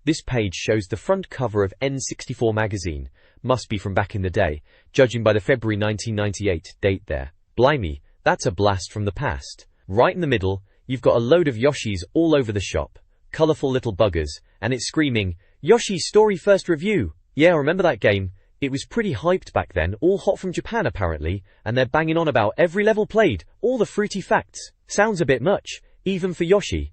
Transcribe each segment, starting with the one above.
This page shows the front cover of N64 Magazine. Must be from back in the day, judging by the February 1998 date there. Blimey, that's a blast from the past. Right in the middle, you've got a load of Yoshis all over the shop. Colourful little buggers, and it's screaming, Yoshi's Story First Review! Yeah, remember that game? It was pretty hyped back then, all hot from Japan apparently, and they're banging on about every level played, all the fruity facts. Sounds a bit much, even for Yoshi.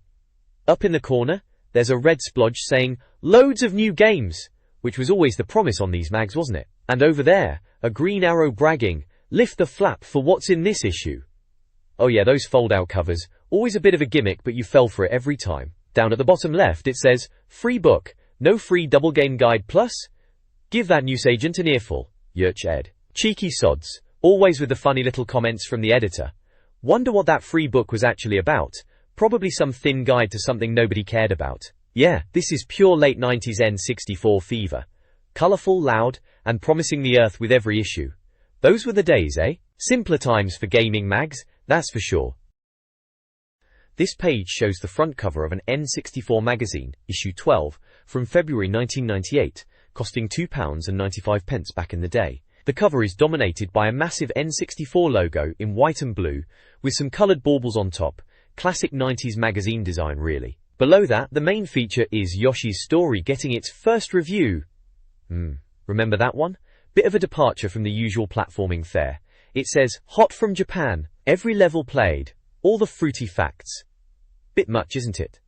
Up in the corner, there's a red splodge saying, loads of new games, which was always the promise on these mags, wasn't it? And over there, a green arrow bragging, lift the flap for what's in this issue. Oh yeah, those fold-out covers, always a bit of a gimmick, but you fell for it every time. Down at the bottom left it says, free book, no free double game guide plus? Give that newsagent an earful, Yurch Ed. Cheeky sods, always with the funny little comments from the editor. Wonder what that free book was actually about. Probably some thin guide to something nobody cared about. Yeah, this is pure late 90s N64 fever. Colourful, loud, and promising the earth with every issue. Those were the days, eh? Simpler times for gaming mags, that's for sure. This page shows the front cover of an N64 Magazine, issue 12, from February 1998, costing £2.95 back in the day. The cover is dominated by a massive N64 logo in white and blue, with some coloured baubles on top. Classic 90s magazine design really. Below that, the main feature is Yoshi's Story getting its first review. Remember that one? Bit of a departure from the usual platforming fare. It says, hot from Japan, every level played, all the fruity facts. Bit much, isn't it?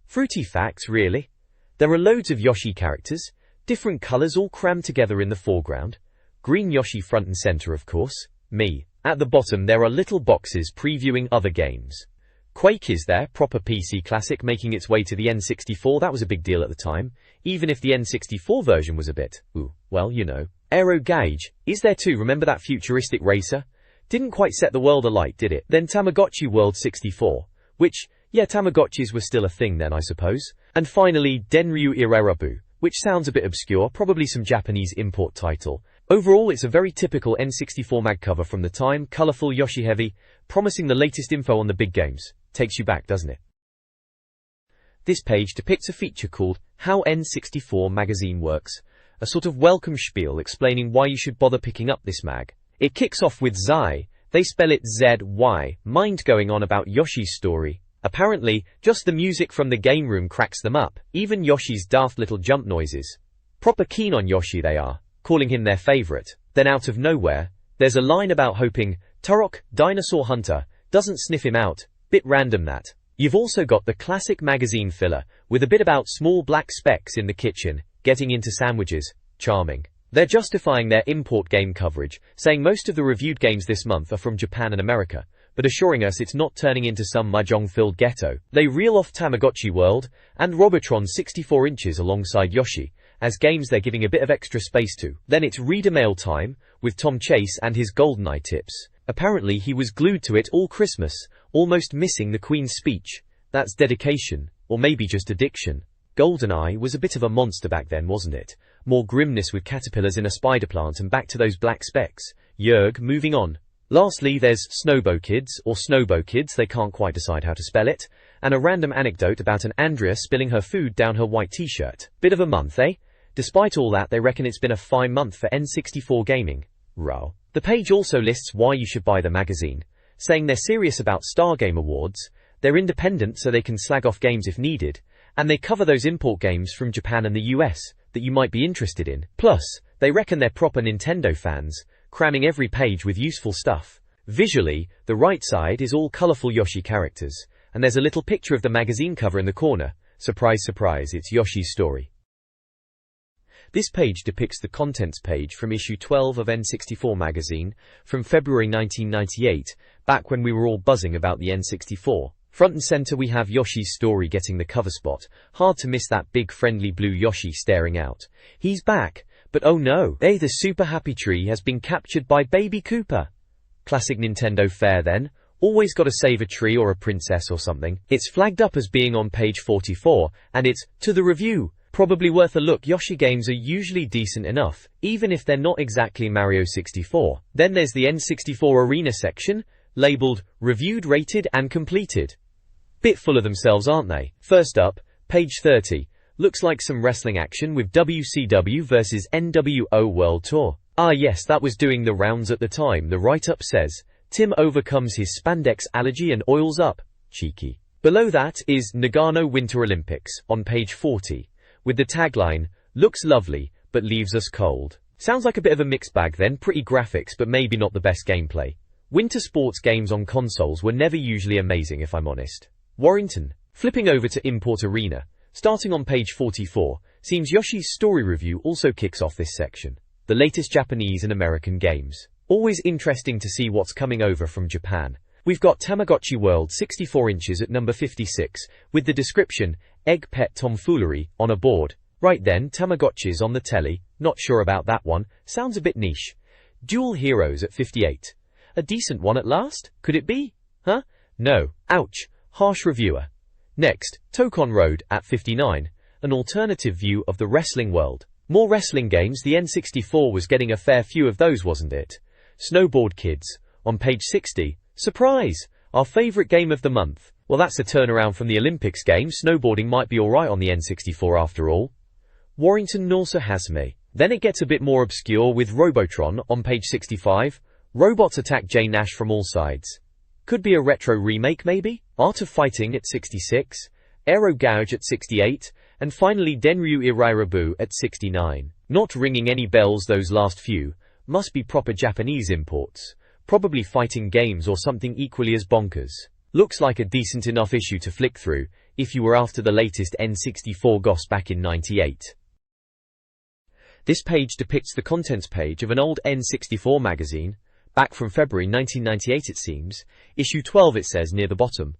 Fruity facts, really? There are loads of Yoshi characters, different colours all crammed together in the foreground. Green Yoshi front and centre, of course. Me. At the bottom there are little boxes previewing other games. Quake is there, proper PC classic making its way to the N64, that was a big deal at the time, even if the N64 version was a bit, well, you know. Aero Gauge is there too, remember that futuristic racer? Didn't quite set the world alight, did it? Then Tamagotchi World 64, which, yeah, Tamagotchis were still a thing then, I suppose. And finally, Denryu Irarabu, which sounds a bit obscure, probably some Japanese import title. Overall, it's a very typical N64 mag cover from the time, colourful, Yoshi heavy, promising the latest info on the big games. Takes you back, doesn't it? This page depicts a feature called How N64 Magazine Works, a sort of welcome spiel explaining why you should bother picking up this mag. It kicks off with Zai, they spell it Z-Y, mind going on about Yoshi's story. Apparently, just the music from the game room cracks them up, even Yoshi's daft little jump noises. Proper keen on Yoshi they are, calling him their favourite. Then out of nowhere, there's a line about hoping Turok, Dinosaur Hunter, doesn't sniff him out. Bit random that. You've also got the classic magazine filler, with a bit about small black specks in the kitchen, getting into sandwiches. Charming. They're justifying their import game coverage, saying most of the reviewed games this month are from Japan and America, but assuring us it's not turning into some mahjong-filled ghetto. They reel off Tamagotchi World and Robotron 64 inches alongside Yoshi, as games they're giving a bit of extra space to. Then it's reader mail time, with Tom Chase and his GoldenEye tips. Apparently he was glued to it all Christmas, almost missing the Queen's speech. That's dedication, or maybe just addiction. GoldenEye was a bit of a monster back then, wasn't it? More grimness with caterpillars in a spider plant and back to those black specks. Yerg, moving on. Lastly, there's Snowbo Kids, or Snowbo Kids, they can't quite decide how to spell it, and a random anecdote about an Andrea spilling her food down her white t-shirt. Bit of a month, eh? Despite all that, they reckon it's been a fine month for N64 gaming. Row. The page also lists why you should buy the magazine, saying they're serious about Star Game Awards, they're independent so they can slag off games if needed, and they cover those import games from Japan and the US that you might be interested in. Plus, they reckon they're proper Nintendo fans, cramming every page with useful stuff. Visually, the right side is all colourful Yoshi characters, and there's a little picture of the magazine cover in the corner. Surprise, surprise, it's Yoshi's Story. This page depicts the contents page from issue 12 of N64 Magazine from February 1998, back when we were all buzzing about the N64. Front and center we have Yoshi's Story getting the cover spot. Hard to miss that big friendly blue Yoshi staring out. He's back, but oh no, the super happy tree has been captured by Baby Koopa. Classic Nintendo fare then. Always gotta save a tree or a princess or something. It's flagged up as being on page 44, and it's to the review. Probably worth a look. Yoshi games are usually decent enough, even if they're not exactly Mario 64. Then there's the N64 Arena section, labelled Reviewed, Rated and Completed. Bit full of themselves, aren't they? First up, page 30. Looks like some wrestling action with WCW vs NWO World Tour. Ah yes, that was doing the rounds at the time. The write-up says, Tim overcomes his spandex allergy and oils up. Cheeky. Below that is Nagano Winter Olympics, on page 40, with the tagline, looks lovely, but leaves us cold. Sounds like a bit of a mixed bag then, pretty graphics but maybe not the best gameplay. Winter sports games on consoles were never usually amazing if I'm honest. Warrington. Flipping over to Import Arena, starting on page 44, seems Yoshi's story review also kicks off this section. The latest Japanese and American games. Always interesting to see what's coming over from Japan. We've got Tamagotchi World 64 inches at number 56, with the description, egg pet tomfoolery, on a board. Right then, Tamagotchis on the telly, not sure about that one, sounds a bit niche. Dual Heroes at 58. A decent one at last? Could it be? Huh? No. Ouch. Harsh reviewer. Next, Tokon Road at 59, an alternative view of the wrestling world. More wrestling games. The N64 was getting a fair few of those, wasn't it? Snowboard Kids, on page 60. Surprise! Our favorite game of the month. Well, that's a turnaround from the Olympics game. Snowboarding might be alright on the N64 after all. Warrington Norsa Hazme. Then it gets a bit more obscure with Robotron on page 65. Robots attack Jay Nash from all sides. Could be a retro remake maybe? Art of Fighting at 66. Aero Gouge at 68. And finally Denryu Irairabu at 69. Not ringing any bells those last few. Must be proper Japanese imports. Probably fighting games or something equally as bonkers. Looks like a decent enough issue to flick through, if you were after the latest N64 goss back in '98. This page depicts the contents page of an old N64 magazine, back from February 1998 it seems, issue 12 it says near the bottom.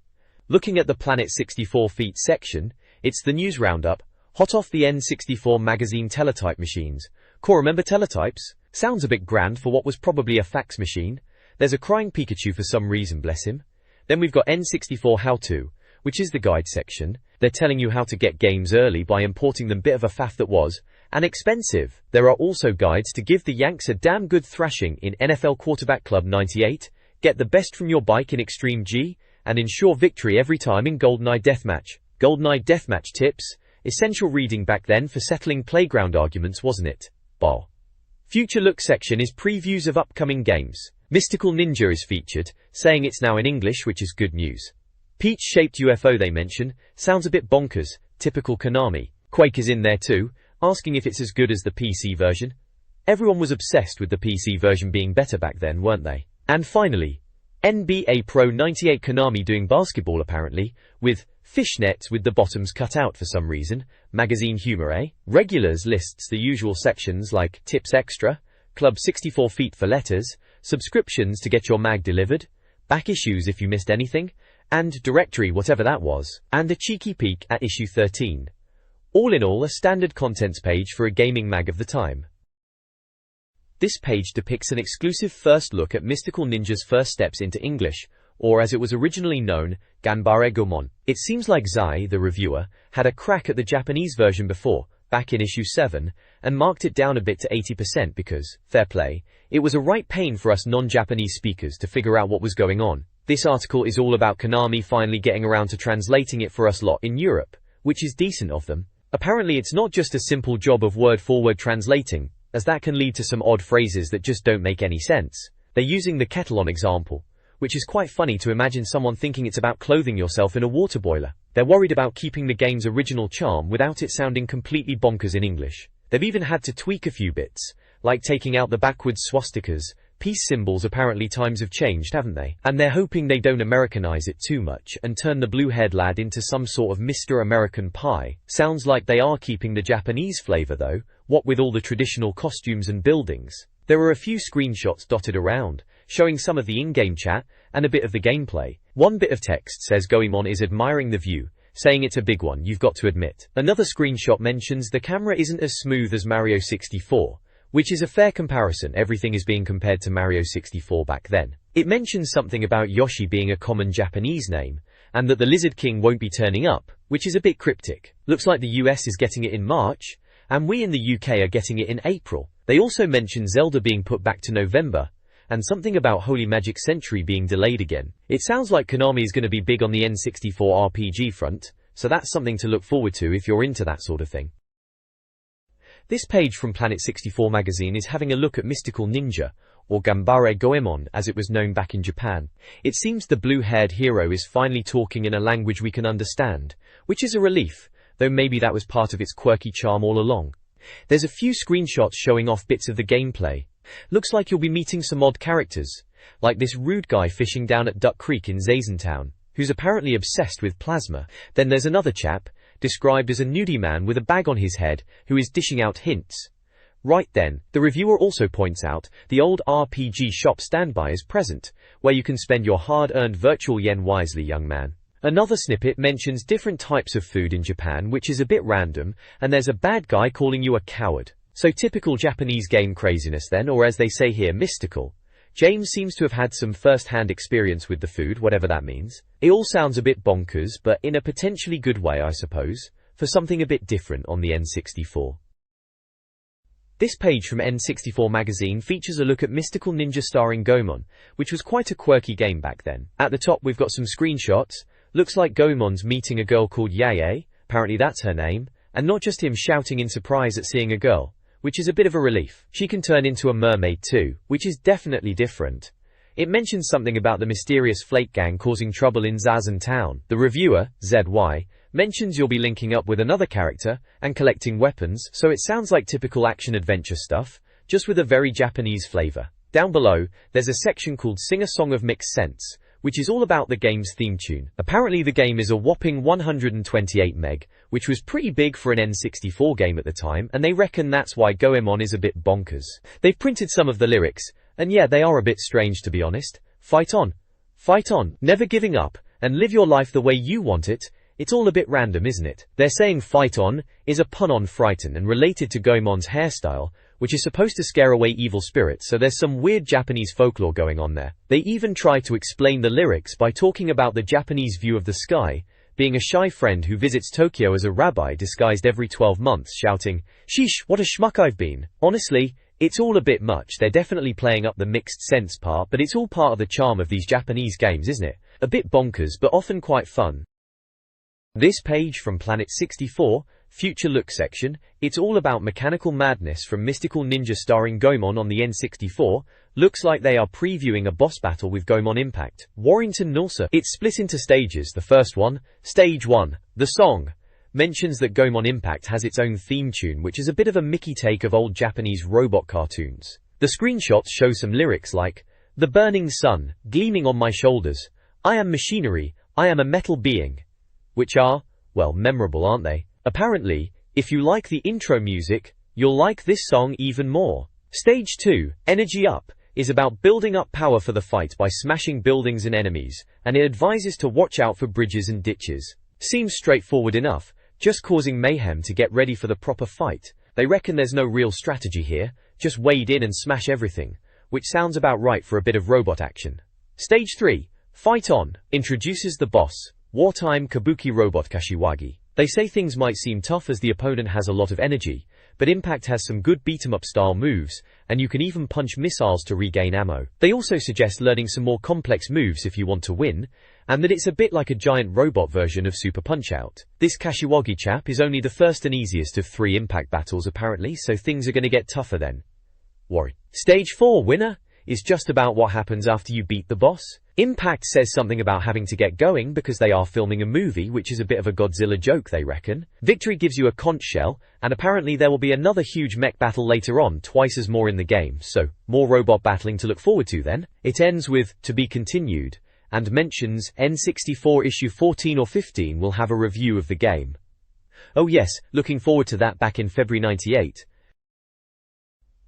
Looking at the Planet 64 Feet section, it's the news roundup, hot off the N64 magazine teletype machines. Core, remember teletypes? Sounds a bit grand for what was probably a fax machine. There's a crying Pikachu for some reason, bless him. Then we've got N64 How To, which is the guide section. They're telling you how to get games early by importing them, bit of a faff that was, and expensive. There are also guides to give the Yanks a damn good thrashing in NFL Quarterback Club 98, get the best from your bike in Extreme G, and ensure victory every time in GoldenEye Deathmatch. GoldenEye Deathmatch tips, essential reading back then for settling playground arguments, wasn't it? Bah. Future Look section is previews of upcoming games. Mystical Ninja is featured, saying it's now in English, which is good news. Peach-shaped UFO they mention, sounds a bit bonkers, typical Konami. Quake is in there too, asking if it's as good as the PC version. Everyone was obsessed with the PC version being better back then, weren't they? And finally, NBA Pro 98 Konami doing basketball apparently, with fishnets with the bottoms cut out for some reason. Magazine humor, eh? Regulars lists the usual sections like Tips Extra, Club 64 Feet for letters, subscriptions to get your mag delivered, back issues if you missed anything, and directory whatever that was, and a cheeky peek at issue 13. All in all, a standard contents page for a gaming mag of the time. This page depicts an exclusive first look at Mystical Ninja's first steps into English, or as it was originally known, Ganbare Gomon. It seems like Zai, the reviewer, had a crack at the Japanese version before, back in issue 7, and marked it down a bit to 80% because, fair play, it was a right pain for us non-Japanese speakers to figure out what was going on. This article is all about Konami finally getting around to translating it for us lot in Europe, which is decent of them. Apparently it's not just a simple job of word-for-word translating, as that can lead to some odd phrases that just don't make any sense. They're using the kettle on example, which is quite funny to imagine someone thinking it's about clothing yourself in a water boiler. They're worried about keeping the game's original charm without it sounding completely bonkers in English. They've even had to tweak a few bits, like taking out the backwards swastikas. Peace symbols. Apparently times have changed, haven't they? And they're hoping they don't Americanize it too much and turn the blue-haired lad into some sort of Mr. American Pie. Sounds like they are keeping the Japanese flavor though, what with all the traditional costumes and buildings. There are a few screenshots dotted around, showing some of the in-game chat and a bit of the gameplay. One bit of text says Goemon is admiring the view, saying it's a big one, you've got to admit. Another screenshot mentions the camera isn't as smooth as Mario 64, which is a fair comparison. Everything is being compared to Mario 64 back then. It mentions something about Yoshi being a common Japanese name, and that the Lizard King won't be turning up, which is a bit cryptic. Looks like the US is getting it in March, and we in the UK are getting it in April. They also mention Zelda being put back to November, and something about Holy Magic Century being delayed again. It sounds like Konami is going to be big on the N64 RPG front, so that's something to look forward to if you're into that sort of thing. This page from N64 Magazine is having a look at Mystical Ninja, or Gambare Goemon as it was known back in Japan. It seems the blue-haired hero is finally talking in a language we can understand, which is a relief, though maybe that was part of its quirky charm all along. There's a few screenshots showing off bits of the gameplay. Looks like you'll be meeting some odd characters, like this rude guy fishing down at Duck Creek in Zazentown, who's apparently obsessed with plasma. Then there's another chap, described as a nudie man with a bag on his head, who is dishing out hints. Right then, the reviewer also points out the old RPG shop standby is present, where you can spend your hard-earned virtual yen wisely, young man. Another snippet mentions different types of food in Japan, which is a bit random, and there's a bad guy calling you a coward. So typical Japanese game craziness then, or as they say here, mystical. James seems to have had some first-hand experience with the food, whatever that means. It all sounds a bit bonkers, but in a potentially good way, I suppose, for something a bit different on the N64. This page from N64 Magazine features a look at Mystical Ninja starring Goemon, which was quite a quirky game back then. At the top we've got some screenshots. Looks like Goemon's meeting a girl called Yae, apparently that's her name, and not just him shouting in surprise at seeing a girl, which is a bit of a relief. She can turn into a mermaid too, which is definitely different. It mentions something about the mysterious Flake Gang causing trouble in Zazentown. The reviewer, ZY, mentions you'll be linking up with another character and collecting weapons, so it sounds like typical action-adventure stuff, just with a very Japanese flavor. Down below, there's a section called Sing a Song of Mixed Sense, which is all about the game's theme tune. Apparently the game is a whopping 128 meg, which was pretty big for an N64 game at the time, and they reckon that's why Goemon is a bit bonkers. They've printed some of the lyrics, and yeah, they are a bit strange to be honest. Fight on, never giving up, and live your life the way you want it. It's all a bit random, isn't it? They're saying fight on is a pun on frighten and related to Goemon's hairstyle, which is supposed to scare away evil spirits, so there's some weird Japanese folklore going on there. They even try to explain the lyrics by talking about the Japanese view of the sky, being a shy friend who visits Tokyo as a rabbi disguised every 12 months shouting, "Sheesh, what a schmuck I've been." Honestly, it's all a bit much. They're definitely playing up the mixed sense part, but it's all part of the charm of these Japanese games, isn't it? A bit bonkers, but often quite fun. This page from N64, Future Look section, it's all about mechanical madness from Mystical Ninja starring Goemon on the N64. Looks like they are previewing a boss battle with Goemon Impact. Warrington Nulsa. It's split into stages. The first one, Stage 1, the song, mentions that Goemon Impact has its own theme tune, which is a bit of a Mickey take of old Japanese robot cartoons. The screenshots show some lyrics like, "The burning sun, gleaming on my shoulders. I am machinery, I am a metal being," which are, well, memorable, aren't they? Apparently, if you like the intro music, you'll like this song even more. Stage 2, Energy Up, is about building up power for the fight by smashing buildings and enemies, and it advises to watch out for bridges and ditches. Seems straightforward enough, just causing mayhem to get ready for the proper fight. They reckon there's no real strategy here, just wade in and smash everything, which sounds about right for a bit of robot action. Stage 3, Fight On, introduces the boss, wartime kabuki robot Kashiwagi. They say things might seem tough as the opponent has a lot of energy, but Impact has some good beat-em-up style moves, and you can even punch missiles to regain ammo. They also suggest learning some more complex moves if you want to win, and that it's a bit like a giant robot version of Super Punch-Out. This Kashiwagi chap is only the first and easiest of 3 Impact battles apparently, so things are gonna get tougher then. Worry. Stage 4, Winner, is just about what happens after you beat the boss. Impact says something about having to get going because they are filming a movie, which is a bit of a Godzilla joke, they reckon. Victory gives you a conch shell, and apparently there will be another huge mech battle later on, twice as more in the game, so more robot battling to look forward to then. It ends with, "To be continued," and mentions N64 issue 14 or 15 will have a review of the game. Oh yes, looking forward to that back in February '98.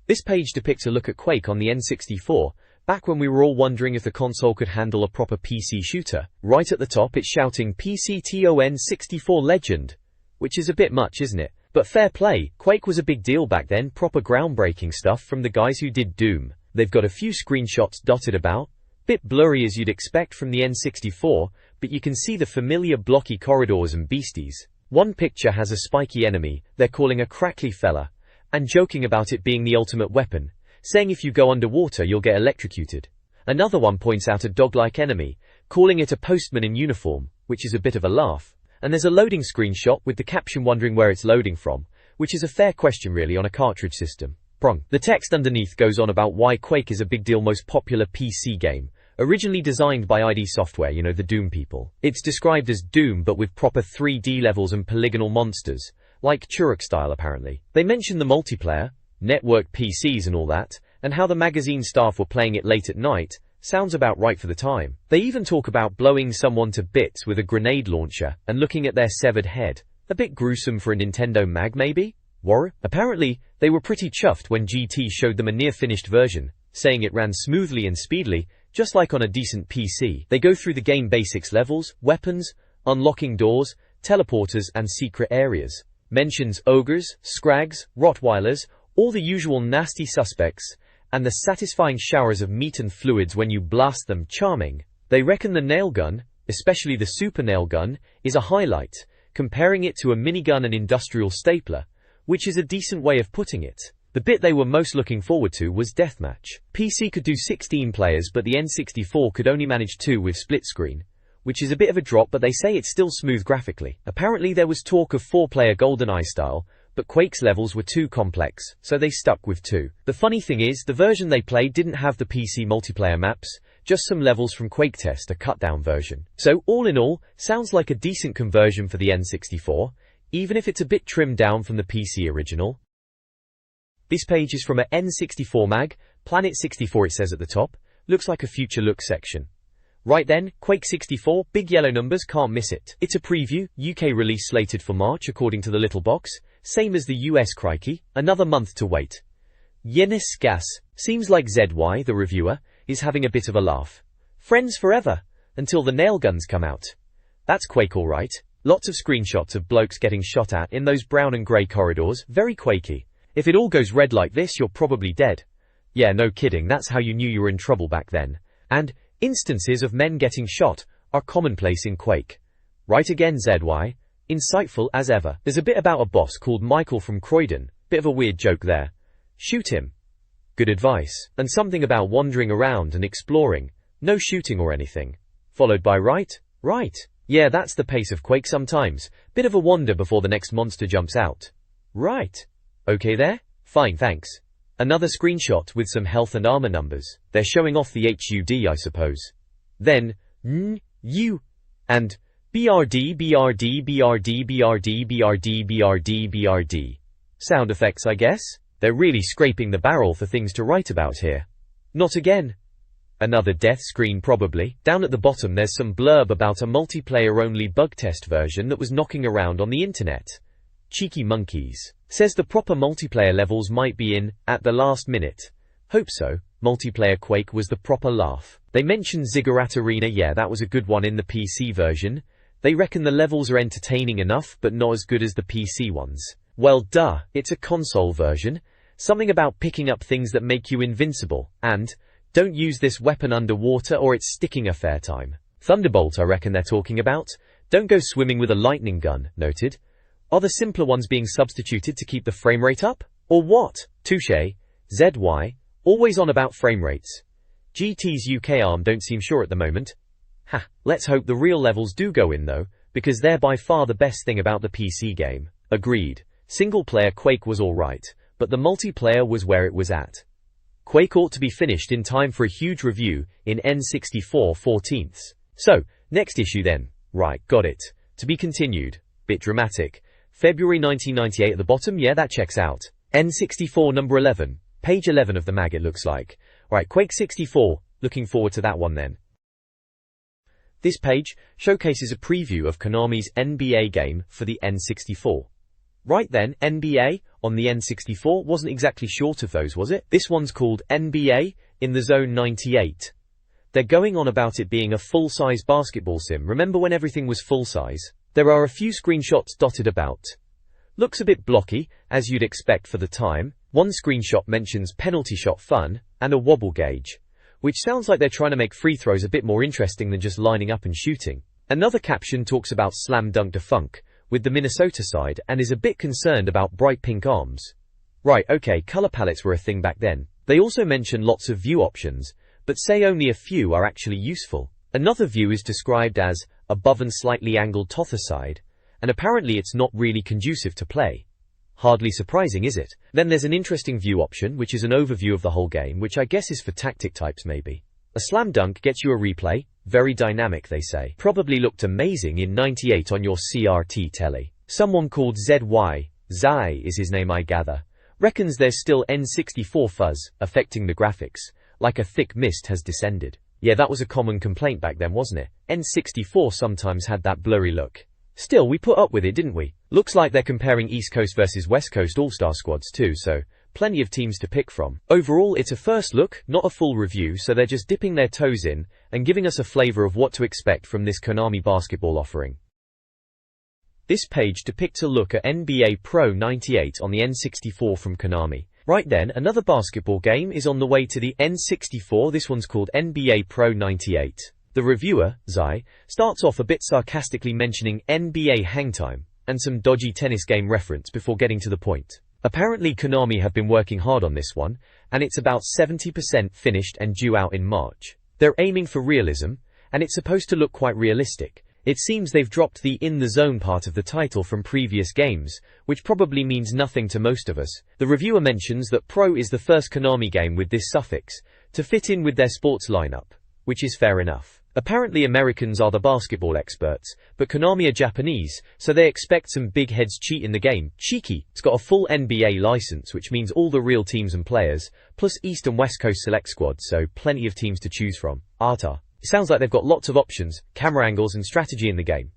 This page depicts a look at Quake on the N64, back when we were all wondering if the console could handle a proper PC shooter. Right at the top it's shouting PCTON 64 Legend, which is a bit much, isn't it? But fair play, Quake was a big deal back then, proper groundbreaking stuff from the guys who did Doom. They've got a few screenshots dotted about, bit blurry as you'd expect from the N64, but you can see the familiar blocky corridors and beasties. One picture has a spiky enemy they're calling a crackly fella, and joking about it being the ultimate weapon, saying if you go underwater you'll get electrocuted. Another one points out a dog-like enemy, calling it a postman in uniform, which is a bit of a laugh. And there's a loading screenshot with the caption wondering where it's loading from, which is a fair question really on a cartridge system. Prong. The text underneath goes on about why Quake is a big deal, most popular PC game. Originally designed by ID Software, you know, the Doom people. It's described as Doom but with proper 3D levels and polygonal monsters, like Turok style apparently. They mention the multiplayer, network PCs and all that, and how the magazine staff were playing it late at night. Sounds about right for the time. They even talk about blowing someone to bits with a grenade launcher and looking at their severed head. A bit gruesome for a Nintendo mag maybe? War? Apparently, they were pretty chuffed when GT showed them a near-finished version, saying it ran smoothly and speedily, just like on a decent PC. They go through the game basics: levels, weapons, unlocking doors, teleporters and secret areas. Mentions ogres, scrags, rottweilers, all the usual nasty suspects, and the satisfying showers of meat and fluids when you blast them. Charming. They reckon the nail gun, especially the super nail gun, is a highlight, comparing it to a minigun and industrial stapler, which is a decent way of putting it. The bit they were most looking forward to was deathmatch. PC could do 16 players but the N64 could only manage 2 with split screen, which is a bit of a drop, but they say it's still smooth graphically. Apparently there was talk of 4-player GoldenEye style, but Quake's levels were too complex, so they stuck with 2. The funny thing is, the version they played didn't have the PC multiplayer maps, just some levels from Quake Test, a cut-down version. So, all in all, sounds like a decent conversion for the N64, even if it's a bit trimmed down from the PC original. This page is from a N64 Mag, Planet 64 it says at the top, looks like a future look section. Right then, Quake 64, big yellow numbers, can't miss it. It's a preview, UK release slated for March according to the little box, same as the US, crikey, another month to wait. Yenis Gas, seems like ZY, the reviewer, is having a bit of a laugh. Friends forever, until the nail guns come out. That's Quake alright, lots of screenshots of blokes getting shot at in those brown and grey corridors, very Quakey. If it all goes red like this, you're probably dead. Yeah, no kidding, that's how you knew you were in trouble back then. And instances of men getting shot are commonplace in Quake. Right again, ZY. Insightful as ever. There's a bit about a boss called Michael from Croydon. Bit of a weird joke there. Shoot him. Good advice. And something about wandering around and exploring. No shooting or anything. Followed by right? Right. Yeah, that's the pace of Quake sometimes. Bit of a wander before the next monster jumps out. Right. Okay there? Fine, thanks. Another screenshot with some health and armor numbers. They're showing off the HUD, I suppose. Then, U, and BRD, BRD, BRD, BRD, BRD, BRD, BRD. Sound effects, I guess? They're really scraping the barrel for things to write about here. Not again. Another death screen probably. Down at the bottom there's some blurb about a multiplayer-only bug test version that was knocking around on the internet. Cheeky monkeys. Says the proper multiplayer levels might be in, at the last minute. Hope so. Multiplayer Quake was the proper laugh. They mentioned Ziggurat Arena, yeah, that was a good one in the PC version. They reckon the levels are entertaining enough, but not as good as the PC ones. Well duh, it's a console version. Something about picking up things that make you invincible, and, don't use this weapon underwater or it's sticking a fair time. Thunderbolt I reckon they're talking about. Don't go swimming with a lightning gun, noted. Are the simpler ones being substituted to keep the frame rate up? Or what? Touché. ZY, always on about frame rates. GT's UK arm don't seem sure at the moment. Ha, let's hope the real levels do go in though, because they're by far the best thing about the PC game. Agreed. Single-player Quake was alright, but the multiplayer was where it was at. Quake ought to be finished in time for a huge review in N64 14th. So, next issue then. Right, got it. To be continued. Bit dramatic. February 1998 at the bottom, yeah, that checks out. N64 number 11. Page 11 of the mag it looks like. Right, Quake 64. Looking forward to that one then. This page showcases a preview of Konami's NBA game for the N64. Right then, NBA on the N64 wasn't exactly short of those, was it? This one's called NBA in the Zone 98. They're going on about it being a full-size basketball sim. Remember when everything was full-size? There are a few screenshots dotted about. Looks a bit blocky, as you'd expect for the time. One screenshot mentions penalty shot fun and a wobble gauge, which sounds like they're trying to make free throws a bit more interesting than just lining up and shooting. Another caption talks about slam dunk defunk with the Minnesota side and is a bit concerned about bright pink arms. Right, okay, color palettes were a thing back then. They also mention lots of view options, but say only a few are actually useful. Another view is described as above and slightly angled to the side, and apparently it's not really conducive to play. Hardly surprising, is it? Then there's an interesting view option, which is an overview of the whole game, which I guess is for tactic types maybe. A slam dunk gets you a replay, very dynamic they say. Probably looked amazing in '98 on your CRT telly. Someone called ZY, Zai is his name I gather, reckons there's still N64 fuzz, affecting the graphics, like a thick mist has descended. Yeah, that was a common complaint back then, wasn't it? N64 sometimes had that blurry look. Still, we put up with it, didn't we? Looks like they're comparing East Coast versus West Coast All-Star squads too, so plenty of teams to pick from. Overall, it's a first look, not a full review, so they're just dipping their toes in and giving us a flavor of what to expect from this Konami basketball offering. This page depicts a look at NBA Pro 98 on the N64 from Konami. Right then, another basketball game is on the way to the N64, this one's called NBA Pro 98. The reviewer, Zai, starts off a bit sarcastically mentioning NBA Hangtime and some dodgy tennis game reference before getting to the point. Apparently Konami have been working hard on this one, and it's about 70% finished and due out in March. They're aiming for realism, and it's supposed to look quite realistic. It seems they've dropped the in the zone part of the title from previous games, which probably means nothing to most of us. The reviewer mentions that Pro is the first Konami game with this suffix, to fit in with their sports lineup, which is fair enough. Apparently Americans are the basketball experts, but Konami are Japanese, so they expect some big heads cheat in the game. Cheeky. It's got a full NBA license, which means all the real teams and players, plus East and West Coast select squads, so plenty of teams to choose from. Arta. It sounds like they've got lots of options, camera angles and strategy in the game.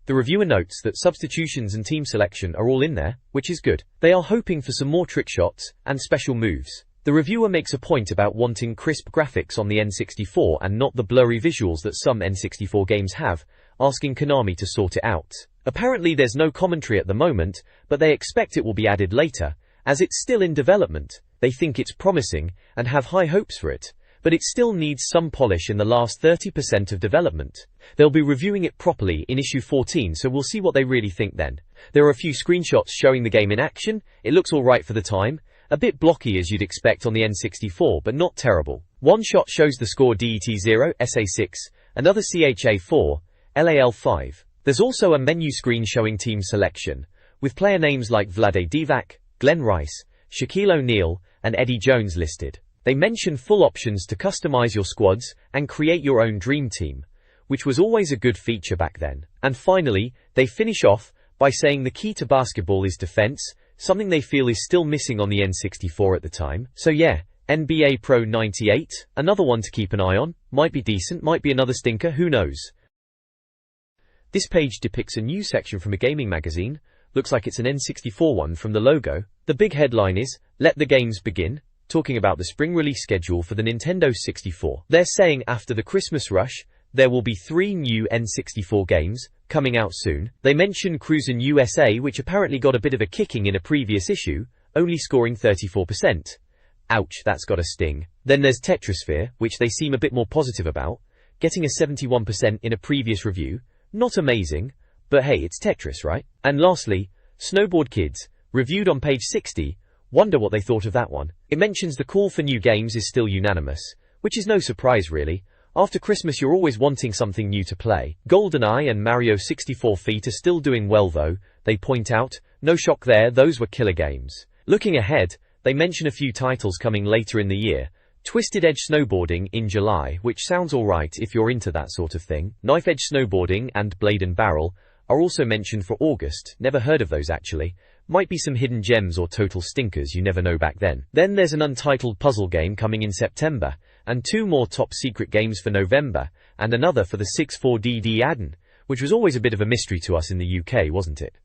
The reviewer notes that substitutions and team selection are all in there, which is good. They are hoping for some more trick shots and special moves. The reviewer makes a point about wanting crisp graphics on the N64 and not the blurry visuals that some N64 games have, asking Konami to sort it out. Apparently there's no commentary at the moment, but they expect it will be added later, as it's still in development. They think it's promising and have high hopes for it, but it still needs some polish in the last 30% of development. They'll be reviewing it properly in issue 14, so we'll see what they really think then. There are a few screenshots showing the game in action. It looks alright for the time. A bit blocky as you'd expect on the N64, but not terrible. One shot shows the score DET0, SA6, another CHA4, LAL5. There's also a menu screen showing team selection, with player names like Vlade Divac, Glenn Rice, Shaquille O'Neal, and Eddie Jones listed. They mention full options to customize your squads and create your own dream team, which was always a good feature back then. And finally, they finish off by saying the key to basketball is defense, something they feel is still missing on the N64 at the time. So yeah, NBA Pro 98, another one to keep an eye on. Might be decent, might be another stinker, who knows. This page depicts a news section from a gaming magazine. Looks like it's an N64 one from the logo. The big headline is, "Let the Games Begin," talking about the spring release schedule for the Nintendo 64. They're saying after the Christmas rush, there will be 3 new N64 games coming out soon. They mention Cruisin' USA, which apparently got a bit of a kicking in a previous issue, only scoring 34%. Ouch, that's got a sting. Then there's Tetrisphere, which they seem a bit more positive about, getting a 71% in a previous review. Not amazing, but hey, it's Tetris, right? And lastly, Snowboard Kids, reviewed on page 60. Wonder what they thought of that one. It mentions the call for new games is still unanimous, which is no surprise really. After Christmas you're always wanting something new to play. GoldenEye and Mario 64 Feet are still doing well though, they point out. No shock there, those were killer games. Looking ahead, they mention a few titles coming later in the year. Twisted Edge Snowboarding in July, which sounds alright if you're into that sort of thing. Knife Edge Snowboarding and Blade and Barrel are also mentioned for August. Never heard of those actually. Might be some hidden gems or total stinkers, you never know back then. Then there's an untitled puzzle game coming in September, and 2 more top secret games for November, and another for the 64DD add-on, which was always a bit of a mystery to us in the UK, wasn't it?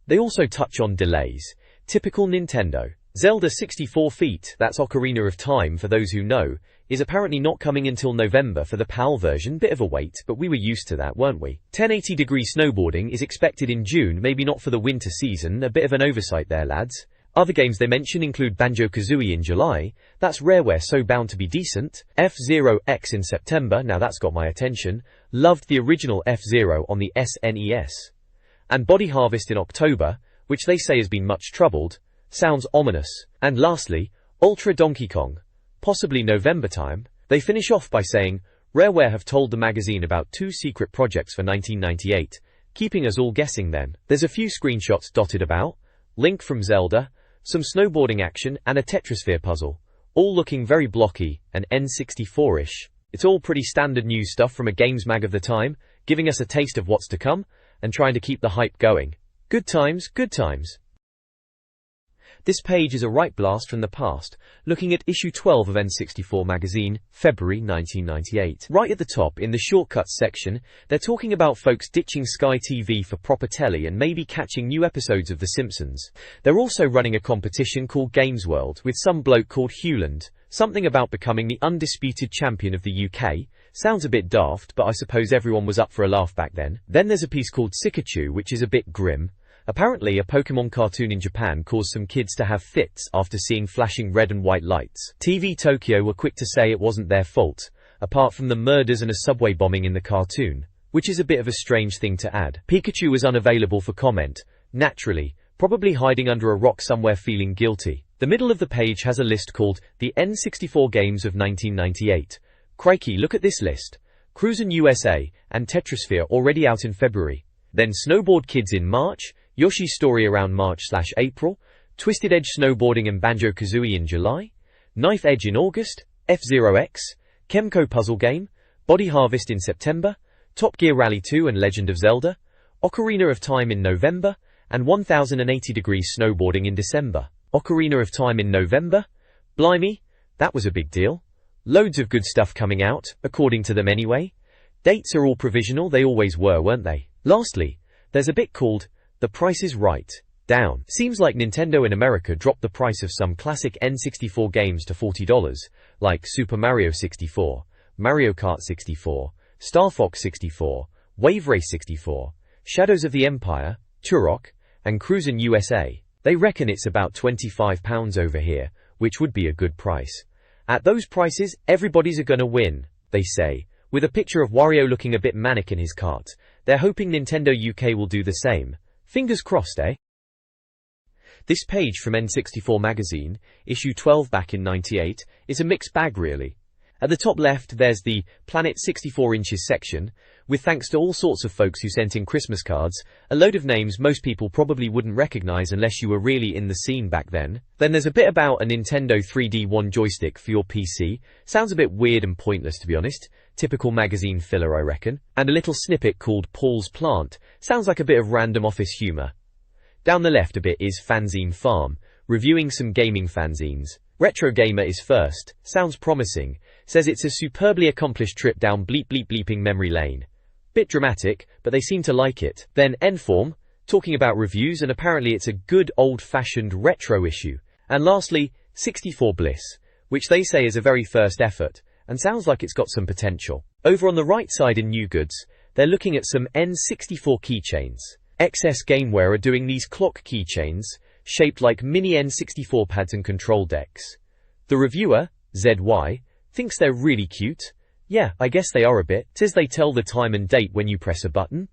They also touch on delays. Typical Nintendo. Zelda 64 Feet, that's Ocarina of Time for those who know, is apparently not coming until November for the PAL version. Bit of a wait, but we were used to that, weren't we? 1080-degree snowboarding is expected in June, maybe not for the winter season. A bit of an oversight there, lads. Other games they mention include Banjo-Kazooie in July, that's Rareware, so bound to be decent. F-Zero X in September, now that's got my attention. Loved the original F-Zero on the SNES. And Body Harvest in October, which they say has been much troubled. Sounds ominous. And lastly, Ultra Donkey Kong. Possibly November time. They finish off by saying, Rareware have told the magazine about 2 secret projects for 1998. keeping us all guessing then. There's a few screenshots dotted about, Link from Zelda, some snowboarding action and a Tetrisphere puzzle, all looking very blocky and N64-ish. It's all pretty standard news stuff from a games mag of the time, giving us a taste of what's to come and trying to keep the hype going. Good times, good times. This page is a right blast from the past, looking at issue 12 of N64 Magazine, February 1998. Right at the top, in the shortcuts section, they're talking about folks ditching Sky TV for proper telly and maybe catching new episodes of The Simpsons. They're also running a competition called Games World with some bloke called Hewland. Something about becoming the undisputed champion of the UK. Sounds a bit daft, but I suppose everyone was up for a laugh back then. Then there's a piece called Sikachu, which is a bit grim. Apparently, a Pokemon cartoon in Japan caused some kids to have fits after seeing flashing red and white lights. TV Tokyo were quick to say it wasn't their fault, apart from the murders and a subway bombing in the cartoon, which is a bit of a strange thing to add. Pikachu was unavailable for comment, naturally, probably hiding under a rock somewhere feeling guilty. The middle of the page has a list called the N64 Games of 1998. Crikey, look at this list. Cruisin' USA and Tetrisphere already out in February. Then Snowboard Kids in March, Yoshi's Story around March/April, Twisted Edge Snowboarding and Banjo-Kazooie in July, Knife Edge in August, F-Zero X, Kemco Puzzle Game, Body Harvest in September, Top Gear Rally 2 and Legend of Zelda, Ocarina of Time in November, and 1080 Degrees Snowboarding in December. Ocarina of Time in November? Blimey, that was a big deal. Loads of good stuff coming out, according to them anyway. Dates are all provisional, they always were, weren't they? Lastly, there's a bit called The Price is Right, Down. Seems like Nintendo in America dropped the price of some classic N64 games to $40, like Super Mario 64, Mario Kart 64, Star Fox 64, Wave Race 64, Shadows of the Empire, Turok, and Cruisin' USA. They reckon it's about £25 over here, which would be a good price. At those prices, everybody's gonna win, they say, with a picture of Wario looking a bit manic in his cart. They're hoping Nintendo UK will do the same. Fingers crossed, eh? This page from N64 Magazine, issue 12 back in '98, is a mixed bag really. At the top left, there's the Planet 64 Inches section, with thanks to all sorts of folks who sent in Christmas cards, a load of names most people probably wouldn't recognize unless you were really in the scene back then. Then there's a bit about a Nintendo 3D1 joystick for your PC. Sounds a bit weird and pointless, to be honest. Typical magazine filler, I reckon. And a little snippet called Paul's Plant. Sounds like a bit of random office humor. Down the left a bit is Fanzine Farm, reviewing some gaming fanzines. Retro Gamer is first. Sounds promising. Says it's a superbly accomplished trip down bleeping memory lane. Bit dramatic, but they seem to like it. Then Nform, talking about reviews, and apparently it's a good old-fashioned retro issue. And lastly, 64 Bliss, which they say is a very first effort, and sounds like it's got some potential. Over on the right side in New Goods, they're looking at some N64 keychains. XS Gameware are doing these clock keychains, shaped like mini N64 pads and control decks. The reviewer, ZY, thinks they're really cute. Yeah, I guess they are a bit. Says they tell the time and date when you press a button.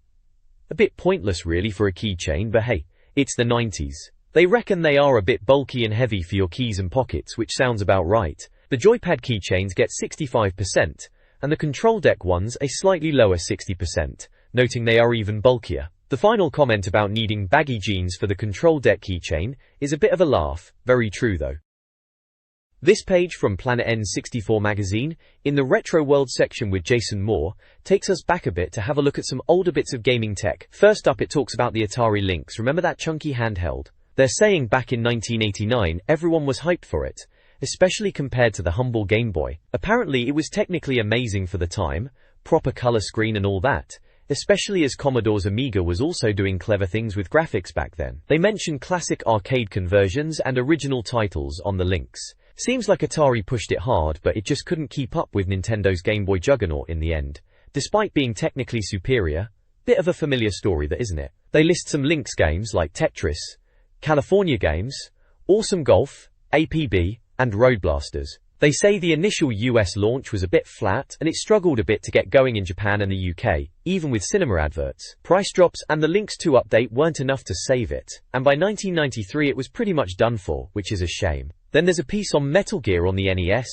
A bit pointless really for a keychain, but hey, it's the 90s. They reckon they are a bit bulky and heavy for your keys and pockets, which sounds about right. The joypad keychains get 65%, and the control deck ones a slightly lower 60%, noting they are even bulkier. The final comment about needing baggy jeans for the control deck keychain is a bit of a laugh, very true though. This page from Planet N64 Magazine, in the Retro World section with Jason Moore, takes us back a bit to have a look at some older bits of gaming tech. First up, it talks about the Atari Lynx. Remember that chunky handheld? They're saying back in 1989, everyone was hyped for it, especially compared to the humble Game Boy. Apparently, it was technically amazing for the time, proper color screen and all that, especially as Commodore's Amiga was also doing clever things with graphics back then. They mention classic arcade conversions and original titles on the Lynx. Seems like Atari pushed it hard, but it just couldn't keep up with Nintendo's Game Boy juggernaut in the end. Despite being technically superior, bit of a familiar story that, isn't it? They list some Lynx games like Tetris, California Games, Awesome Golf, APB, and Road Blasters. They say the initial US launch was a bit flat, and it struggled a bit to get going in Japan and the UK, even with cinema adverts. Price drops and the Lynx 2 update weren't enough to save it, and by 1993 it was pretty much done for, which is a shame. Then there's a piece on Metal Gear on the NES.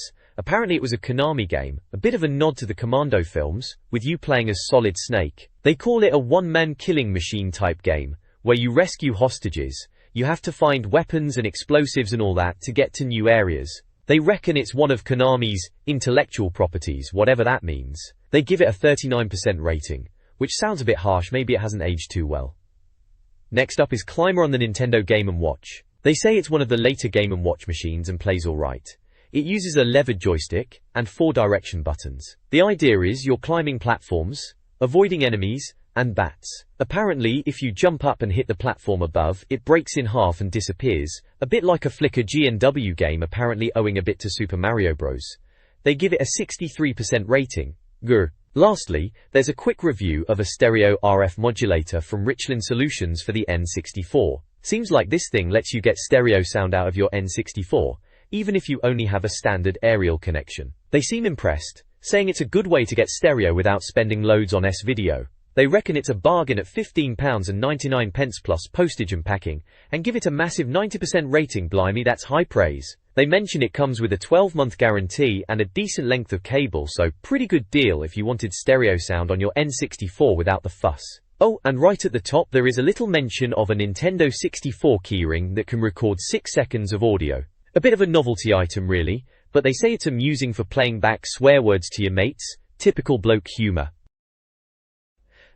Apparently it was a Konami game, a bit of a nod to the Commando films, with you playing as Solid Snake. They call it a one-man killing machine type game, where you rescue hostages. You have to find weapons and explosives and all that to get to new areas. They reckon it's one of Konami's intellectual properties, whatever that means. They give it a 39% rating, which sounds a bit harsh, maybe it hasn't aged too well. Next up is Climber on the Nintendo Game & Watch. They say it's one of the later Game & Watch machines and plays alright. It uses a levered joystick and 4 direction buttons. The idea is you're climbing platforms, avoiding enemies, and bats. Apparently, if you jump up and hit the platform above, it breaks in half and disappears, a bit like a Flickr G&W game apparently owing a bit to Super Mario Bros. They give it a 63% rating. Grr. Lastly, there's a quick review of a stereo RF modulator from Richland Solutions for the N64. Seems like this thing lets you get stereo sound out of your N64, even if you only have a standard aerial connection. They seem impressed, saying it's a good way to get stereo without spending loads on S-video. They reckon it's a bargain at £15.99 plus postage and packing, and give it a massive 90% rating. Blimey, that's high praise. They mention it comes with a 12-month guarantee and a decent length of cable, so pretty good deal if you wanted stereo sound on your N64 without the fuss. Oh, and right at the top there is a little mention of a Nintendo 64 keyring that can record 6 seconds of audio. A bit of a novelty item really, but they say it's amusing for playing back swear words to your mates. Typical bloke humor.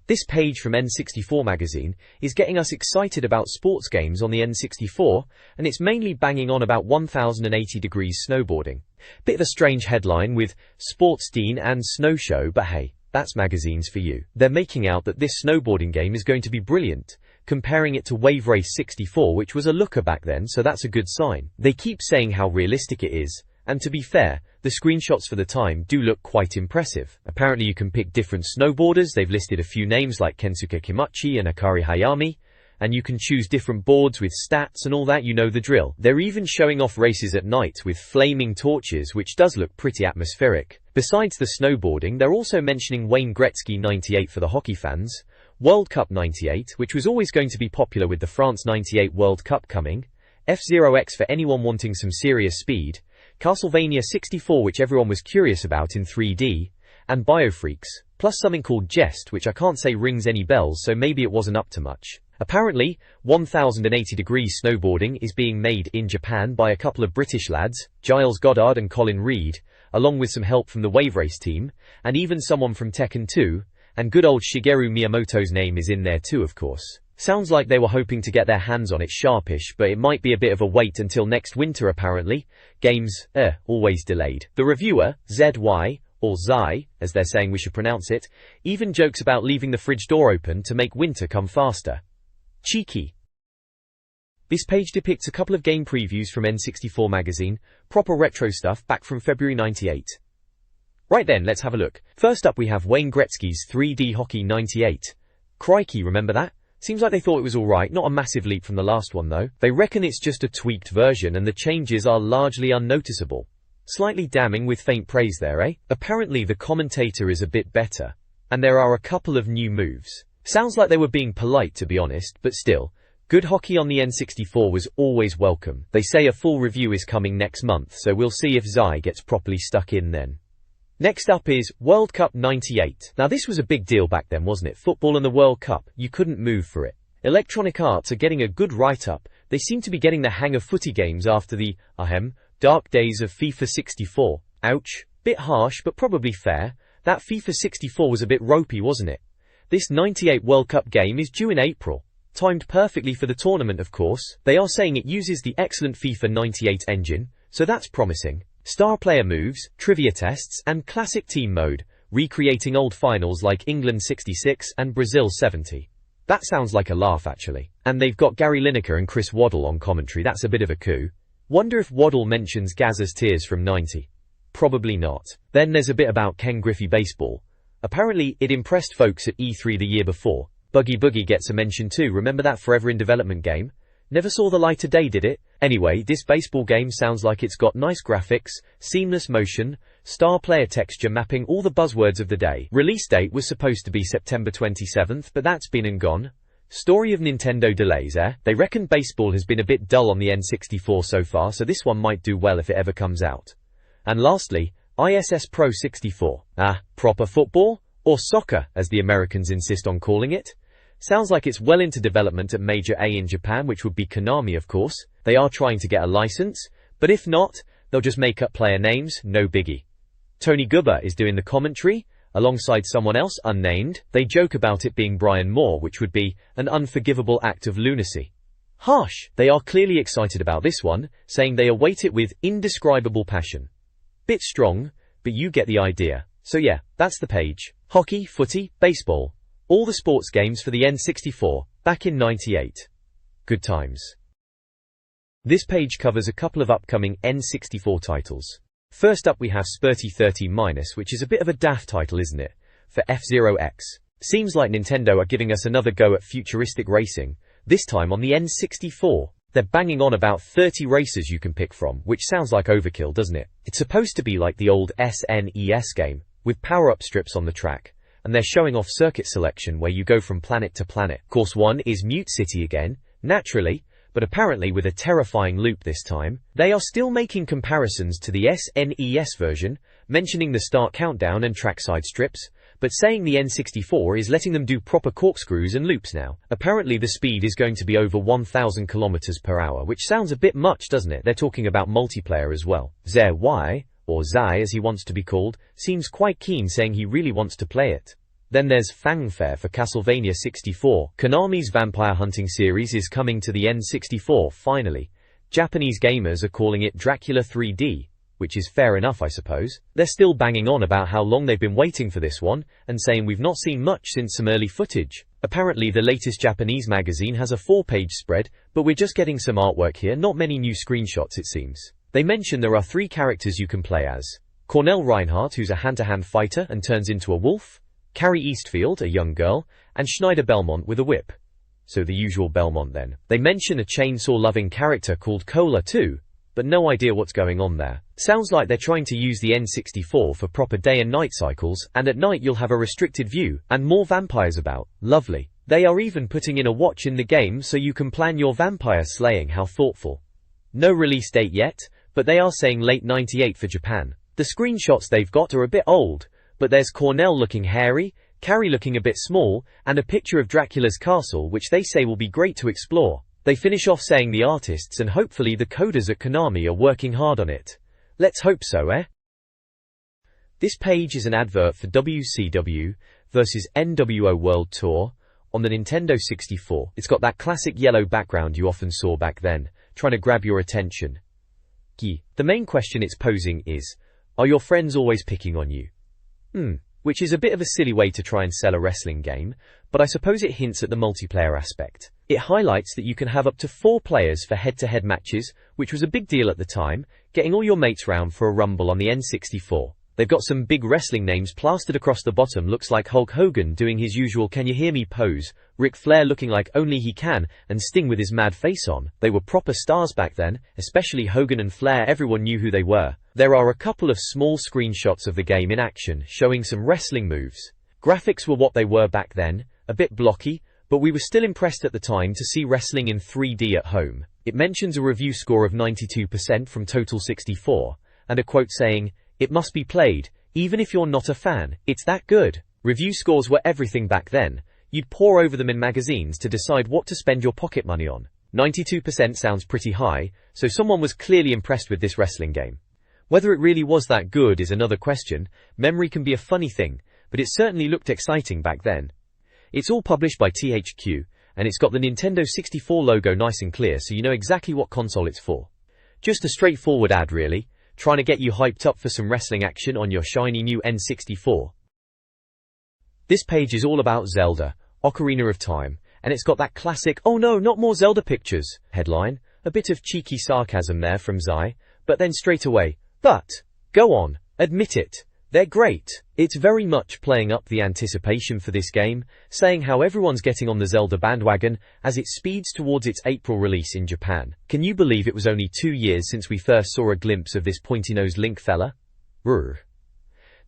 This page from N64 Magazine is getting us excited about sports games on the N64, and it's mainly banging on about 1080 degrees snowboarding. Bit of a strange headline with Sportsdien and Snow Show, but hey, that's magazines for you. They're making out that this snowboarding game is going to be brilliant, comparing it to Wave Race 64, which was a looker back then, so that's a good sign. They keep saying how realistic it is, and to be fair, the screenshots for the time do look quite impressive. Apparently you can pick different snowboarders. They've listed a few names like Kensuke Kimachi and Akari Hayami, and you can choose different boards with stats and all that, you know the drill. They're even showing off races at night with flaming torches, which does look pretty atmospheric. Besides the snowboarding, they're also mentioning Wayne Gretzky 98 for the hockey fans, World Cup 98, which was always going to be popular with the France 98 World Cup coming, F-Zero X for anyone wanting some serious speed, Castlevania 64, which everyone was curious about in 3D, and Biofreaks, plus something called Jest, which I can't say rings any bells, so maybe it wasn't up to much. Apparently, 1080 degrees snowboarding is being made in Japan by a couple of British lads, Giles Goddard and Colin Reed, along with some help from the Wave Race team, and even someone from Tekken 2, and good old Shigeru Miyamoto's name is in there too, of course. Sounds like they were hoping to get their hands on it sharpish, but it might be a bit of a wait until next winter apparently. Games, always delayed. The reviewer, ZY, or Zai, as they're saying we should pronounce it, even jokes about leaving the fridge door open to make winter come faster. Cheeky. This page depicts a couple of game previews from N64 Magazine, proper retro stuff back from February '98. Right then, let's have a look. First up we have Wayne Gretzky's 3D Hockey 98. Crikey, remember that? Seems like they thought it was alright, not a massive leap from the last one though. They reckon it's just a tweaked version and the changes are largely unnoticeable. Slightly damning with faint praise there, eh? Apparently the commentator is a bit better, and there are a couple of new moves. Sounds like they were being polite to be honest, but still, good hockey on the N64 was always welcome. They say a full review is coming next month, so we'll see if Zai gets properly stuck in then. Next up is World Cup 98. Now this was a big deal back then, wasn't it? Football and the World Cup, you couldn't move for it. Electronic Arts are getting a good write-up. They seem to be getting the hang of footy games after the, dark days of FIFA 64. Ouch. Bit harsh, but probably fair. That FIFA 64 was a bit ropey, wasn't it? This 98 World Cup game is due in April. Timed perfectly for the tournament, of course. They are saying it uses the excellent FIFA 98 engine, so that's promising. Star player moves, trivia tests, and classic team mode, recreating old finals like England 66 and Brazil 70. That sounds like a laugh actually. And they've got Gary Lineker and Chris Waddle on commentary. That's a bit of a coup. Wonder if Waddle mentions Gazza's tears from 90. Probably not. Then there's a bit about Ken Griffey baseball. Apparently, it impressed folks at E3 the year before. Boogie Boogie gets a mention too, remember that Forever in Development game? Never saw the light of day, did it? Anyway, this baseball game sounds like it's got nice graphics, seamless motion, star player texture mapping, all the buzzwords of the day. Release date was supposed to be September 27th, but that's been and gone. Story of Nintendo delays, eh? They reckon baseball has been a bit dull on the N64 so far, so this one might do well if it ever comes out. And lastly, ISS Pro 64. Proper football? Or soccer, as the Americans insist on calling it? Sounds like it's well into development at Major A in Japan, which would be Konami, of course. They are trying to get a license, but if not, they'll just make up player names, no biggie. Tony Gubba is doing the commentary, alongside someone else unnamed. They joke about it being Brian Moore, which would be an unforgivable act of lunacy. Harsh! They are clearly excited about this one, saying they await it with indescribable passion. Bit strong, but you get the idea. So yeah, that's the page. Hockey, footy, baseball. All the sports games for the N64, back in '98. Good times. This page covers a couple of upcoming N64 titles. First up we have Spurty 30-, which is a bit of a daft title, isn't it? For F-Zero X. Seems like Nintendo are giving us another go at futuristic racing, this time on the N64. They're banging on about 30 races you can pick from, which sounds like overkill, doesn't it? It's supposed to be like the old SNES game, with power-up strips on the track, and they're showing off circuit selection where you go from planet to planet. Course 1 is Mute City again, naturally, but apparently with a terrifying loop this time. They are still making comparisons to the SNES version, mentioning the start countdown and trackside strips, but saying the N64 is letting them do proper corkscrews and loops now. Apparently the speed is going to be over 1,000 kilometers per hour, which sounds a bit much, doesn't it? They're talking about multiplayer as well. Zai Y, or Zai as he wants to be called, seems quite keen, saying he really wants to play it. Then there's Fanfare for Castlevania 64. Konami's vampire hunting series is coming to the N64, finally. Japanese gamers are calling it Dracula 3D, which is fair enough, I suppose. They're still banging on about how long they've been waiting for this one, and saying we've not seen much since some early footage. Apparently the latest Japanese magazine has a 4-page spread, but we're just getting some artwork here, not many new screenshots it seems. They mention there are 3 characters you can play as. Cornell Reinhardt, who's a hand-to-hand fighter and turns into a wolf, Carrie Eastfield, a young girl, and Schneider Belmont with a whip. So the usual Belmont then. They mention a chainsaw-loving character called Cola too, but no idea what's going on there. Sounds like they're trying to use the N64 for proper day and night cycles, and at night you'll have a restricted view, and more vampires about. Lovely. They are even putting in a watch in the game so you can plan your vampire slaying. How thoughtful. No release date yet, but they are saying late '98 for Japan. The screenshots they've got are a bit old, but there's Cornell looking hairy, Carrie looking a bit small, and a picture of Dracula's castle which they say will be great to explore. They finish off saying the artists and hopefully the coders at Konami are working hard on it. Let's hope so, eh? This page is an advert for WCW vs NWO World Tour on the Nintendo 64. It's got that classic yellow background you often saw back then, trying to grab your attention. The main question it's posing is, are your friends always picking on you? Which is a bit of a silly way to try and sell a wrestling game, but I suppose it hints at the multiplayer aspect. It highlights that you can have up to 4 players for head-to-head matches, which was a big deal at the time, getting all your mates round for a rumble on the N64. They've got some big wrestling names plastered across the bottom. Looks like Hulk Hogan doing his usual "Can you hear me" pose, Ric Flair looking like only he can, and Sting with his mad face on. They were proper stars back then, especially Hogan and Flair. Everyone knew who they were. There are a couple of small screenshots of the game in action, showing some wrestling moves. Graphics were what they were back then, a bit blocky, but we were still impressed at the time to see wrestling in 3D at home. It mentions a review score of 92% from Total 64, and a quote saying, "It must be played, even if you're not a fan, it's that good." Review scores were everything back then. You'd pore over them in magazines to decide what to spend your pocket money on. 92% sounds pretty high, so someone was clearly impressed with this wrestling game. Whether it really was that good is another question. Memory can be a funny thing, but it certainly looked exciting back then. It's all published by THQ, and it's got the Nintendo 64 logo nice and clear, so you know exactly what console it's for. Just a straightforward ad really, trying to get you hyped up for some wrestling action on your shiny new N64. This page is all about Zelda, Ocarina of Time, and it's got that classic "Oh no, not more Zelda pictures" headline. A bit of cheeky sarcasm there from Zai, but then straight away, "But, go on, admit it, they're great." It's very much playing up the anticipation for this game, saying how everyone's getting on the Zelda bandwagon as it speeds towards its April release in Japan. Can you believe it was only 2 years since we first saw a glimpse of this pointy-nosed Link fella? Brr.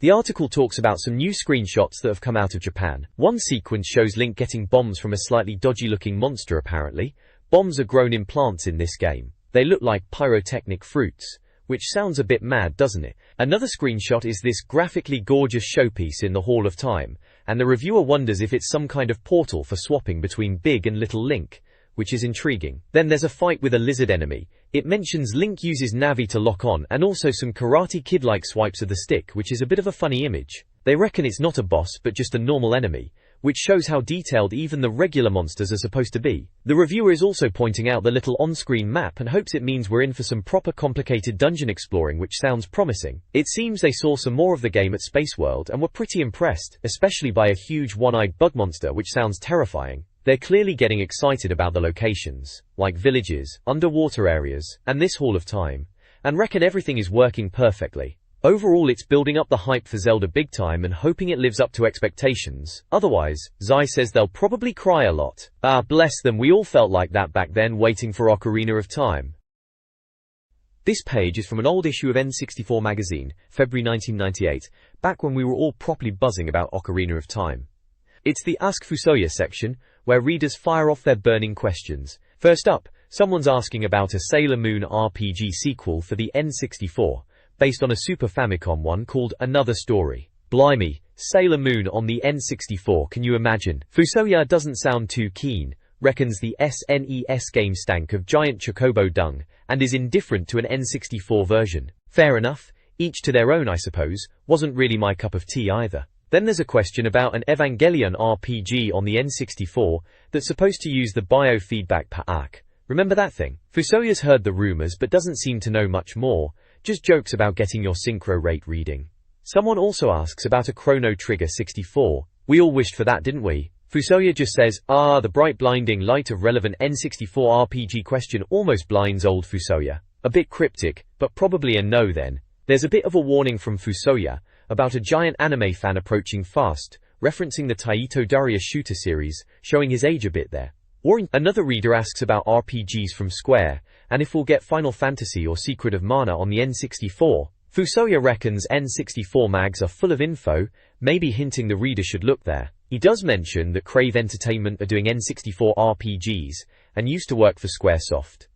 The article talks about some new screenshots that have come out of Japan. One sequence shows Link getting bombs from a slightly dodgy-looking monster apparently. Bombs are grown in plants in this game. They look like pyrotechnic fruits, which sounds a bit mad, doesn't it? Another screenshot is this graphically gorgeous showpiece in the Hall of Time, and the reviewer wonders if it's some kind of portal for swapping between Big and Little Link, which is intriguing. Then there's a fight with a lizard enemy. It mentions Link uses Navi to lock on, and also some Karate Kid-like swipes of the stick, which is a bit of a funny image. They reckon it's not a boss but just a normal enemy, which shows how detailed even the regular monsters are supposed to be. The reviewer is also pointing out the little on-screen map and hopes it means we're in for some proper complicated dungeon exploring, which sounds promising. It seems they saw some more of the game at Space World and were pretty impressed, especially by a huge one-eyed bug monster which sounds terrifying. They're clearly getting excited about the locations, like villages, underwater areas, and this Hall of Time, and reckon everything is working perfectly. Overall, it's building up the hype for Zelda big time and hoping it lives up to expectations. Otherwise, Zai says they'll probably cry a lot. Ah, bless them, we all felt like that back then waiting for Ocarina of Time. This page is from an old issue of N64 Magazine, February 1998, back when we were all properly buzzing about Ocarina of Time. It's the Ask Fusoya section, where readers fire off their burning questions. First up, someone's asking about a Sailor Moon RPG sequel for the N64. Based on a Super Famicom one called Another Story. Blimey, Sailor Moon on the N64, can you imagine? Fusoya doesn't sound too keen, reckons the SNES game stank of giant chocobo dung, and is indifferent to an N64 version. Fair enough, each to their own I suppose, wasn't really my cup of tea either. Then there's a question about an Evangelion RPG on the N64 that's supposed to use the biofeedback pack. Remember that thing? Fusoya's heard the rumors but doesn't seem to know much more. Just jokes about getting your synchro rate reading. Someone also asks about a Chrono Trigger 64. We all wished for that, didn't we? Fusoya just says, the bright blinding light of relevant N64 RPG question almost blinds old Fusoya. A bit cryptic, but probably a no then. There's a bit of a warning from Fusoya about a giant anime fan approaching fast, referencing the Taito Daria shooter series, showing his age a bit there. Or another reader asks about RPGs from Square, and if we'll get Final Fantasy or Secret of Mana on the N64. Fusoya reckons N64 mags are full of info, maybe hinting the reader should look there. He does mention that Crave Entertainment are doing N64 RPGs, and used to work for Squaresoft.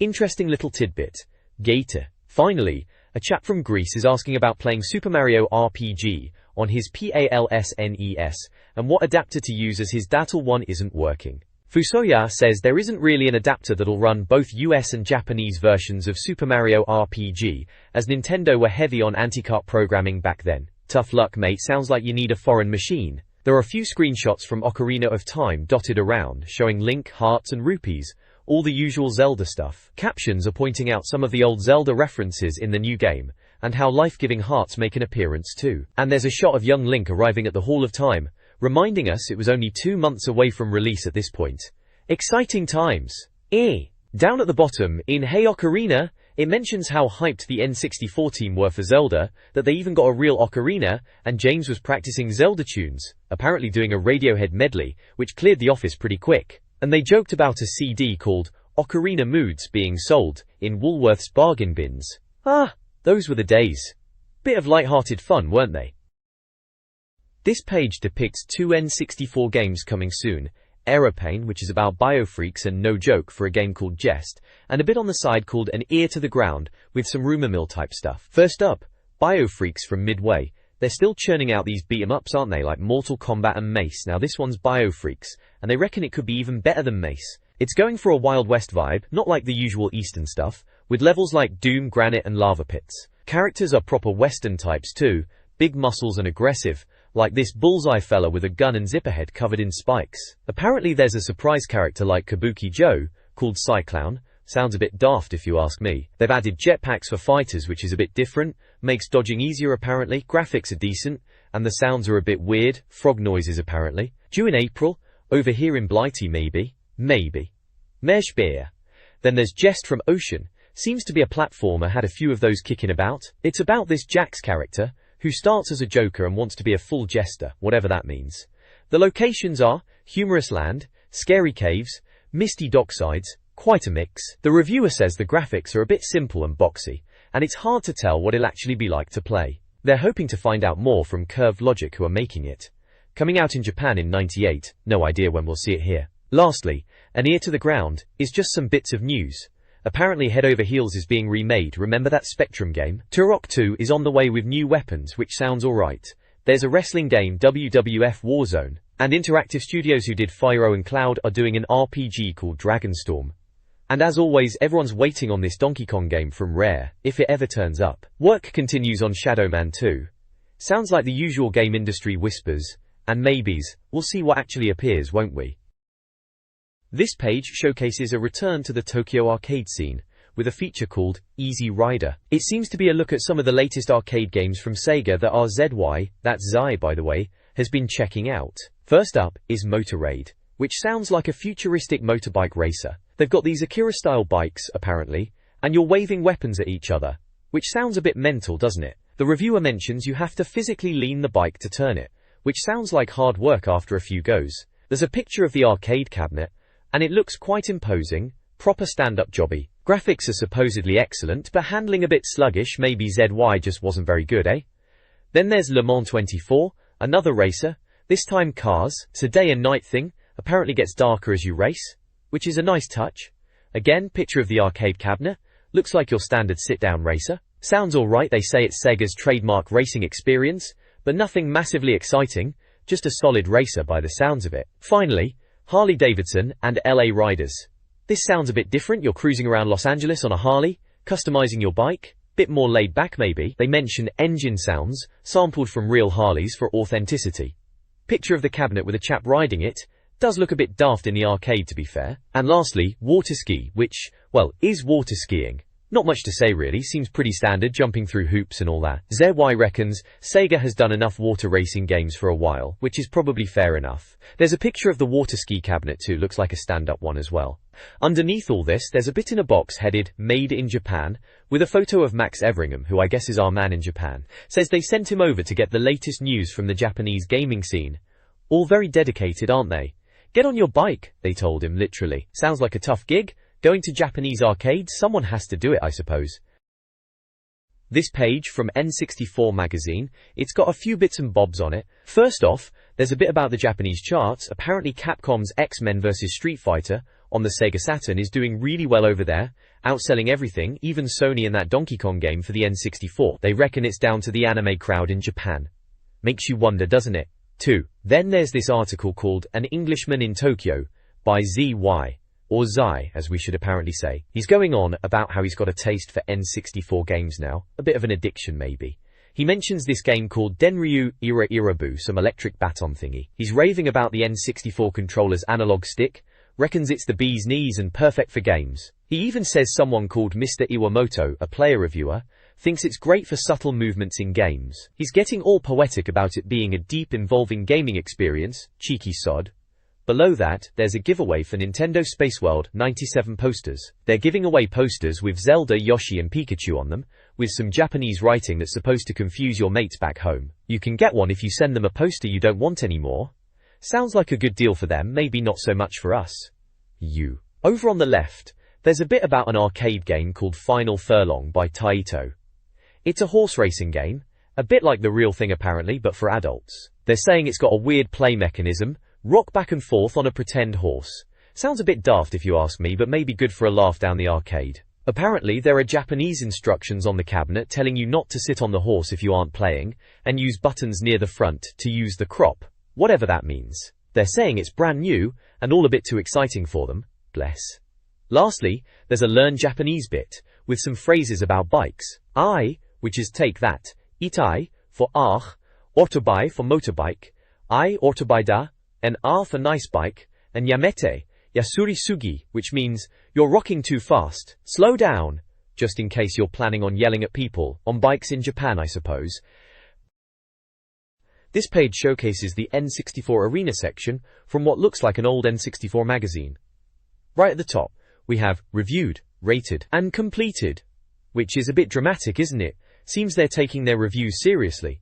Interesting little tidbit. Gator. Finally, a chap from Greece is asking about playing Super Mario RPG on his PALSNES, and what adapter to use as his Datal one isn't working. Fusoya says there isn't really an adapter that'll run both US and Japanese versions of Super Mario RPG, as Nintendo were heavy on anti-cart programming back then. Tough luck mate, sounds like you need a foreign machine. There are a few screenshots from Ocarina of Time dotted around, showing Link, hearts and rupees, all the usual Zelda stuff. Captions are pointing out some of the old Zelda references in the new game, and how life-giving hearts make an appearance too. And there's a shot of young Link arriving at the Hall of Time, reminding us it was only 2 months away from release at this point. Exciting times. Down at the bottom, in Hey Ocarina, it mentions how hyped the N64 team were for Zelda, that they even got a real ocarina, and James was practicing Zelda tunes, apparently doing a Radiohead medley, which cleared the office pretty quick. And they joked about a CD called Ocarina Moods being sold in Woolworth's bargain bins. Those were the days. Bit of light-hearted fun, weren't they? This page depicts 2 N64 games coming soon. Aeroplane, which is about biofreaks and no joke for a game called Jest, and a bit on the side called An Ear to the Ground, with some rumor mill type stuff. First up, biofreaks from Midway. They're still churning out these beat-em-ups, aren't they, like Mortal Kombat and Mace. Now this one's biofreaks, and they reckon it could be even better than Mace. It's going for a Wild West vibe, not like the usual Eastern stuff, with levels like Doom, Granite and Lava Pits. Characters are proper Western types too, big muscles and aggressive, like this bullseye fella with a gun and zipperhead covered in spikes. Apparently there's a surprise character like Kabuki Joe, called Cyclown. Sounds a bit daft if you ask me. They've added jetpacks for fighters, which is a bit different, makes dodging easier apparently, graphics are decent, and the sounds are a bit weird, frog noises apparently. Due in April, over here in Blighty maybe. Meshbeer. Then there's Jest from Ocean, seems to be a platformer, had a few of those kicking about. It's about this Jax character, who starts as a joker and wants to be a full jester, whatever that means. The locations are Humorous Land, Scary Caves, Misty Docksides, quite a mix. The reviewer says the graphics are a bit simple and boxy, and it's hard to tell what it'll actually be like to play. They're hoping to find out more from Curved Logic, who are making it. Coming out in Japan in '98, no idea when we'll see it here. Lastly, An Ear to the Ground is just some bits of news. Apparently Head Over Heels is being remade, remember that Spectrum game? Turok 2 is on the way with new weapons, which sounds alright. There's a wrestling game, WWF Warzone, and Interactive Studios who did Fyro and Cloud are doing an RPG called Dragonstorm. And as always, everyone's waiting on this Donkey Kong game from Rare, if it ever turns up. Work continues on Shadow Man 2. Sounds like the usual game industry whispers, and maybes. We'll see what actually appears, won't we? This page showcases a return to the Tokyo arcade scene, with a feature called Easy Rider. It seems to be a look at some of the latest arcade games from Sega that RZY, that's Zai by the way, has been checking out. First up is Motor Raid, which sounds like a futuristic motorbike racer. They've got these Akira-style bikes, apparently, and you're waving weapons at each other, which sounds a bit mental, doesn't it? The reviewer mentions you have to physically lean the bike to turn it, which sounds like hard work after a few goes. There's a picture of the arcade cabinet, and it looks quite imposing, proper stand-up jobby. Graphics are supposedly excellent, but handling a bit sluggish. Maybe ZY just wasn't very good, eh? Then there's Le Mans 24, another racer, this time cars. It's a day and night thing, apparently gets darker as you race, which is a nice touch. Again, picture of the arcade cabinet, looks like your standard sit-down racer. Sounds alright, they say it's Sega's trademark racing experience, but nothing massively exciting, just a solid racer by the sounds of it. Finally, Harley Davidson and LA Riders. This sounds a bit different. You're cruising around Los Angeles on a Harley, customizing your bike, bit more laid back maybe. They mention engine sounds, sampled from real Harleys for authenticity. Picture of the cabinet with a chap riding it, does look a bit daft in the arcade to be fair. And lastly, water ski, which, well, is water skiing. Not much to say really, seems pretty standard, jumping through hoops and all that. ZY reckons Sega has done enough water racing games for a while, which is probably fair enough. There's a picture of the water ski cabinet too, looks like a stand-up one as well. Underneath all this, there's a bit in a box headed Made in Japan, with a photo of Max Everingham, who I guess is our man in Japan. Says they sent him over to get the latest news from the Japanese gaming scene. All very dedicated, aren't they? Get on your bike, they told him literally. Sounds like a tough gig. Going to Japanese arcades, someone has to do it, I suppose. This page from N64 Magazine, it's got a few bits and bobs on it. First off, there's a bit about the Japanese charts. Apparently Capcom's X-Men vs Street Fighter on the Sega Saturn is doing really well over there, outselling everything, even Sony and that Donkey Kong game for the N64. They reckon it's down to the anime crowd in Japan. Makes you wonder, doesn't it? 2. Then there's this article called An Englishman in Tokyo by ZY. Or Zai, as we should apparently say. He's going on about how he's got a taste for N64 games now, a bit of an addiction maybe. He mentions this game called Denryu Irabu, some electric baton thingy. He's raving about the N64 controller's analog stick, reckons it's the bee's knees and perfect for games. He even says someone called Mr. Iwamoto, a player reviewer, thinks it's great for subtle movements in games. He's getting all poetic about it being a deep, involving gaming experience, cheeky sod. Below that, there's a giveaway for Nintendo Space World 97 posters. They're giving away posters with Zelda, Yoshi and Pikachu on them, with some Japanese writing that's supposed to confuse your mates back home. You can get one if you send them a poster you don't want anymore. Sounds like a good deal for them, maybe not so much for us. Over on the left, there's a bit about an arcade game called Final Furlong by Taito. It's a horse racing game, a bit like the real thing apparently, but for adults. They're saying it's got a weird play mechanism, rock back and forth on a pretend horse. Sounds a bit daft if you ask me, but maybe good for a laugh down the arcade. Apparently there are Japanese instructions on the cabinet telling you not to sit on the horse if you aren't playing, and use buttons near the front to use the crop, whatever that means. They're saying it's brand new, and all a bit too exciting for them, bless. Lastly, there's a Learn Japanese bit, with some phrases about bikes. I, which is take that, itai, for autobai for motorbike, I autobai da, and R for nice bike, and yamete, yasuri sugi, which means, you're rocking too fast, slow down, just in case you're planning on yelling at people, on bikes in Japan I suppose. This page showcases the N64 Arena section from what looks like an old N64 magazine. Right at the top, we have reviewed, rated, and completed, which is a bit dramatic, isn't it? Seems they're taking their reviews seriously.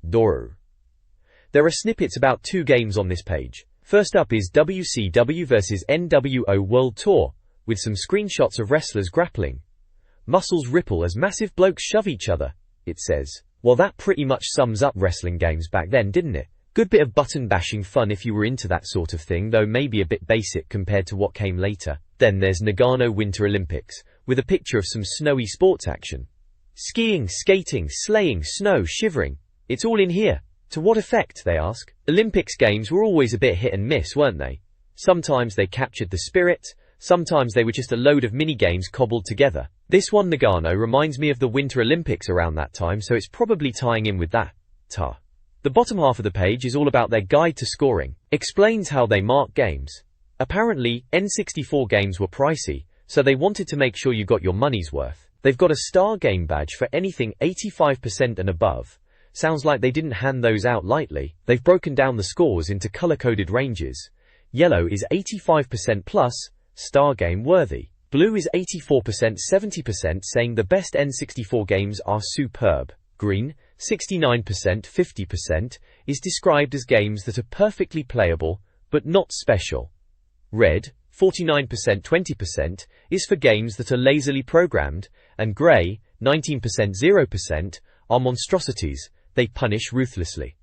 Doru. There are snippets about 2 games on this page. First up is WCW vs NWO World Tour, with some screenshots of wrestlers grappling. Muscles ripple as massive blokes shove each other, it says. Well, that pretty much sums up wrestling games back then, didn't it? Good bit of button bashing fun if you were into that sort of thing, though maybe a bit basic compared to what came later. Then there's Nagano Winter Olympics, with a picture of some snowy sports action. Skiing, skating, sleighing, snow, shivering. It's all in here. To what effect, they ask? Olympics games were always a bit hit and miss, weren't they? Sometimes they captured the spirit, sometimes they were just a load of mini-games cobbled together. This one, Nagano, reminds me of the Winter Olympics around that time, so it's probably tying in with that. The bottom half of the page is all about their guide to scoring. Explains how they mark games. Apparently, N64 games were pricey, so they wanted to make sure you got your money's worth. They've got a star game badge for anything 85% and above. Sounds like they didn't hand those out lightly. They've broken down the scores into color-coded ranges. Yellow is 85% plus, star game worthy. Blue is 84%, 70%, saying the best N64 games are superb. Green, 69%, 50%, is described as games that are perfectly playable, but not special. Red, 49%, 20%, is for games that are lazily programmed, and grey, 19%, 0%, are monstrosities. They punish ruthlessly.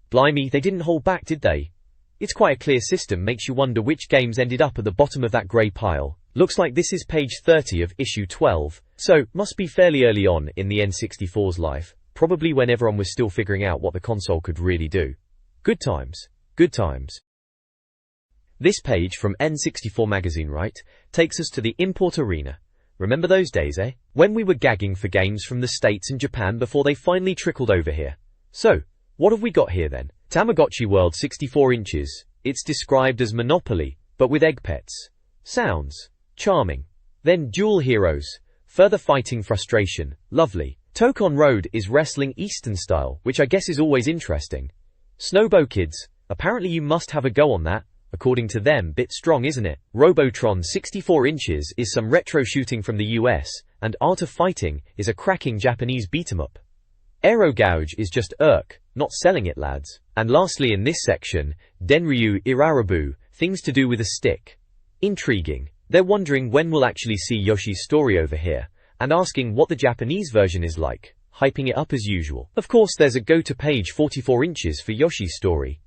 Blimey, they didn't hold back, did they? It's quite a clear system, makes you wonder which games ended up at the bottom of that grey pile. Looks like this is page 30 of issue 12, so must be fairly early on in the N64's life, probably when everyone was still figuring out what the console could really do. Good times. Good times. This page from N64 Magazine, right, takes us to the import arena. Remember those days, eh? When we were gagging for games from the States and Japan before they finally trickled over here. So, what have we got here then? Tamagotchi World 64 inches. It's described as Monopoly, but with egg pets. Sounds charming. Then Duel Heroes. Further fighting frustration. Lovely. Tokon Road is wrestling Eastern style, which I guess is always interesting. Snowbow Kids. Apparently you must have a go on that. According to them, bit strong, isn't it? Robotron 64 inches is some retro shooting from the US, and Art of Fighting is a cracking Japanese beat-em-up. Aero Gouge is just not selling it, lads. And lastly in this section, Denryu Irarabu, things to do with a stick. Intriguing. They're wondering when we'll actually see Yoshi's story over here, and asking what the Japanese version is like, hyping it up as usual. Of course there's a go to page 44 inches for Yoshi's story.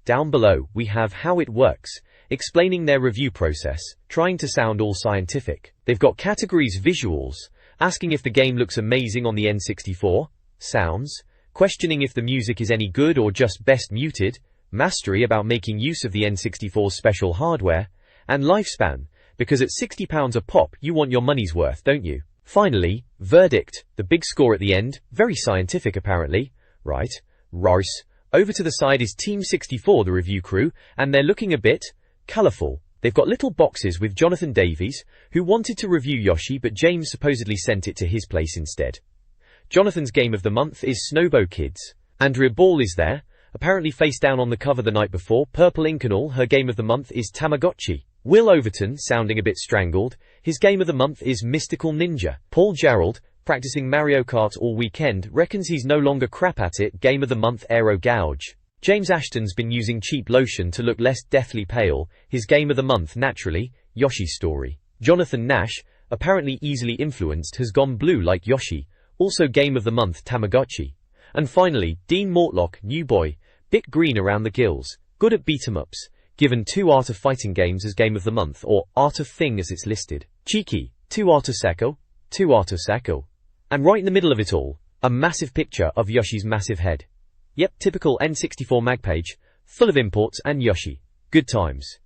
Down below, we have how it works, explaining their review process, trying to sound all scientific. They've got categories visuals, asking if the game looks amazing on the N64, sounds, questioning if the music is any good or just best muted, mastery about making use of the N64's special hardware, and lifespan, because at £60 a pop you want your money's worth, don't you? Finally, verdict, the big score at the end, very scientific apparently, right? Rice. Over to the side is Team 64, the review crew, and they're looking a bit colourful. They've got little boxes with Jonathan Davies, who wanted to review Yoshi but James supposedly sent it to his place instead. Jonathan's game of the month is Snowbow Kids. Andrea Ball is there, apparently face down on the cover the night before, purple ink and all. Her game of the month is Tamagotchi. Will Overton, sounding a bit strangled, his game of the month is Mystical Ninja. Paul Gerald, practicing Mario Kart all weekend, reckons he's no longer crap at it, game of the month Aero Gouge. James Ashton's been using cheap lotion to look less deathly pale, his game of the month naturally, Yoshi's story. Jonathan Nash, apparently easily influenced, has gone blue like Yoshi, also game of the month Tamagotchi. And finally, Dean Mortlock, new boy, bit green around the gills, good at beat-em-ups, given 2 Art of Fighting games as game of the month, or Art of Thing as it's listed. Cheeky, 2 Art of Seko, 2 Art of Seko. And right in the middle of it all, a massive picture of Yoshi's massive head. Yep, typical N64 mag page, full of imports and Yoshi. Good times.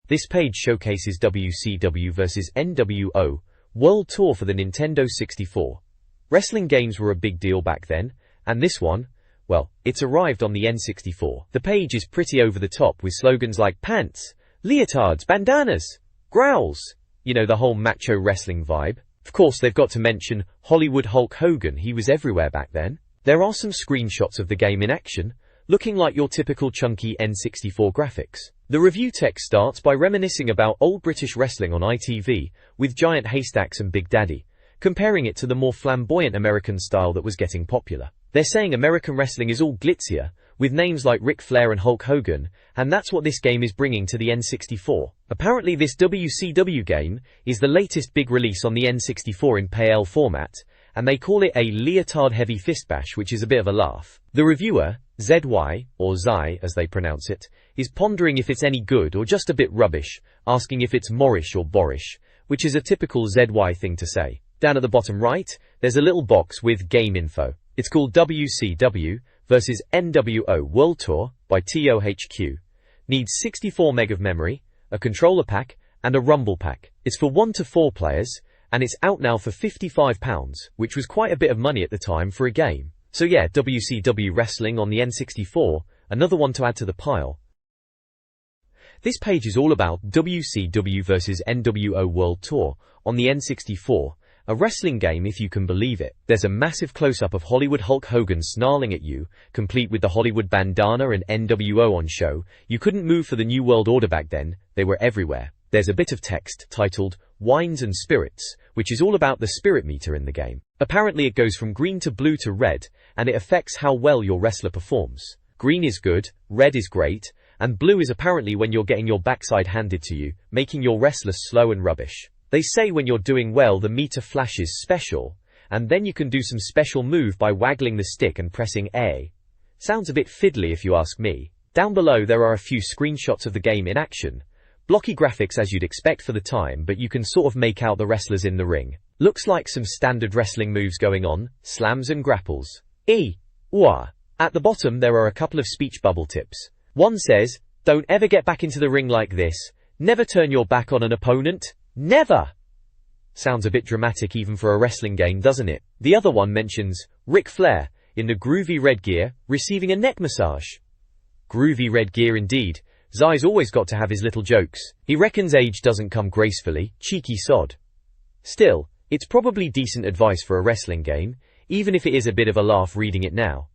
This page showcases WCW vs NWO, World Tour for the Nintendo 64. Wrestling games were a big deal back then, and this one, well, it's arrived on the N64. The page is pretty over the top with slogans like pants, leotards, bandanas, growls. You know, the whole macho wrestling vibe. Of course, they've got to mention Hollywood Hulk Hogan, he was everywhere back then. There are some screenshots of the game in action, looking like your typical chunky N64 graphics. The review text starts by reminiscing about old British wrestling on ITV, with giant haystacks and Big Daddy, comparing it to the more flamboyant American style that was getting popular. They're saying American wrestling is all glitzier, with names like Ric Flair and Hulk Hogan, and that's what this game is bringing to the N64. Apparently this WCW game is the latest big release on the N64 in PAL format, and they call it a leotard heavy fist bash, which is a bit of a laugh. The reviewer, ZY, or Zai as they pronounce it, is pondering if it's any good or just a bit rubbish, asking if it's Morish or Borish, which is a typical ZY thing to say. Down at the bottom right, there's a little box with game info. It's called WCW vs NWO World Tour by TOHQ. Needs 64 meg of memory, a controller pack, and a rumble pack. It's for 1 to 4 players, and it's out now for £55, which was quite a bit of money at the time for a game. So yeah, WCW Wrestling on the N64, another one to add to the pile. This page is all about WCW vs NWO World Tour on the N64, a wrestling game if you can believe it. There's a massive close-up of Hollywood Hulk Hogan snarling at you, complete with the Hollywood bandana and NWO on show. You couldn't move for the New World Order back then, they were everywhere. There's a bit of text titled Wines and Spirits, which is all about the spirit meter in the game. Apparently it goes from green to blue to red, and it affects how well your wrestler performs. Green is good, red is great, and blue is apparently when you're getting your backside handed to you, making your wrestler slow and rubbish. They say when you're doing well the meter flashes special, and then you can do some special move by waggling the stick and pressing A. Sounds a bit fiddly if you ask me. Down below there are a few screenshots of the game in action. Blocky graphics as you'd expect for the time, but you can sort of make out the wrestlers in the ring. Looks like some standard wrestling moves going on, slams and grapples. Wah. At the bottom there are a couple of speech bubble tips. One says, don't ever get back into the ring like this, never turn your back on an opponent, never! Sounds a bit dramatic even for a wrestling game, doesn't it? The other one mentions Ric Flair, in the groovy red gear, receiving a neck massage. Groovy red gear indeed. Zai's always got to have his little jokes. He reckons age doesn't come gracefully, cheeky sod. Still, it's probably decent advice for a wrestling game, even if it is a bit of a laugh reading it now.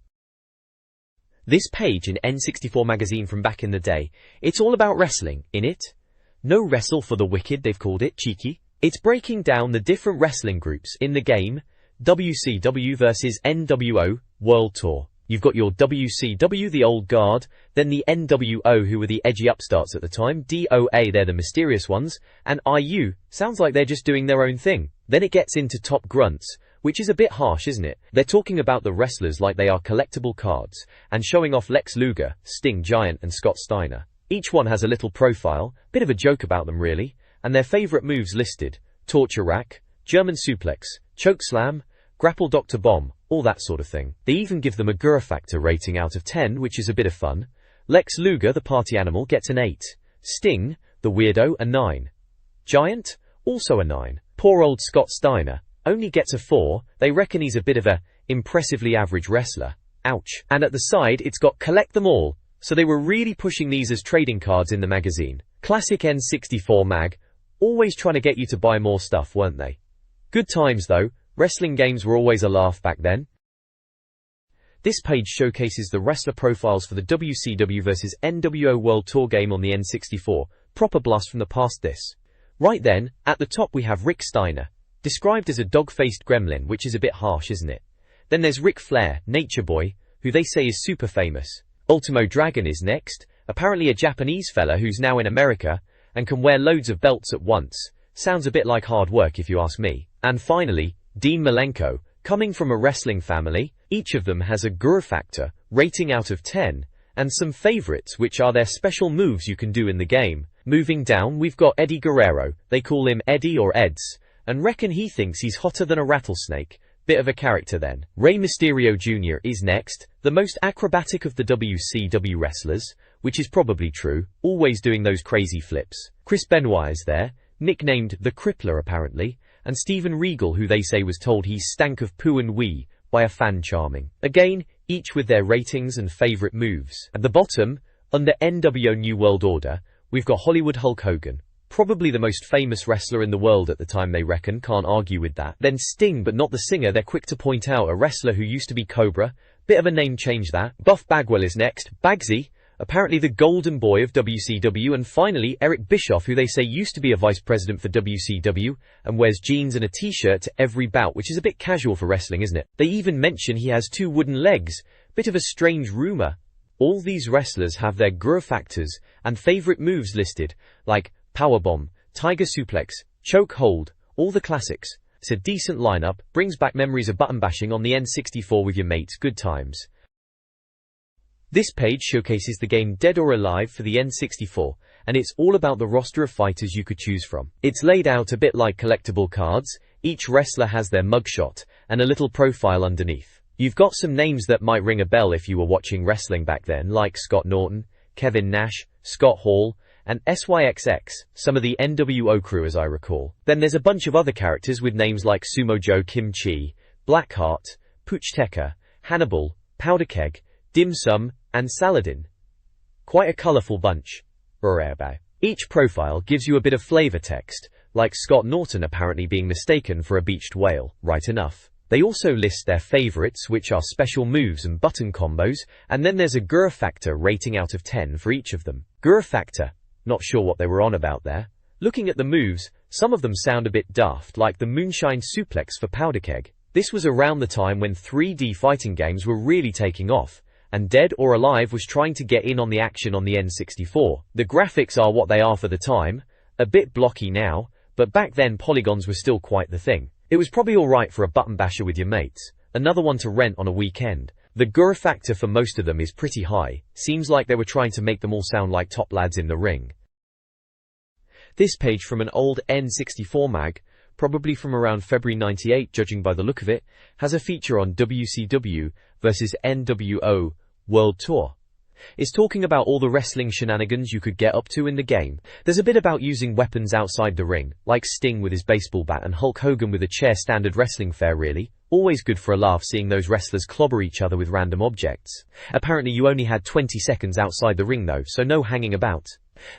This page in N64 Magazine from back in the day, it's all about wrestling, innit? No wrestle for the wicked, they've called it, cheeky. It's breaking down the different wrestling groups in the game, WCW vs NWO World Tour. You've got your WCW, the old guard, then the NWO, who were the edgy upstarts at the time, DOA, they're the mysterious ones, and IU, sounds like they're just doing their own thing. Then it gets into top grunts, which is a bit harsh, isn't it? They're talking about the wrestlers like they are collectible cards, and showing off Lex Luger, Sting, Giant, and Scott Steiner. Each one has a little profile, bit of a joke about them really, and their favourite moves listed: torture rack, German suplex, choke slam, grapple Dr. Bomb, all that sort of thing. They even give them a Gura factor rating out of 10, which is a bit of fun. Lex Luger, the party animal, gets an 8. Sting, the weirdo, a 9. Giant, also a 9. Poor old Scott Steiner only gets a 4. They reckon he's a bit of a impressively average wrestler. Ouch. And at the side it's got collect them all, so they were really pushing these as trading cards in the magazine. Classic N64 mag, always trying to get you to buy more stuff, weren't they? Good times though. Wrestling games were always a laugh back then. This page showcases the wrestler profiles for the WCW vs NWO World Tour game on the N64. Proper blast from the past this. Right then, at the top we have Rick Steiner, described as a dog-faced gremlin, which is a bit harsh, isn't it? Then there's Ric Flair, Nature Boy, who they say is super famous. Ultimo Dragon is next, apparently a Japanese fella who's now in America, and can wear loads of belts at once. Sounds a bit like hard work if you ask me. And finally, Dean Malenko, coming from a wrestling family. Each of them has a Gura factor, rating out of 10, and some favorites which are their special moves you can do in the game. Moving down we've got Eddie Guerrero, they call him Eddie or Eds, and reckon he thinks he's hotter than a rattlesnake. Bit of a character then. Rey Mysterio Jr. is next, the most acrobatic of the WCW wrestlers, which is probably true, always doing those crazy flips. Chris Benoit is there, nicknamed the Crippler apparently, and Steven Regal, who they say was told he stank of poo and wee by a fan charming. Again, each with their ratings and favourite moves. At the bottom, under NWO New World Order, we've got Hollywood Hulk Hogan. Probably the most famous wrestler in the world at the time, they reckon, can't argue with that. Then Sting, but not the singer, they're quick to point out, a wrestler who used to be Cobra. Bit of a name change that. Buff Bagwell is next, Bagsy, apparently the golden boy of WCW, and finally Eric Bischoff, who they say used to be a vice president for WCW and wears jeans and a t-shirt to every bout, which is a bit casual for wrestling, isn't it? They even mention he has 2 wooden legs, bit of a strange rumour. All these wrestlers have their Gura factors and favourite moves listed, like powerbomb, tiger suplex, choke hold, all the classics. It's a decent lineup, brings back memories of button bashing on the N64 with your mates, good times. This page showcases the game Dead or Alive for the N64, and it's all about the roster of fighters you could choose from. It's laid out a bit like collectible cards. Each wrestler has their mugshot and a little profile underneath. You've got some names that might ring a bell if you were watching wrestling back then, like Scott Norton, Kevin Nash, Scott Hall, and SYXX, some of the NWO crew as I recall. Then there's a bunch of other characters with names like Sumo Joe Kim Chi, Blackheart, Pooch Tekka, Hannibal, Powder Keg, Dim Sum, and Saladin. Quite a colourful bunch. Each profile gives you a bit of flavour text, like Scott Norton apparently being mistaken for a beached whale, right enough. They also list their favourites, which are special moves and button combos, and then there's a Gura factor rating out of 10 for each of them. Gura factor? Not sure what they were on about there. Looking at the moves, some of them sound a bit daft, like the Moonshine Suplex for Powder Keg. This was around the time when 3D fighting games were really taking off, and Dead or Alive was trying to get in on the action on the N64. The graphics are what they are for the time, a bit blocky now, but back then polygons were still quite the thing. It was probably alright for a button basher with your mates, another one to rent on a weekend. The Gura factor for most of them is pretty high, seems like they were trying to make them all sound like top lads in the ring. This page from an old N64 mag, probably from around February '98 judging by the look of it, has a feature on WCW vs NWO World Tour. It's talking about all the wrestling shenanigans you could get up to in the game. There's a bit about using weapons outside the ring, like Sting with his baseball bat and Hulk Hogan with a chair. Standard wrestling fare really. Always good for a laugh seeing those wrestlers clobber each other with random objects. Apparently you only had 20 seconds outside the ring though, so no hanging about.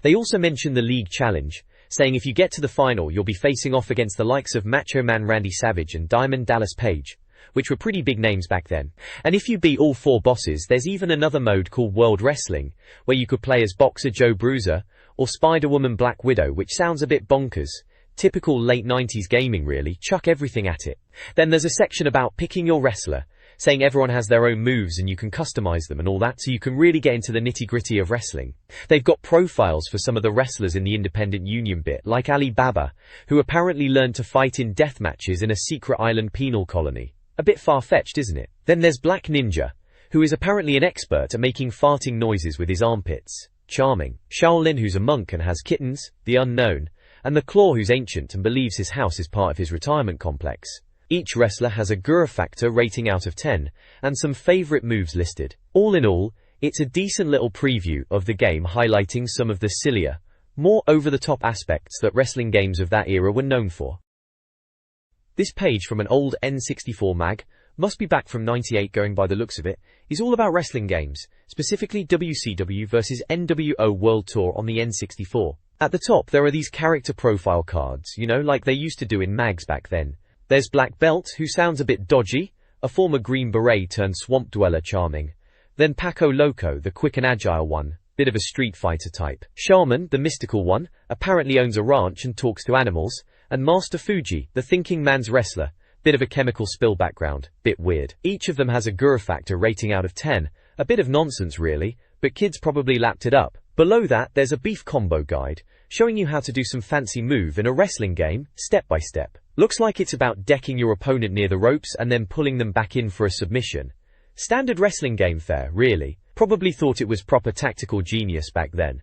They also mention the League Challenge, saying if you get to the final you'll be facing off against the likes of Macho Man Randy Savage and Diamond Dallas Page, which were pretty big names back then. And if you beat all 4 bosses, there's even another mode called World Wrestling, where you could play as Boxer Joe Bruiser, or Spider-Woman Black Widow, which sounds a bit bonkers. Typical late 90s gaming really, chuck everything at it. Then there's a section about picking your wrestler, saying everyone has their own moves and you can customize them and all that, so you can really get into the nitty-gritty of wrestling. They've got profiles for some of the wrestlers in the Independent Union bit, like Ali Baba, who apparently learned to fight in death matches in a secret island penal colony. A bit far-fetched, isn't it? Then there's Black Ninja, who is apparently an expert at making farting noises with his armpits. Charming. Shaolin, who's a monk and has kittens. The Unknown. And the Claw, who's ancient and believes his house is part of his retirement complex. Each wrestler has a Gura factor rating out of 10, and some favourite moves listed. All in all, it's a decent little preview of the game, highlighting some of the sillier, more over-the-top aspects that wrestling games of that era were known for. This page from an old N64 mag, must be back from '98 going by the looks of it, is all about wrestling games, specifically WCW vs NWO World Tour on the N64. At the top there are these character profile cards, you know, like they used to do in mags back then. There's Black Belt, who sounds a bit dodgy, a former Green Beret turned swamp dweller. Charming. Then Paco Loco, the quick and agile one, bit of a Street Fighter type. Shaman, the mystical one, apparently owns a ranch and talks to animals. And Master Fuji, the thinking man's wrestler, bit of a chemical spill background, bit weird. Each of them has a Gura factor rating out of 10, a bit of nonsense really, but kids probably lapped it up. Below that there's a beef combo guide, showing you how to do some fancy move in a wrestling game, step by step. Looks like it's about decking your opponent near the ropes and then pulling them back in for a submission. Standard wrestling game fare, really. Probably thought it was proper tactical genius back then.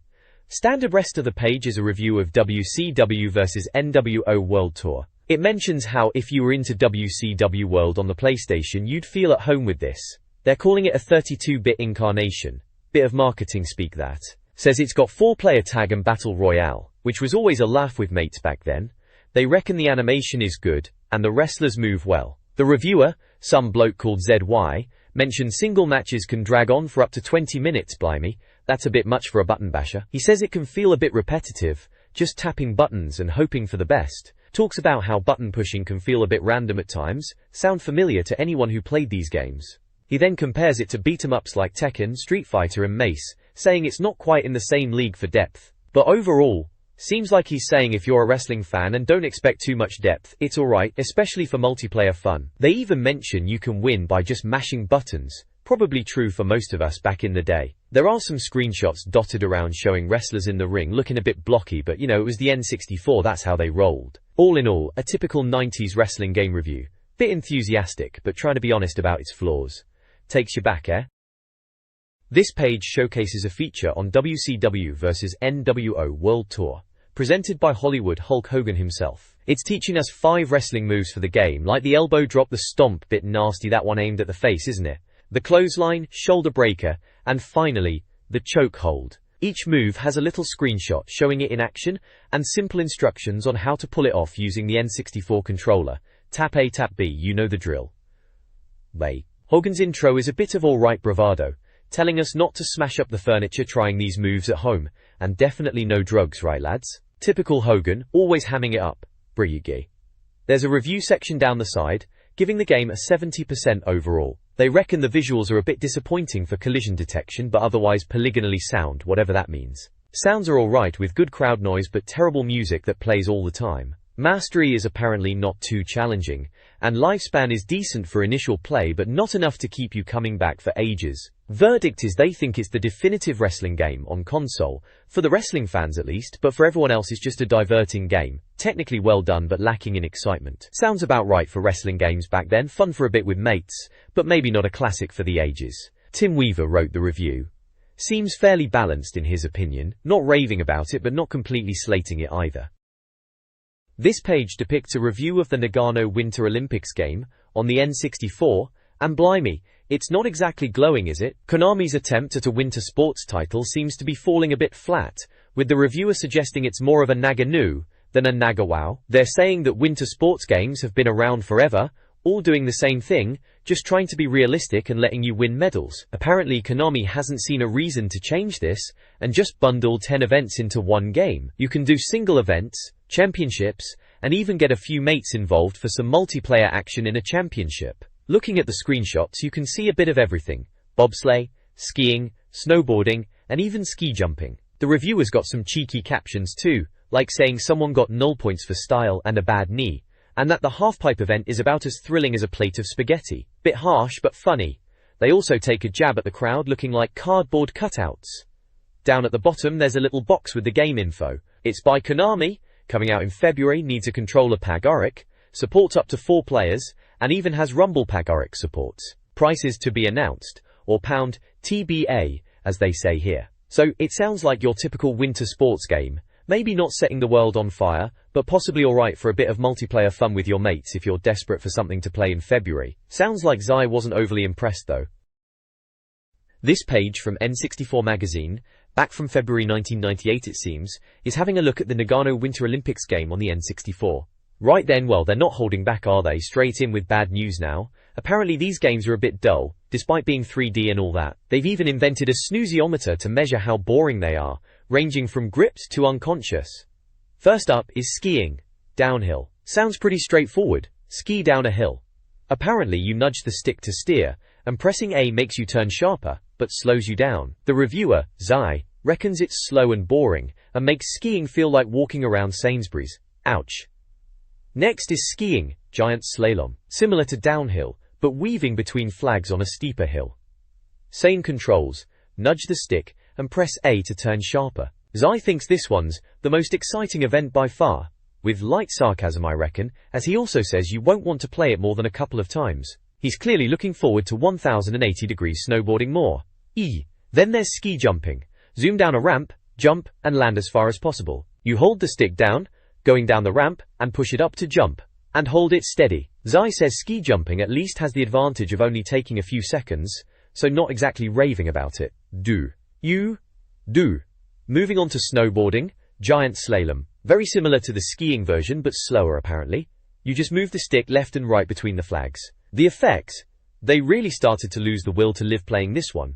Standard rest of the page is a review of WCW vs NWO World Tour. It mentions how if you were into WCW World on the PlayStation you'd feel at home with this. They're calling it a 32-bit incarnation. Bit of marketing speak that. Says it's got 4-player tag and battle royale, which was always a laugh with mates back then. They reckon the animation is good, and the wrestlers move well. The reviewer, some bloke called ZY, mentioned single matches can drag on for up to 20 minutes, blimey. That's a bit much for a button basher. He says it can feel a bit repetitive, just tapping buttons and hoping for the best. Talks about how button pushing can feel a bit random at times, sound familiar to anyone who played these games. He then compares it to beat-em-ups like Tekken, Street Fighter and Mace, saying it's not quite in the same league for depth. But overall, seems like he's saying if you're a wrestling fan and don't expect too much depth, it's alright, especially for multiplayer fun. They even mention you can win by just mashing buttons. Probably true for most of us back in the day. There are some screenshots dotted around showing wrestlers in the ring looking a bit blocky, but you know, it was the N64, that's how they rolled. All in all, a typical 90s wrestling game review. Bit enthusiastic, but trying to be honest about its flaws. Takes you back, eh? This page showcases a feature on WCW vs NWO World Tour, presented by Hollywood Hulk Hogan himself. It's teaching us 5 wrestling moves for the game, like the elbow drop, the stomp, bit nasty, that one aimed at the face, isn't it? The clothesline, shoulder breaker, and finally, the choke hold. Each move has a little screenshot showing it in action, and simple instructions on how to pull it off using the N64 controller. Tap A, tap B, you know the drill. Hogan's intro is a bit of alright bravado, telling us not to smash up the furniture trying these moves at home, and definitely no drugs, right lads? Typical Hogan, always hamming it up. Brilliant. There's a review section down the side, giving the game a 70% overall. They reckon the visuals are a bit disappointing for collision detection, but otherwise polygonally sound, whatever that means. Sounds are alright with good crowd noise but terrible music that plays all the time. Mastery is apparently not too challenging, and lifespan is decent for initial play but not enough to keep you coming back for ages. Verdict is they think it's the definitive wrestling game on console, for the wrestling fans at least, but for everyone else it's just a diverting game. Technically well done but lacking in excitement. Sounds about right for wrestling games back then, fun for a bit with mates, but maybe not a classic for the ages. Tim Weaver wrote the review. Seems fairly balanced in his opinion, not raving about it but not completely slating it either. This page depicts a review of the Nagano Winter Olympics game on the N64, and blimey, it's not exactly glowing, is it? Konami's attempt at a winter sports title seems to be falling a bit flat, with the reviewer suggesting it's more of a Naganu than a Nagawao. They're saying that winter sports games have been around forever, all doing the same thing, just trying to be realistic and letting you win medals. Apparently Konami hasn't seen a reason to change this, and just bundled 10 events into one game. You can do single events, championships, and even get a few mates involved for some multiplayer action in a championship. Looking at the screenshots you can see a bit of everything: bobsleigh, skiing, snowboarding, and even ski jumping. The reviewer's got some cheeky captions too, like saying someone got 0 points for style and a bad knee, and that the halfpipe event is about as thrilling as a plate of spaghetti. Bit harsh but funny. They also take a jab at the crowd looking like cardboard cutouts. Down at the bottom there's a little box with the game info. It's by Konami, coming out in February, needs a controller Pagoric, supports up to 4 players, and even has Rumble Pagoric supports. Prices to be announced, or pound TBA, as they say here. So, it sounds like your typical winter sports game, maybe not setting the world on fire, but possibly alright for a bit of multiplayer fun with your mates if you're desperate for something to play in February. Sounds like Zai wasn't overly impressed though. This page from N64 Magazine, back from February 1998 it seems, is having a look at the Nagano Winter Olympics game on the N64. Right then, well, they're not holding back, are they? Straight in with bad news now. Apparently these games are a bit dull, despite being 3D and all that. They've even invented a snooziometer to measure how boring they are, ranging from gripped to unconscious. First up is skiing. Downhill. Sounds pretty straightforward. Ski down a hill. Apparently you nudge the stick to steer, and pressing A makes you turn sharper, but slows you down. The reviewer, Zai, reckons it's slow and boring, and makes skiing feel like walking around Sainsbury's. Ouch. Next is skiing, giant slalom, similar to downhill, but weaving between flags on a steeper hill. Same controls, nudge the stick, and press A to turn sharper. Zai thinks this one's the most exciting event by far, with light sarcasm I reckon, as he also says you won't want to play it more than a couple of times. He's clearly looking forward to 1080 degrees snowboarding more. Then there's ski jumping. Zoom down a ramp, jump, and land as far as possible. You hold the stick down, going down the ramp, and push it up to jump, and hold it steady. Zai says ski jumping at least has the advantage of only taking a few seconds, so not exactly raving about it. Do. Moving on to snowboarding, giant slalom. Very similar to the skiing version, but slower apparently. You just move the stick left and right between the flags. The effects? They really started to lose the will to live playing this one.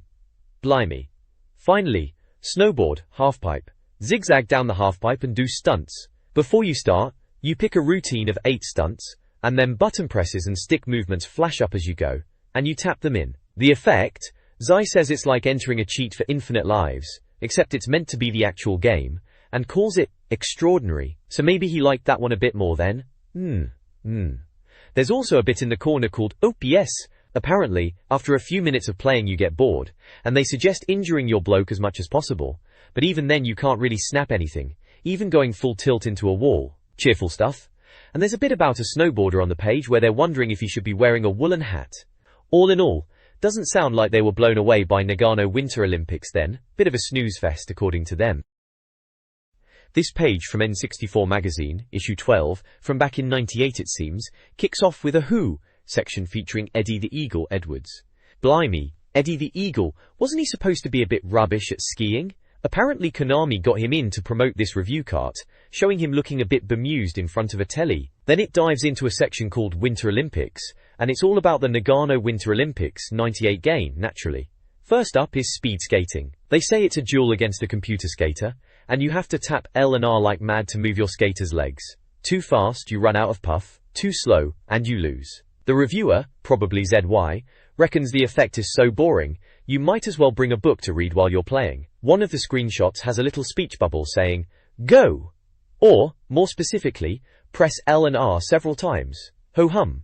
Blimey. Finally, snowboard, halfpipe. Zigzag down the halfpipe and do stunts. Before you start, you pick a routine of 8 stunts, and then button presses and stick movements flash up as you go, and you tap them in. The effect? Zai says it's like entering a cheat for infinite lives, except it's meant to be the actual game, and calls it extraordinary. So maybe he liked that one a bit more then? There's also a bit in the corner called OPS. Apparently, after a few minutes of playing you get bored, and they suggest injuring your bloke as much as possible, but even then you can't really snap anything, even going full tilt into a wall. Cheerful stuff. And there's a bit about a snowboarder on the page where they're wondering if he should be wearing a woolen hat. All in all, Doesn't sound like they were blown away by Nagano Winter Olympics then, bit of a snooze fest according to them. This page from N64 Magazine, issue 12, from back in '98 it seems, kicks off with a Who section featuring Eddie the Eagle Edwards. Blimey, Eddie the Eagle, wasn't he supposed to be a bit rubbish at skiing? Apparently Konami got him in to promote this review cart, showing him looking a bit bemused in front of a telly. Then it dives into a section called Winter Olympics, and it's all about the Nagano Winter Olympics '98 game, naturally. First up is speed skating. They say it's a duel against a computer skater, and you have to tap L and R like mad to move your skater's legs. Too fast, you run out of puff, too slow, and you lose. The reviewer, probably ZY, reckons the effect is so boring, you might as well bring a book to read while you're playing. One of the screenshots has a little speech bubble saying, "Go!" Or, more specifically, press L and R several times. Ho-hum.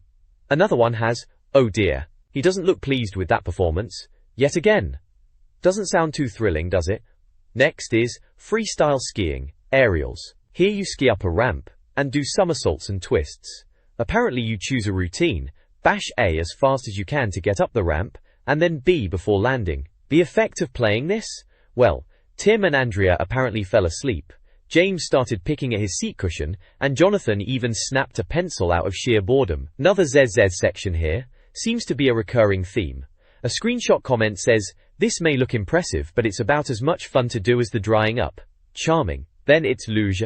Another one has, "Oh dear." He doesn't look pleased with that performance. Yet again. Doesn't sound too thrilling, does it? Next is freestyle skiing, aerials. Here you ski up a ramp, and do somersaults and twists. Apparently you choose a routine, bash A as fast as you can to get up the ramp, and then B before landing. The effect of playing this? Well, Tim and Andrea apparently fell asleep. James started picking at his seat cushion, and Jonathan even snapped a pencil out of sheer boredom. Another ZZ section here. Seems to be a recurring theme. A screenshot comment says, "This may look impressive, but it's about as much fun to do as the drying up." Charming. Then it's luge.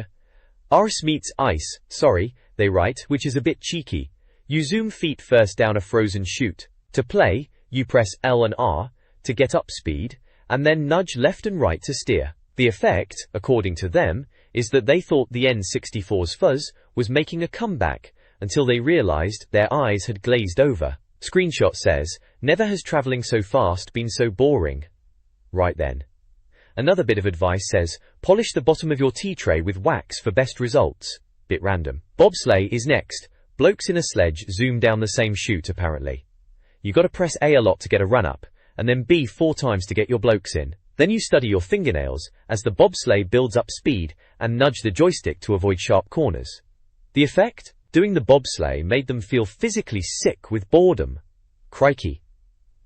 Arse meets ice, sorry, they write, which is a bit cheeky. You zoom feet first down a frozen chute. To play, you press L and R to get up speed, and then nudge left and right to steer. The effect, according to them, is that they thought the N64's fuzz was making a comeback, until they realized their eyes had glazed over. Screenshot says, "Never has traveling so fast been so boring." Right then. Another bit of advice says, "Polish the bottom of your tea tray with wax for best results." Bit random. Bobsleigh is next. Blokes in a sledge zoom down the same chute apparently. You gotta press A a lot to get a run up, and then B 4 times to get your blokes in. Then you study your fingernails as the bobsleigh builds up speed and nudge the joystick to avoid sharp corners. The effect? Doing the bobsleigh made them feel physically sick with boredom. Crikey.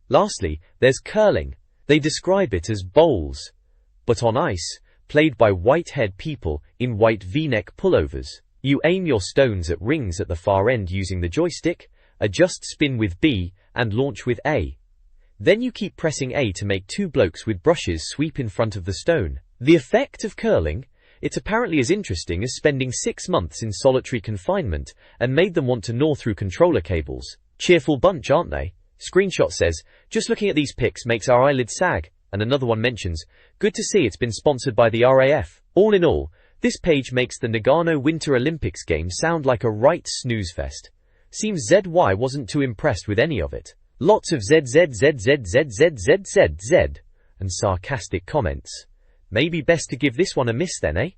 Lastly, there's curling. They describe it as bowls, but on ice, played by white-haired people in white V-neck pullovers. You aim your stones at rings at the far end using the joystick, adjust spin with B, and launch with A. Then you keep pressing A to make 2 blokes with brushes sweep in front of the stone. The effect of curling? It's apparently as interesting as spending 6 months in solitary confinement and made them want to gnaw through controller cables. Cheerful bunch, aren't they? Screenshot says, "Just looking at these pics makes our eyelids sag." And another one mentions, "Good to see it's been sponsored by the RAF." All in all, this page makes the Nagano Winter Olympics game sound like a right snooze fest. Seems ZY wasn't too impressed with any of it. Lots of ZZZZZZZZZZ and sarcastic comments. Maybe best to give this one a miss then, eh?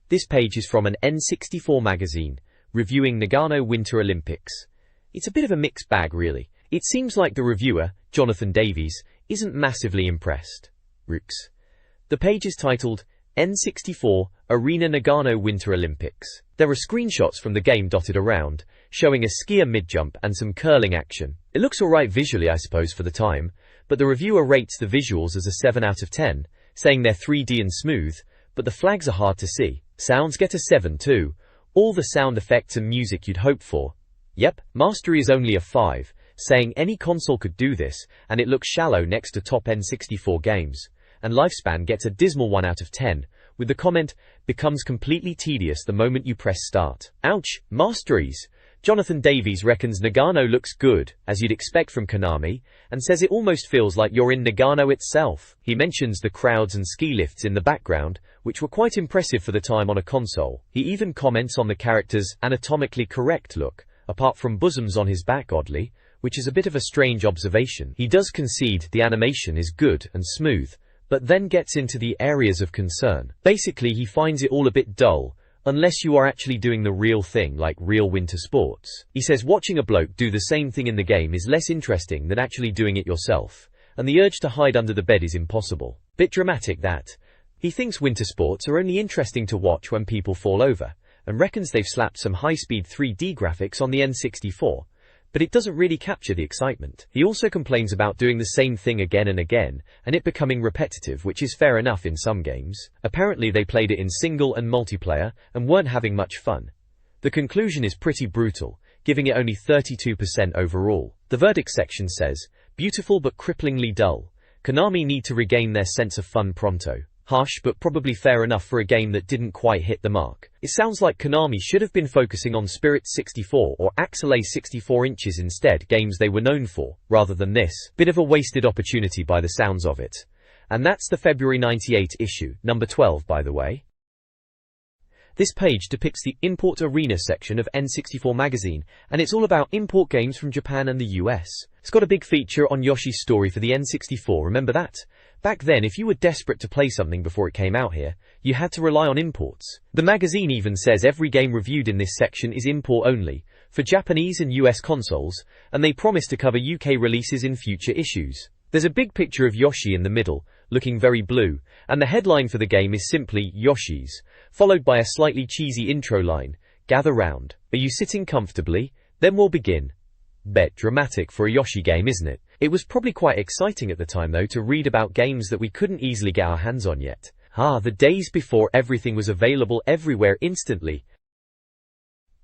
This page is from an N64 magazine, reviewing Nagano Winter Olympics. It's a bit of a mixed bag really. It seems like the reviewer, Jonathan Davies, isn't massively impressed. Rooks. The page is titled, N64 Arena Nagano Winter Olympics. There are screenshots from the game dotted around, showing a skier mid-jump and some curling action. It looks alright visually I suppose for the time, but the reviewer rates the visuals as a 7 out of 10, saying they're 3D and smooth, but the flags are hard to see. Sounds get a 7 too. All the sound effects and music you'd hope for. Yep, mastery is only a 5, saying any console could do this, and it looks shallow next to top N64 games. And lifespan gets a dismal 1 out of 10, with the comment, "Becomes completely tedious the moment you press start." Ouch, masteries! Jonathan Davies reckons Nagano looks good, as you'd expect from Konami, and says it almost feels like you're in Nagano itself. He mentions the crowds and ski lifts in the background, which were quite impressive for the time on a console. He even comments on the character's anatomically correct look, apart from bosoms on his back oddly, which is a bit of a strange observation. He does concede the animation is good and smooth, but then gets into the areas of concern. Basically he finds it all a bit dull, unless you are actually doing the real thing like real winter sports. He says watching a bloke do the same thing in the game is less interesting than actually doing it yourself, and the urge to hide under the bed is impossible. Bit dramatic that. He thinks winter sports are only interesting to watch when people fall over, and reckons they've slapped some high-speed 3D graphics on the N64. but it doesn't really capture the excitement. He also complains about doing the same thing again and again, and it becoming repetitive, which is fair enough in some games. Apparently they played it in single and multiplayer, and weren't having much fun. The conclusion is pretty brutal, giving it only 32% overall. The verdict section says, "Beautiful but cripplingly dull. Konami need to regain their sense of fun pronto." Harsh, but probably fair enough for a game that didn't quite hit the mark. It sounds like Konami should have been focusing on Spirit 64 or Axelay 64 inches instead, games they were known for, rather than this. Bit of a wasted opportunity by the sounds of it. And that's the February 98 issue, number 12 by the way. This page depicts the Import Arena section of N64 Magazine, and it's all about import games from Japan and the US. It's got a big feature on Yoshi's story for the N64, remember that? Back then, if you were desperate to play something before it came out here, you had to rely on imports. The magazine even says every game reviewed in this section is import only, for Japanese and US consoles, and they promise to cover UK releases in future issues. There's a big picture of Yoshi in the middle, looking very blue, and the headline for the game is simply Yoshi's, followed by a slightly cheesy intro line, "Gather round. Are you sitting comfortably? Then we'll begin." Bet dramatic for a Yoshi game, isn't it? It was probably quite exciting at the time though to read about games that we couldn't easily get our hands on yet. The days before everything was available everywhere instantly.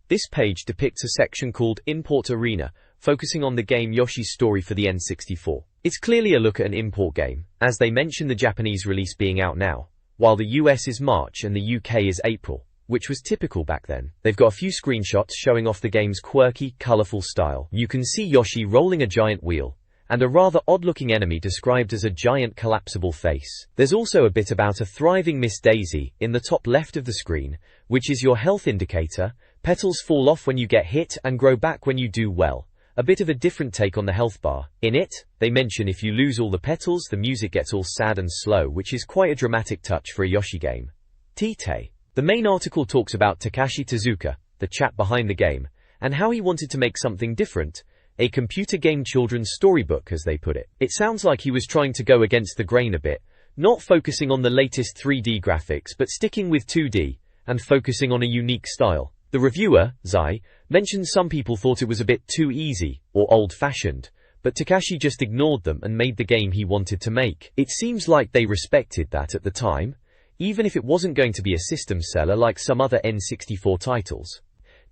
This page depicts a section called Import Arena, focusing on the game Yoshi's Story for the N64. It's clearly a look at an import game, as they mention the Japanese release being out now, while the US is March and the UK is April, which was typical back then. They've got a few screenshots showing off the game's quirky, colourful style. You can see Yoshi rolling a giant wheel, and a rather odd-looking enemy described as a giant collapsible face. There's also a bit about a thriving Miss Daisy in the top left of the screen, which is your health indicator. Petals fall off when you get hit and grow back when you do well. A bit of a different take on the health bar. In it, they mention if you lose all the petals, the music gets all sad and slow, which is quite a dramatic touch for a Yoshi game. Tite. The main article talks about Takashi Tezuka, the chap behind the game, and how he wanted to make something different, a computer game children's storybook as they put it. It sounds like he was trying to go against the grain a bit, not focusing on the latest 3D graphics but sticking with 2D, and focusing on a unique style. The reviewer, Zai, mentioned some people thought it was a bit too easy, or old-fashioned, but Takashi just ignored them and made the game he wanted to make. It seems like they respected that at the time, even if it wasn't going to be a system seller like some other N64 titles.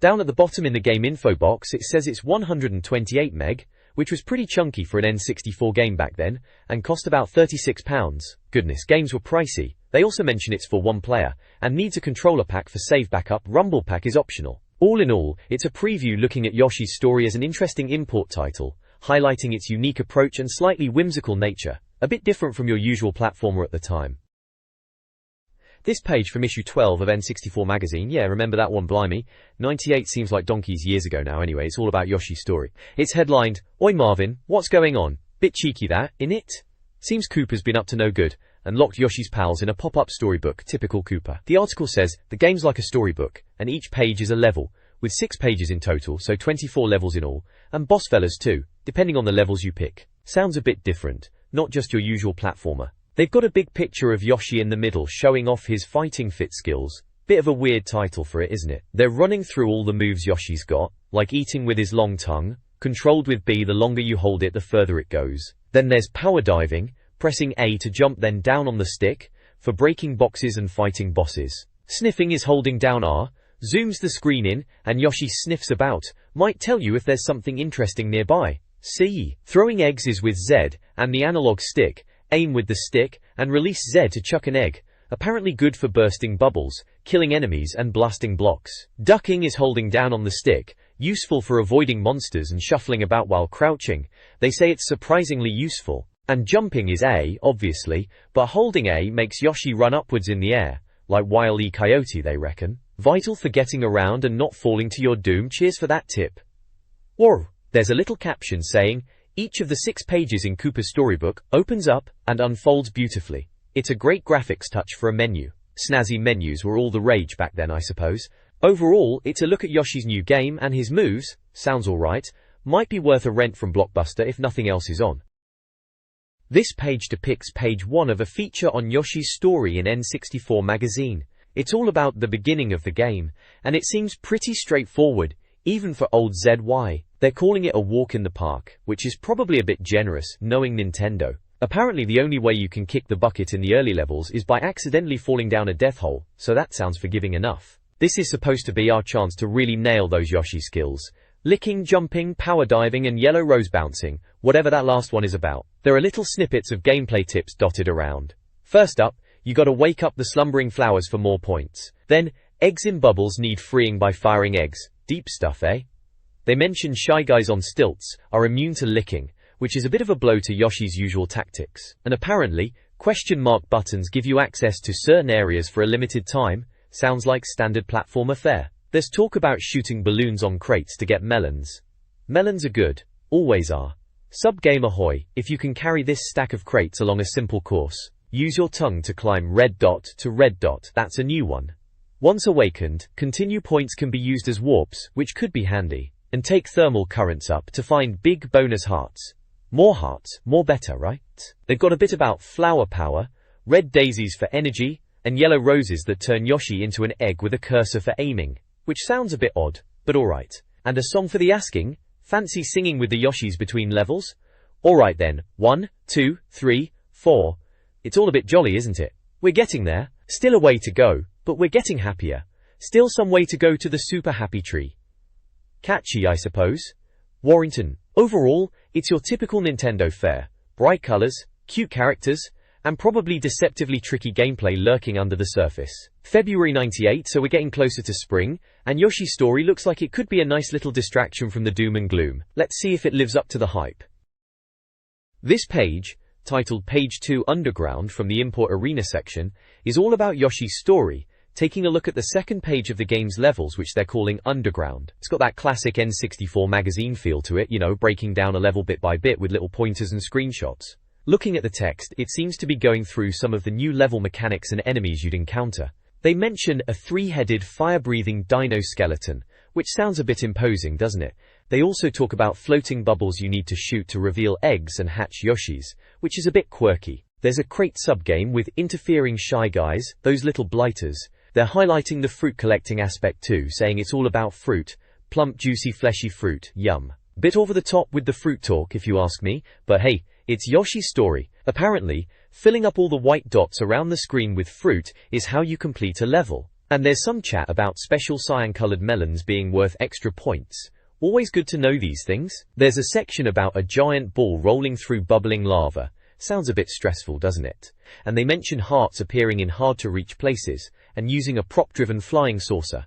Down at the bottom in the game info box it says it's 128 meg, which was pretty chunky for an N64 game back then, and cost about £36. Goodness, games were pricey. They also mention it's for one player, and needs a controller pack for save backup. Rumble pack is optional. All in all, it's a preview looking at Yoshi's Story as an interesting import title, highlighting its unique approach and slightly whimsical nature, a bit different from your usual platformer at the time. This page from issue 12 of N64 Magazine, yeah, remember that one, blimey. 98 seems like donkeys years ago now anyway, it's all about Yoshi's Story. It's headlined, "Oi Marvin, what's going on? Bit cheeky that, innit? Seems Koopa's been up to no good, and locked Yoshi's pals in a pop-up storybook, typical Koopa." The article says, the game's like a storybook, and each page is a level, with 6 pages in total, so 24 levels in all, and boss fellas too, depending on the levels you pick. Sounds a bit different, not just your usual platformer. They've got a big picture of Yoshi in the middle showing off his fighting fit skills. Bit of a weird title for it, isn't it? They're running through all the moves Yoshi's got, like eating with his long tongue, controlled with B, the longer you hold it the further it goes. Then there's power diving, pressing A to jump then down on the stick, for breaking boxes and fighting bosses. Sniffing is holding down R, zooms the screen in, and Yoshi sniffs about, might tell you if there's something interesting nearby. C. Throwing eggs is with Z, and the analog stick, aim with the stick, and release Z to chuck an egg, apparently good for bursting bubbles, killing enemies and blasting blocks. Ducking is holding down on the stick, useful for avoiding monsters and shuffling about while crouching. They say it's surprisingly useful. And jumping is A, obviously, but holding A makes Yoshi run upwards in the air, like Wile E. Coyote they reckon. Vital for getting around and not falling to your doom, cheers for that tip. Whoa! There's a little caption saying, each of the 6 pages in Koopa's storybook opens up and unfolds beautifully. It's a great graphics touch for a menu. Snazzy menus were all the rage back then, I suppose. Overall, it's a look at Yoshi's new game and his moves. Sounds alright. Might be worth a rent from Blockbuster if nothing else is on. This page depicts page 1 of a feature on Yoshi's Story in N64 Magazine. It's all about the beginning of the game, and it seems pretty straightforward, Even for old ZY, they're calling it a walk in the park, which is probably a bit generous, knowing Nintendo. Apparently the only way you can kick the bucket in the early levels is by accidentally falling down a death hole, so that sounds forgiving enough. This is supposed to be our chance to really nail those Yoshi skills. Licking, jumping, power diving and yellow rose bouncing, whatever that last one is about. There are little snippets of gameplay tips dotted around. First up, you gotta wake up the slumbering flowers for more points. Then, eggs in bubbles need freeing by firing eggs. Deep stuff, eh? They mention Shy Guys on stilts are immune to licking, which is a bit of a blow to Yoshi's usual tactics. And apparently, question mark buttons give you access to certain areas for a limited time. Sounds like standard platformer fare. There's talk about shooting balloons on crates to get melons. Melons are good. Always are. Sub-game ahoy, if you can carry this stack of crates along a simple course. Use your tongue to climb red dot to red dot, that's a new one. Once awakened, continue points can be used as warps, which could be handy. And take thermal currents up to find big bonus hearts. More hearts, more better, right? They've got a bit about flower power, red daisies for energy, and yellow roses that turn Yoshi into an egg with a cursor for aiming. Which sounds a bit odd, but alright. And a song for the asking? Fancy singing with the Yoshis between levels? Alright then, 1, 2, 3, 4. It's all a bit jolly, isn't it? We're getting there. Still a way to go, but we're getting happier. Still some way to go to the super happy tree. Catchy, I suppose. Warrington. Overall, it's your typical Nintendo fare. Bright colors, cute characters, and probably deceptively tricky gameplay lurking under the surface. February 98, so we're getting closer to spring, and Yoshi's Story looks like it could be a nice little distraction from the doom and gloom. Let's see if it lives up to the hype. This page, titled Page 2 Underground from the Import Arena section, is all about Yoshi's Story, taking a look at the second page of the game's levels, which they're calling Underground. It's got that classic N64 Magazine feel to it, you know, breaking down a level bit by bit with little pointers and screenshots. Looking at the text, it seems to be going through some of the new level mechanics and enemies you'd encounter. They mention a three-headed, fire-breathing dino skeleton, which sounds a bit imposing, doesn't it? They also talk about floating bubbles you need to shoot to reveal eggs and hatch Yoshis, which is a bit quirky. There's a crate subgame with interfering Shy Guys, those little blighters. They're highlighting the fruit collecting aspect too, saying it's all about fruit. Plump, juicy, fleshy fruit, yum. Bit over the top with the fruit talk if you ask me, but hey, it's Yoshi's Story. Apparently, filling up all the white dots around the screen with fruit is how you complete a level. And there's some chat about special cyan-colored melons being worth extra points. Always good to know these things. There's a section about a giant ball rolling through bubbling lava. Sounds a bit stressful, doesn't it? And they mention hearts appearing in hard-to-reach places, and using a prop-driven flying saucer.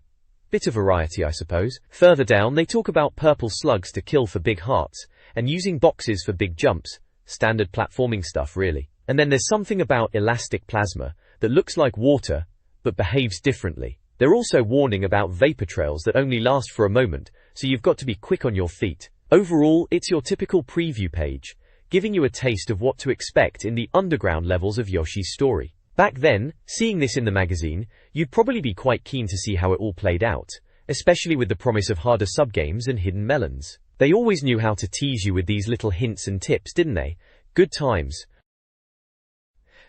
Bit of variety, I suppose. Further down, they talk about purple slugs to kill for big hearts, and using boxes for big jumps. Standard platforming stuff, really. And then there's something about elastic plasma that looks like water, but behaves differently. They're also warning about vapor trails that only last for a moment, so you've got to be quick on your feet. Overall, it's your typical preview page, giving you a taste of what to expect in the underground levels of Yoshi's Story. Back then, seeing this in the magazine, you'd probably be quite keen to see how it all played out, especially with the promise of harder subgames and hidden melons. They always knew how to tease you with these little hints and tips, didn't they? Good times.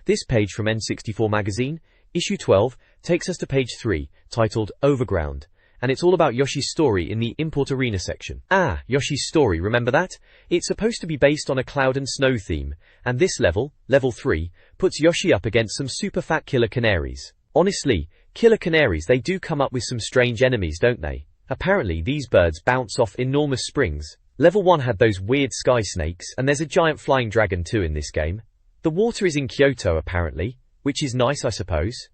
This page from N64 Magazine, issue 12, takes us to page 3, titled Overground, and it's all about Yoshi's Story in the Import Arena section. Ah, Yoshi's Story, remember that? It's supposed to be based on a cloud and snow theme, and this level, level 3, puts Yoshi up against some super fat killer canaries. Honestly, killer canaries, they do come up with some strange enemies, don't they? Apparently these birds bounce off enormous springs. Level 1 had those weird sky snakes, and there's a giant flying dragon too in this game. The water is in Kyoto apparently, which is nice I suppose.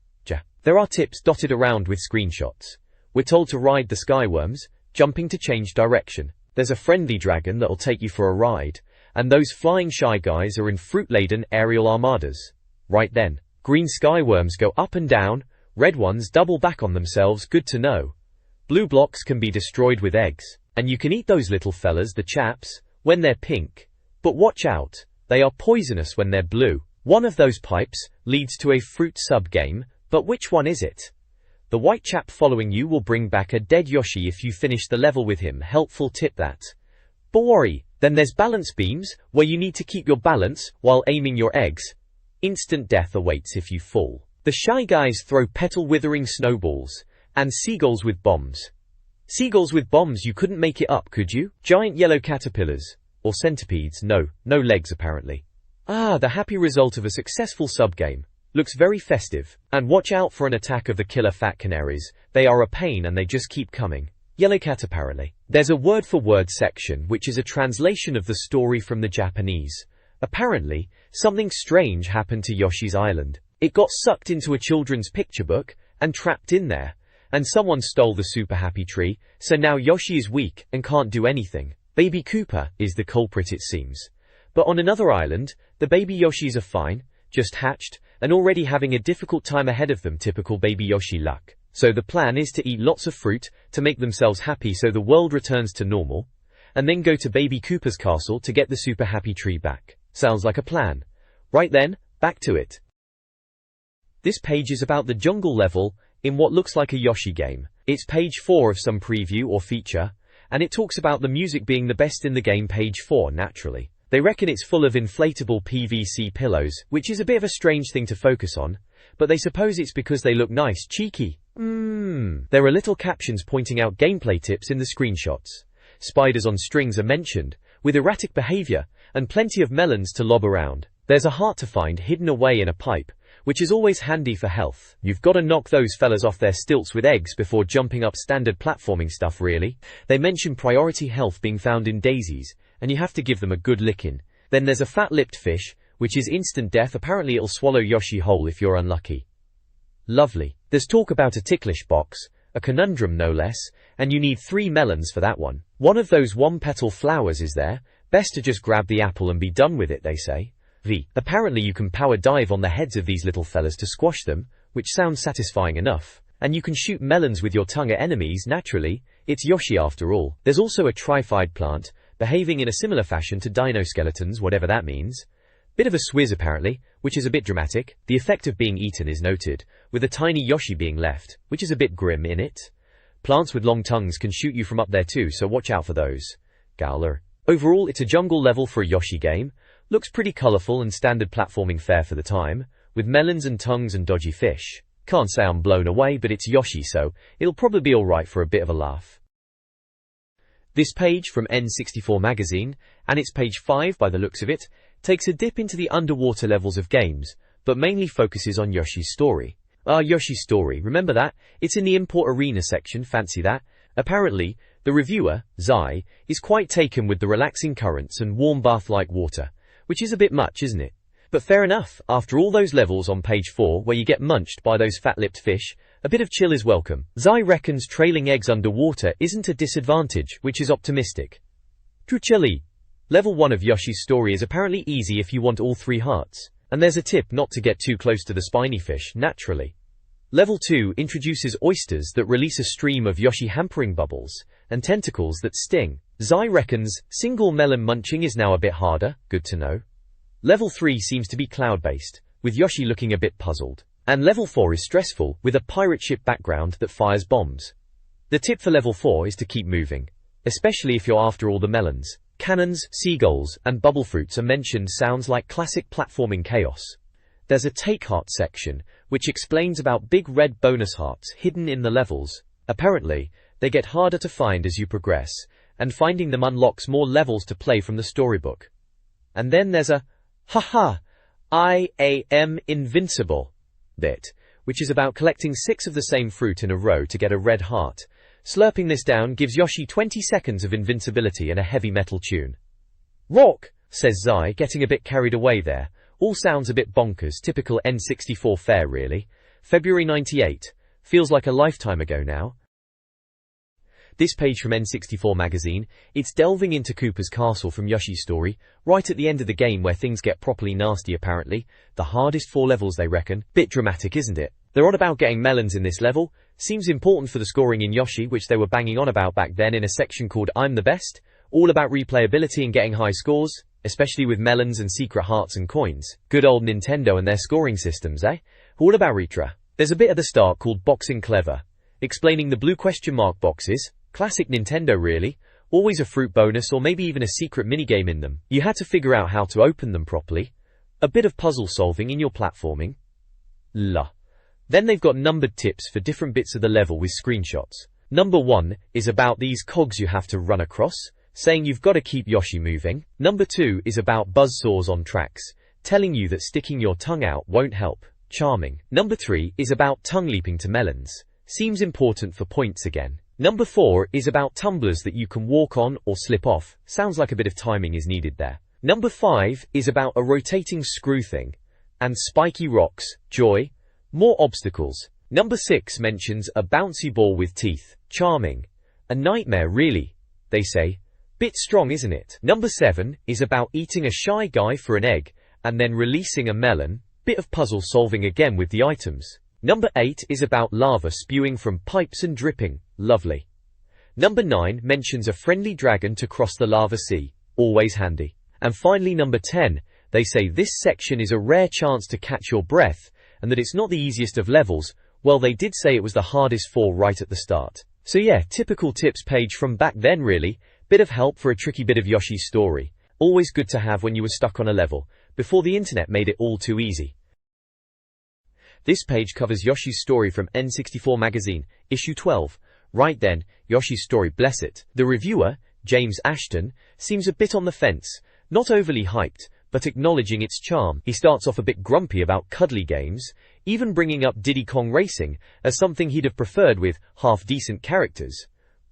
There are tips dotted around with screenshots. We're told to ride the skyworms, jumping to change direction. There's a friendly dragon that'll take you for a ride, and those flying Shy Guys are in fruit-laden aerial armadas. Right then, green skyworms go up and down, red ones double back on themselves, good to know. Blue blocks can be destroyed with eggs, and you can eat those little fellas, the chaps, when they're pink. But watch out, they are poisonous when they're blue. One of those pipes leads to a fruit sub-game, but which one is it? The white chap following you will bring back a dead Yoshi if you finish the level with him. Helpful tip that. But worry, then there's balance beams, where you need to keep your balance while aiming your eggs. Instant death awaits if you fall. The Shy Guys throw petal-withering snowballs, and seagulls with bombs. Seagulls with bombs, you couldn't make it up, could you? Giant yellow caterpillars. Or centipedes, no legs apparently. Ah, the happy result of a successful subgame. Looks very festive. And watch out for an attack of the killer fat canaries. They are a pain and they just keep coming. Yellow cat apparently. There's a word-for-word section which is a translation of the story from the Japanese. Apparently, something strange happened to Yoshi's Island. It got sucked into a children's picture book and trapped in there. And someone stole the super happy tree, so now Yoshi is weak and can't do anything. Baby Koopa is the culprit it seems. But on another island, the baby Yoshis are fine, just hatched, and already having a difficult time ahead of them, typical baby Yoshi luck. So the plan is to eat lots of fruit, to make themselves happy so the world returns to normal, and then go to baby Koopa's castle to get the super happy tree back. Sounds like a plan. Right then, back to it. This page is about the jungle level, in what looks like a Yoshi game. It's page 4 of some preview or feature, and it talks about the music being the best in the game. Page 4, naturally. They reckon it's full of inflatable PVC pillows, which is a bit of a strange thing to focus on, but they suppose it's because they look nice, cheeky. There are little captions pointing out gameplay tips in the screenshots. Spiders on strings are mentioned, with erratic behavior, and plenty of melons to lob around. There's a heart to find hidden away in a pipe, which is always handy for health. You've got to knock those fellas off their stilts with eggs before jumping up. Standard platforming stuff really. They mention priority health being found in daisies, and you have to give them a good licking. Then there's a fat-lipped fish, which is instant death. Apparently it'll swallow Yoshi whole if you're unlucky. Lovely. There's talk about a ticklish box, a conundrum no less, and you need 3 melons for that one. One of those one-petal flowers is there. Best to just grab the apple and be done with it, they say. Apparently you can power dive on the heads of these little fellas to squash them, which sounds satisfying enough. And you can shoot melons with your tongue at enemies. Naturally, it's Yoshi after all. There's also a trified plant, behaving in a similar fashion to dino skeletons, whatever that means. Bit of a swizz apparently, which is a bit dramatic. The effect of being eaten is noted, with a tiny Yoshi being left, which is a bit grim in it. Plants with long tongues can shoot you from up there too, so watch out for those. Gowler. Overall, it's a jungle level for a Yoshi game. Looks pretty colourful and standard platforming fare for the time, with melons and tongues and dodgy fish. Can't say I'm blown away, but it's Yoshi, so it'll probably be alright for a bit of a laugh. This page from N64 Magazine, and it's page 5 by the looks of it, takes a dip into the underwater levels of games, but mainly focuses on Yoshi's story. Yoshi's story, remember that? It's in the import arena section, fancy that? Apparently, the reviewer, Zai, is quite taken with the relaxing currents and warm bath-like water, which is a bit much, isn't it? But fair enough, after all those levels on page 4 where you get munched by those fat-lipped fish, a bit of chill is welcome. Zai reckons trailing eggs underwater isn't a disadvantage, which is optimistic. True chilly. Level 1 of Yoshi's story is apparently easy if you want all 3 hearts. And there's a tip not to get too close to the spiny fish, naturally. Level 2 introduces oysters that release a stream of Yoshi hampering bubbles, and tentacles that sting. Zai reckons single melon munching is now a bit harder, good to know. Level 3 seems to be cloud-based, with Yoshi looking a bit puzzled. And level 4 is stressful, with a pirate ship background that fires bombs. The tip for level 4 is to keep moving, especially if you're after all the melons. Cannons, seagulls, and bubble fruits are mentioned. Sounds like classic platforming chaos. There's a take heart section, which explains about big red bonus hearts hidden in the levels. Apparently, they get harder to find as you progress, and finding them unlocks more levels to play from the storybook. And then there's a haha, I am invincible bit, which is about collecting 6 of the same fruit in a row to get a red heart. Slurping this down gives Yoshi 20 seconds of invincibility and a heavy metal tune. Rock, says Zai, getting a bit carried away there. All sounds a bit bonkers, typical N64 fare really. February 98. Feels like a lifetime ago now. This page from N64 Magazine, it's delving into Koopa's castle from Yoshi's story, right at the end of the game where things get properly nasty apparently. The hardest 4 levels they reckon. Bit dramatic, isn't it? They're on about getting melons in this level. Seems important for the scoring in Yoshi, which they were banging on about back then in a section called I'm the Best. All about replayability and getting high scores, especially with melons and secret hearts and coins. Good old Nintendo and their scoring systems, eh? All about Retra. There's a bit at the start called Boxing Clever, explaining the blue question mark boxes. Classic Nintendo really. Always a fruit bonus or maybe even a secret minigame in them. You had to figure out how to open them properly. A bit of puzzle solving in your platforming. Then they've got numbered tips for different bits of the level with screenshots. Number 1 is about these cogs you have to run across, saying you've got to keep Yoshi moving. Number 2 is about buzzsaws on tracks, telling you that sticking your tongue out won't help. Charming. Number 3 is about tongue leaping to melons. Seems important for points again. Number 4 is about tumblers that you can walk on or slip off. Sounds like a bit of timing is needed there. Number 5 is about a rotating screw thing. And spiky rocks. Joy. More obstacles. Number 6 mentions a bouncy ball with teeth. Charming. A nightmare really, they say. Bit strong, isn't it? Number 7 is about eating a shy guy for an egg and then releasing a melon. Bit of puzzle solving again with the items. Number 8 is about lava spewing from pipes and dripping. Lovely. Number 9 mentions a friendly dragon to cross the lava sea. Always handy. And finally number 10, they say this section is a rare chance to catch your breath and that it's not the easiest of levels. Well, they did say it was the hardest 4 right at the start. So yeah, typical tips page from back then really. Bit of help for a tricky bit of Yoshi's story. Always good to have when you were stuck on a level, before the internet made it all too easy. This page covers Yoshi's story from N64 Magazine, issue 12. Right then, Yoshi's story, bless it. The reviewer, James Ashton, seems a bit on the fence, not overly hyped, but acknowledging its charm. He starts off a bit grumpy about cuddly games, even bringing up Diddy Kong Racing as something he'd have preferred with half-decent characters.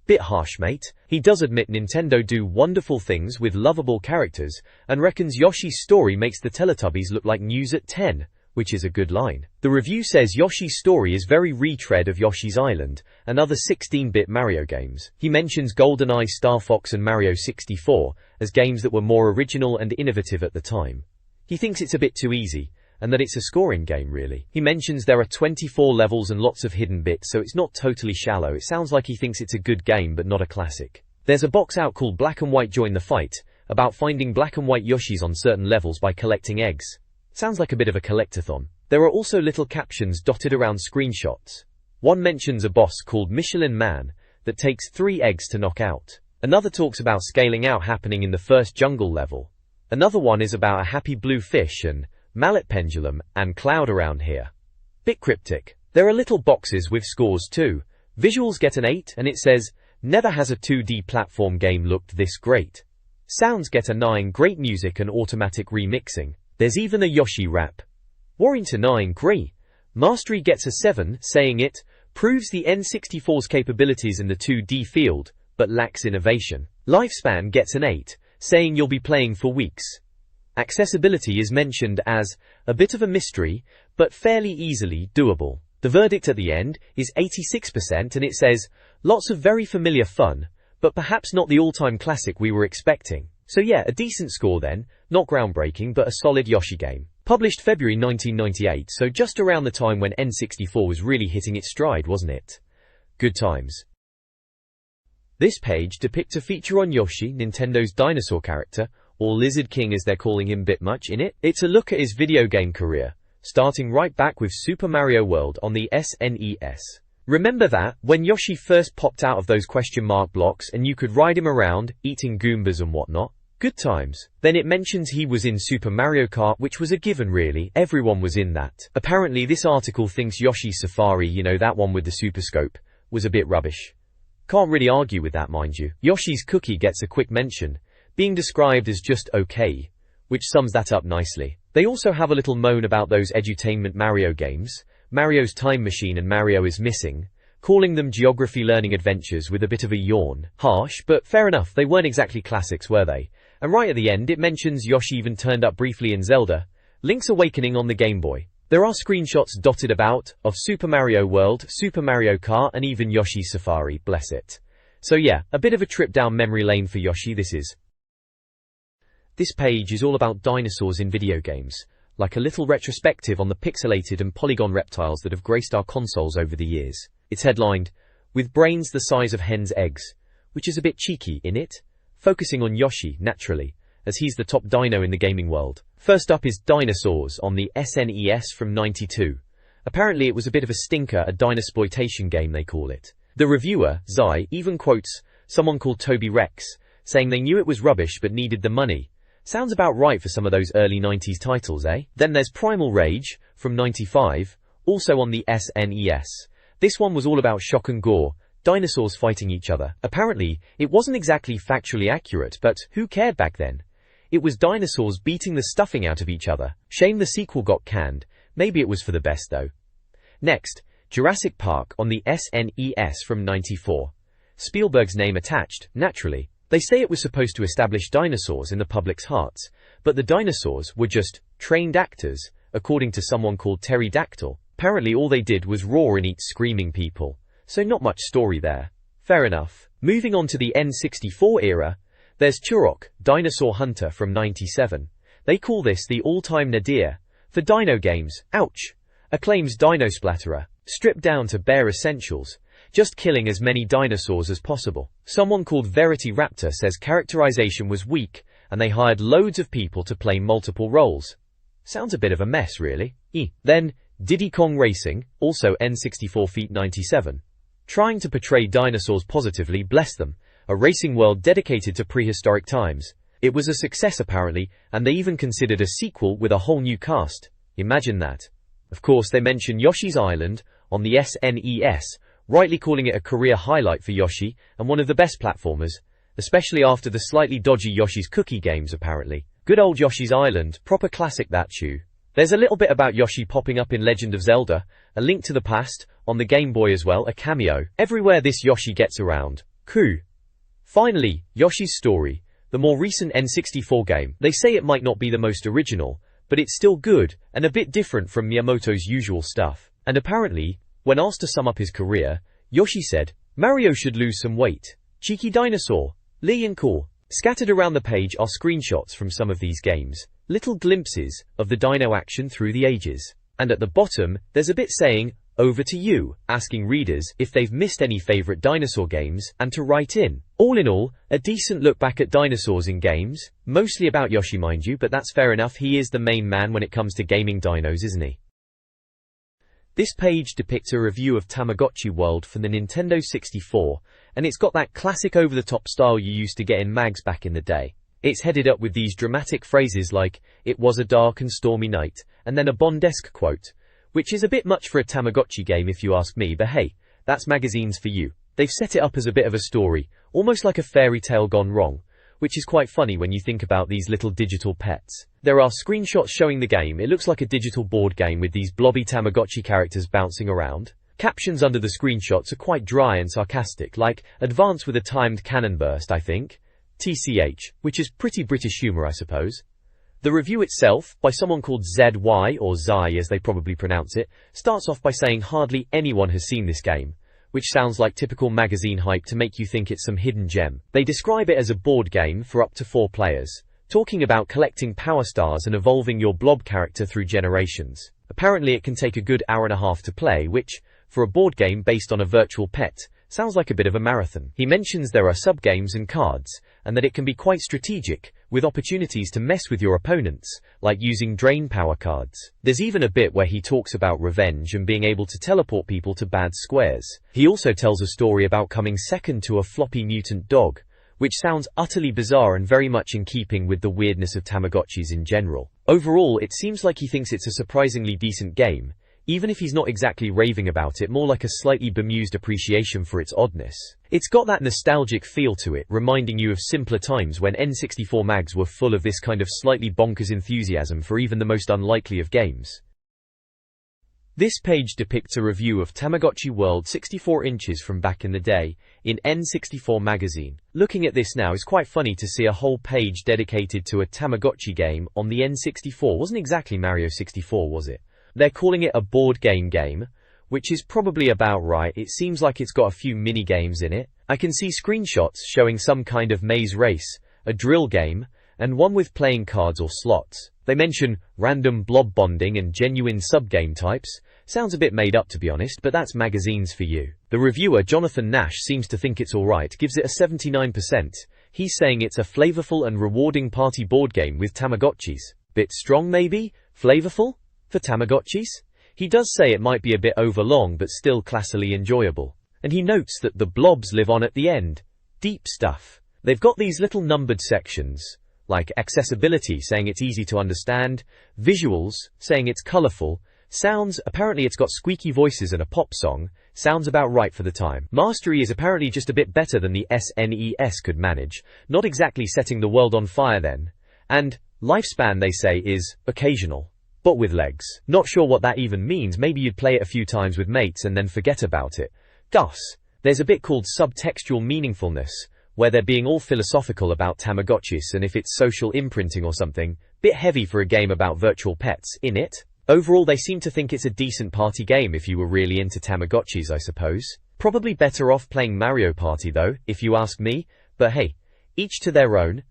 Bit harsh, mate. He does admit Nintendo do wonderful things with lovable characters, and reckons Yoshi's story makes the Teletubbies look like news at 10, which is a good line. The review says Yoshi's story is very retread of Yoshi's Island and other 16-bit Mario games. He mentions GoldenEye, Star Fox and Mario 64 as games that were more original and innovative at the time. He thinks it's a bit too easy, and that it's a scoring game really. He mentions there are 24 levels and lots of hidden bits, so it's not totally shallow. It sounds like he thinks it's a good game but not a classic. There's a box out called Black and White Join the Fight, about finding black and white Yoshis on certain levels by collecting eggs. Sounds like a bit of a collectathon. There are also little captions dotted around screenshots. One mentions a boss called Michelin Man that takes 3 eggs to knock out. Another talks about scaling out happening in the first jungle level. Another one is about a happy blue fish and mallet pendulum and cloud around here. Bit cryptic. There are little boxes with scores too. Visuals get an 8 and it says, never has a 2D platform game looked this great. Sounds get a 9, great music and automatic remixing. There's even a Yoshi rap. Warrington 9, great. Mastery gets a 7, saying it proves the N64's capabilities in the 2D field, but lacks innovation. Lifespan gets an 8, saying you'll be playing for weeks. Accessibility is mentioned as a bit of a mystery, but fairly easily doable. The verdict at the end is 86% and it says, lots of very familiar fun, but perhaps not the all-time classic we were expecting. So yeah, a decent score then, not groundbreaking but a solid Yoshi game. Published February 1998, so just around the time when N64 was really hitting its stride, wasn't it? Good times. This page depicts a feature on Yoshi, Nintendo's dinosaur character, or Lizard King as they're calling him bit much in it. It's a look at his video game career, starting right back with Super Mario World on the SNES. Remember that, when Yoshi first popped out of those question mark blocks and you could ride him around, eating Goombas and whatnot? Good times. Then it mentions he was in Super Mario Kart, which was a given really, everyone was in that. Apparently this article thinks Yoshi's Safari, you know that one with the Super Scope, was a bit rubbish. Can't really argue with that, mind you. Yoshi's Cookie gets a quick mention, being described as just okay, which sums that up nicely. They also have a little moan about those edutainment Mario games, Mario's Time Machine and Mario is Missing, calling them geography learning adventures with a bit of a yawn. Harsh, but fair enough, they weren't exactly classics, were they? And right at the end it mentions Yoshi even turned up briefly in Zelda, Link's Awakening on the Game Boy. There are screenshots dotted about of Super Mario World, Super Mario Kart and even Yoshi's Safari, bless it. So yeah, a bit of a trip down memory lane for Yoshi this is. This page is all about dinosaurs in video games, like a little retrospective on the pixelated and polygon reptiles that have graced our consoles over the years. It's headlined, with brains the size of hen's eggs, which is a bit cheeky, innit? Focusing on Yoshi, naturally, as he's the top dino in the gaming world. First up is Dinosaurs on the SNES from '92. Apparently it was a bit of a stinker, a dinosploitation game they call it. The reviewer, Zai, even quotes someone called Toby Rex, saying they knew it was rubbish but needed the money. Sounds about right for some of those early 90s titles, eh? Then there's Primal Rage, from '95, also on the SNES. This one was all about shock and gore, dinosaurs fighting each other. Apparently, it wasn't exactly factually accurate, but who cared back then? It was dinosaurs beating the stuffing out of each other. Shame the sequel got canned. Maybe it was for the best though. Next, Jurassic Park on the SNES from '94. Spielberg's name attached, naturally. They say it was supposed to establish dinosaurs in the public's hearts, but the dinosaurs were just trained actors, according to someone called Pterodactyl. Apparently all they did was roar and eat screaming people, so not much story there. Fair enough. Moving on to the N64 era, there's Turok, Dinosaur Hunter from '97. They call this the all-time nadir for dino games. Ouch! Acclaim's Dino Splatterer, stripped down to bare essentials, just killing as many dinosaurs as possible. Someone called Verity Raptor says characterization was weak, and they hired loads of people to play multiple roles. Sounds a bit of a mess, really. Then, Diddy Kong Racing, also N64 Feet 97. Trying to portray dinosaurs positively, bless them. A racing world dedicated to prehistoric times. It was a success apparently, and they even considered a sequel with a whole new cast. Imagine that. Of course, they mention Yoshi's Island on the SNES, rightly calling it a career highlight for Yoshi and one of the best platformers, especially after the slightly dodgy Yoshi's Cookie games apparently. Good old Yoshi's Island, proper classic that too. There's a little bit about Yoshi popping up in Legend of Zelda, A Link to the Past, on the Game Boy as well, a cameo. Everywhere this Yoshi gets around. Cool. Finally, Yoshi's Story, the more recent N64 game. They say it might not be the most original, but it's still good, and a bit different from Miyamoto's usual stuff. And apparently, when asked to sum up his career, Yoshi said, "Mario should lose some weight. Cheeky dinosaur. Lee and cool." Scattered around the page are screenshots from some of these games, little glimpses of the dino action through the ages. And at the bottom, there's a bit saying, "Over to you," asking readers if they've missed any favorite dinosaur games and to write in. All in all, a decent look back at dinosaurs in games, mostly about Yoshi mind you, but that's fair enough, he is the main man when it comes to gaming dinos, isn't he? This page depicts a review of Tamagotchi World for the Nintendo 64, and it's got that classic over-the-top style you used to get in mags back in the day. It's headed up with these dramatic phrases like, "It was a dark and stormy night," and then a Bondesque quote, which is a bit much for a Tamagotchi game if you ask me, but hey, that's magazines for you. They've set it up as a bit of a story, almost like a fairy tale gone wrong, which is quite funny when you think about these little digital pets. There are screenshots showing the game. It looks like a digital board game with these blobby Tamagotchi characters bouncing around. Captions under the screenshots are quite dry and sarcastic, like, "Advance with a timed cannon burst, I think. TCH, which is pretty British humour, I suppose." The review itself, by someone called ZY, or Zai as they probably pronounce it, starts off by saying hardly anyone has seen this game, which sounds like typical magazine hype to make you think it's some hidden gem. They describe it as a board game for up to 4 players, talking about collecting power stars and evolving your blob character through generations. Apparently it can take a good hour and a half to play, which, for a board game based on a virtual pet, sounds like a bit of a marathon. He mentions there are sub-games and cards, and that it can be quite strategic, with opportunities to mess with your opponents, like using drain power cards. There's even a bit where he talks about revenge and being able to teleport people to bad squares. He also tells a story about coming second to a floppy mutant dog, which sounds utterly bizarre and very much in keeping with the weirdness of Tamagotchis in general. Overall, it seems like he thinks it's a surprisingly decent game, even if he's not exactly raving about it, more like a slightly bemused appreciation for its oddness. It's got that nostalgic feel to it, reminding you of simpler times when N64 mags were full of this kind of slightly bonkers enthusiasm for even the most unlikely of games. This page depicts a review of Tamagotchi World 64 inches from back in the day, in N64 Magazine. Looking at this now is quite funny to see a whole page dedicated to a Tamagotchi game on the N64. Wasn't exactly Mario 64, was it? They're calling it a board game, which is probably about right. It seems like it's got a few mini-games in it. I can see screenshots showing some kind of maze race, a drill game, and one with playing cards or slots. They mention random blob bonding and genuine sub-game types. Sounds a bit made up to be honest, but that's magazines for you. The reviewer, Jonathan Nash, seems to think it's alright, gives it a 79%. He's saying it's a flavorful and rewarding party board game with Tamagotchis. Bit strong maybe? Flavorful? For Tamagotchis? He does say it might be a bit overlong but still classily enjoyable. And he notes that the blobs live on at the end. Deep stuff. They've got these little numbered sections, like accessibility, saying it's easy to understand, visuals, saying it's colorful, sounds, apparently it's got squeaky voices and a pop song, Sounds about right for the time. Mastery is apparently just a bit better than the SNES could manage, not exactly setting the world on fire then. And lifespan, they say, is occasional, but with legs. Not sure what that even means. Maybe you'd play it a few times with mates and then forget about it. Gus, there's a bit called subtextual meaningfulness, where they're being all philosophical about Tamagotchis and if it's social imprinting or something. Bit heavy for a game about virtual pets, innit? Overall, they seem to think it's a decent party game if you were really into Tamagotchis, I suppose. Probably better off playing Mario Party though, if you ask me, but hey, each to their own.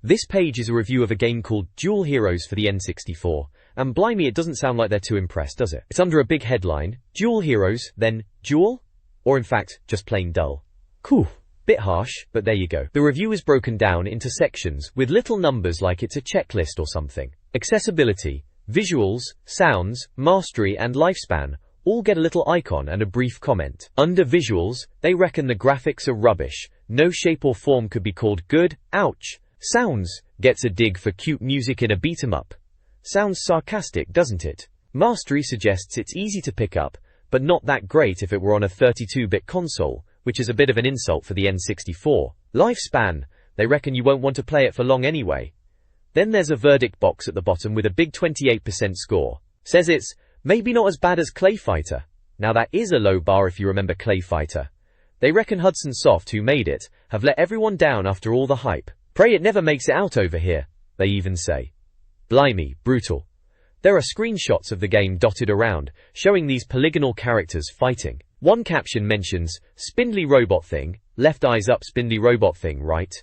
This page is a review of a game called Dual Heroes for the N64, and blimey, it doesn't sound like they're too impressed, does it? It's under a big headline, Dual Heroes, then Dual? Or in fact, just plain dull. Cool. Bit harsh, but there you go. The review is broken down into sections, with little numbers like it's a checklist or something. Accessibility, visuals, sounds, mastery and lifespan all get a little icon and a brief comment. Under visuals, they reckon the graphics are rubbish, no shape or form could be called good, ouch. Sounds, gets a dig for cute music in a beat-em-up. Sounds sarcastic, doesn't it? Mastery suggests it's easy to pick up, but not that great if it were on a 32-bit console, which is a bit of an insult for the N64. Lifespan, they reckon you won't want to play it for long anyway. Then there's a verdict box at the bottom with a big 28% score. Says it's maybe not as bad as Clay Fighter. Now that is a low bar if you remember Clay Fighter. They reckon Hudson Soft, who made it, have let everyone down after all the hype. Pray it never makes it out over here, they even say. Blimey, brutal. There are screenshots of the game dotted around, showing these polygonal characters fighting. One caption mentions, spindly robot thing, left eyes up spindly robot thing, right?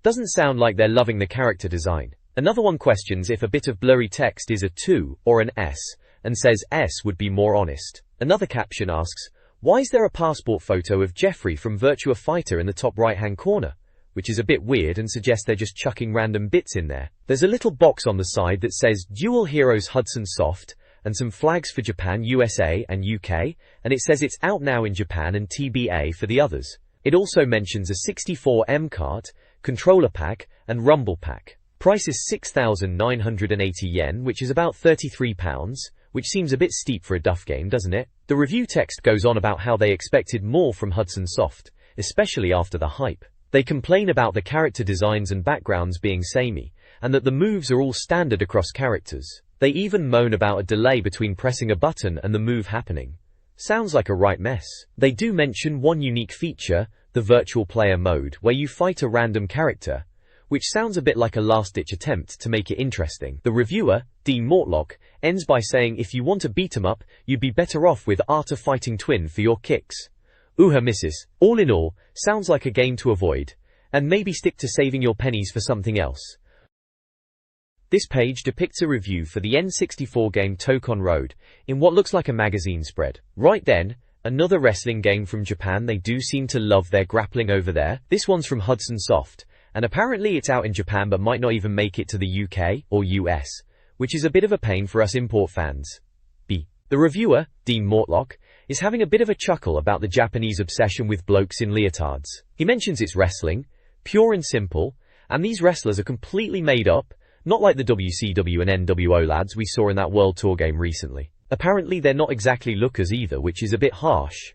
Doesn't sound like they're loving the character design. Another one questions if a bit of blurry text is a 2 or an S, and says S would be more honest. Another caption asks, why is there a passport photo of Jeffrey from Virtua Fighter in the top right-hand corner? Which is a bit weird and suggests they're just chucking random bits in there. There's a little box on the side that says Dual Heroes Hudson Soft, and some flags for Japan, USA, and UK, and it says it's out now in Japan and TBA for the others. It also mentions a 64M cart, controller pack, and rumble pack. Price is 6,980 yen, which is about £33, which seems a bit steep for a duff game, doesn't it? The review text goes on about how they expected more from Hudson Soft, especially after the hype. They complain about the character designs and backgrounds being samey, and that the moves are all standard across characters. They even moan about a delay between pressing a button and the move happening. Sounds like a right mess. They do mention one unique feature, the virtual player mode, where you fight a random character, which sounds a bit like a last-ditch attempt to make it interesting. The reviewer, Dean Mortlock, ends by saying if you want to beat 'em up, you'd be better off with Art of Fighting Twin for your kicks. Ooh misses. All in all, sounds like a game to avoid, and maybe stick to saving your pennies for something else. This page depicts a review for the N64 game Tokon Road, in what looks like a magazine spread. Right then, another wrestling game from Japan. They do seem to love their grappling over there. This one's from Hudson Soft, and apparently it's out in Japan but might not even make it to the UK or US, which is a bit of a pain for us import fans. The reviewer, Dean Mortlock, is having a bit of a chuckle about the Japanese obsession with blokes in leotards. He mentions it's wrestling, pure and simple, and these wrestlers are completely made up, not like the WCW and NWO lads we saw in that World Tour game recently. Apparently they're not exactly lookers either, which is a bit harsh.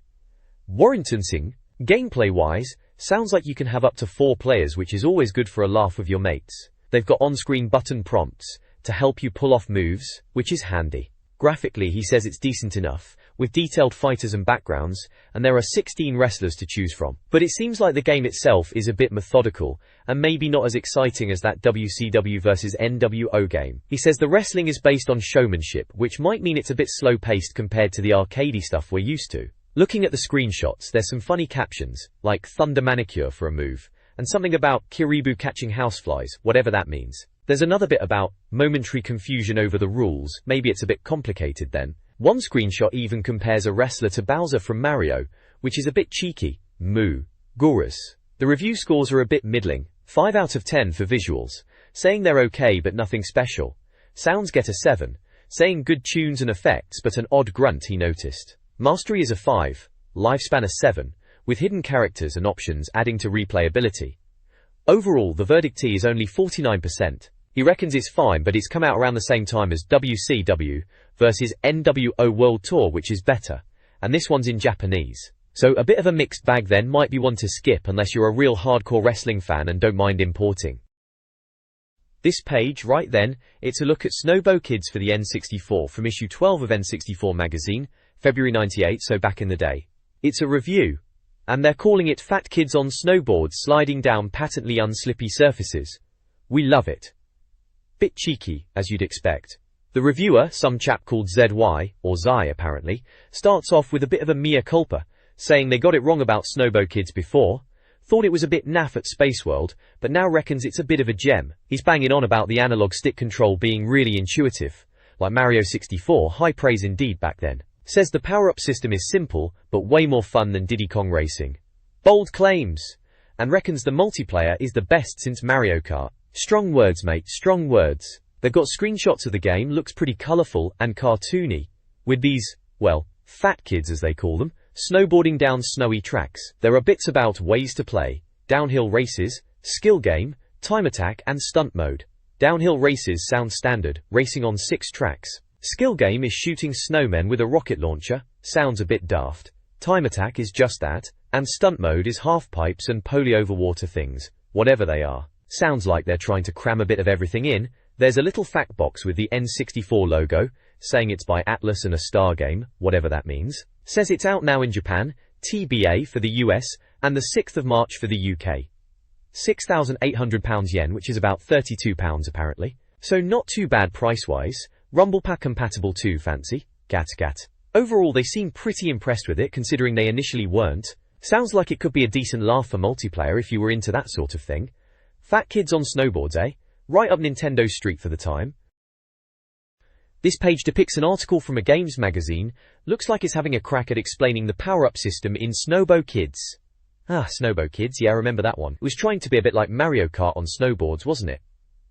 Warrington Singh, gameplay-wise, sounds like you can have up to 4 players, which is always good for a laugh with your mates. They've got on-screen button prompts to help you pull off moves, which is handy. Graphically, he says it's decent enough, with detailed fighters and backgrounds, and there are 16 wrestlers to choose from. But it seems like the game itself is a bit methodical, and maybe not as exciting as that WCW vs NWO game. He says the wrestling is based on showmanship, which might mean it's a bit slow-paced compared to the arcadey stuff we're used to. Looking at the screenshots, there's some funny captions, like Thunder Manicure for a move, and something about Kiribu catching houseflies, whatever that means. There's another bit about momentary confusion over the rules. Maybe it's a bit complicated then. One screenshot even compares a wrestler to Bowser from Mario, which is a bit cheeky. Moo. Gorus. The review scores are a bit middling. 5 out of 10 for visuals, saying they're okay but nothing special. Sounds get a 7, saying good tunes and effects but an odd grunt he noticed. Mastery is a 5, lifespan a 7, with hidden characters and options adding to replayability. Overall, the verdict is only 49%. He reckons it's fine, but it's come out around the same time as WCW vs NWO World Tour, which is better, and this one's in Japanese. So a bit of a mixed bag then, might be one to skip unless you're a real hardcore wrestling fan and don't mind importing. This page, right then, it's a look at Snowbow Kids for the N64 from issue 12 of N64 Magazine, February 98, so back in the day. It's a review, and they're calling it Fat Kids on Snowboards Sliding Down Patently Unslippy Surfaces. We love it. Bit cheeky, as you'd expect. The reviewer, some chap called ZY, or Zai apparently, starts off with a bit of a mea culpa, saying they got it wrong about Snowbow Kids before, thought it was a bit naff at Space World, but now reckons it's a bit of a gem. He's banging on about the analog stick control being really intuitive, like Mario 64, high praise indeed back then. Says the power-up system is simple, but way more fun than Diddy Kong Racing. Bold claims, and reckons the multiplayer is the best since Mario Kart. Strong words, mate, strong words. They've got screenshots of the game, looks pretty colourful and cartoony, with these, well, fat kids as they call them, snowboarding down snowy tracks. There are bits about ways to play, downhill races, skill game, time attack and stunt mode. Downhill races sound standard, racing on 6 tracks. Skill game is shooting snowmen with a rocket launcher, sounds a bit daft. Time attack is just that, and stunt mode is half pipes and poly over water things, whatever they are. Sounds like they're trying to cram a bit of everything in. There's a little fact box with the N64 logo, saying it's by Atlas and a Star game, whatever that means. Says it's out now in Japan, TBA for the US, and the 6th of March for the UK. £6,800 yen, which is about £32 apparently. So not too bad price-wise. Rumble Pack compatible too, fancy? Gat. Overall they seem pretty impressed with it considering they initially weren't. Sounds like it could be a decent laugh for multiplayer if you were into that sort of thing. Fat kids on snowboards, eh? Right up Nintendo Street for the time. This page depicts an article from a games magazine, looks like it's having a crack at explaining the power-up system in Snowbow Kids. Snowbow Kids, yeah, I remember that one. It was trying to be a bit like Mario Kart on snowboards, wasn't it?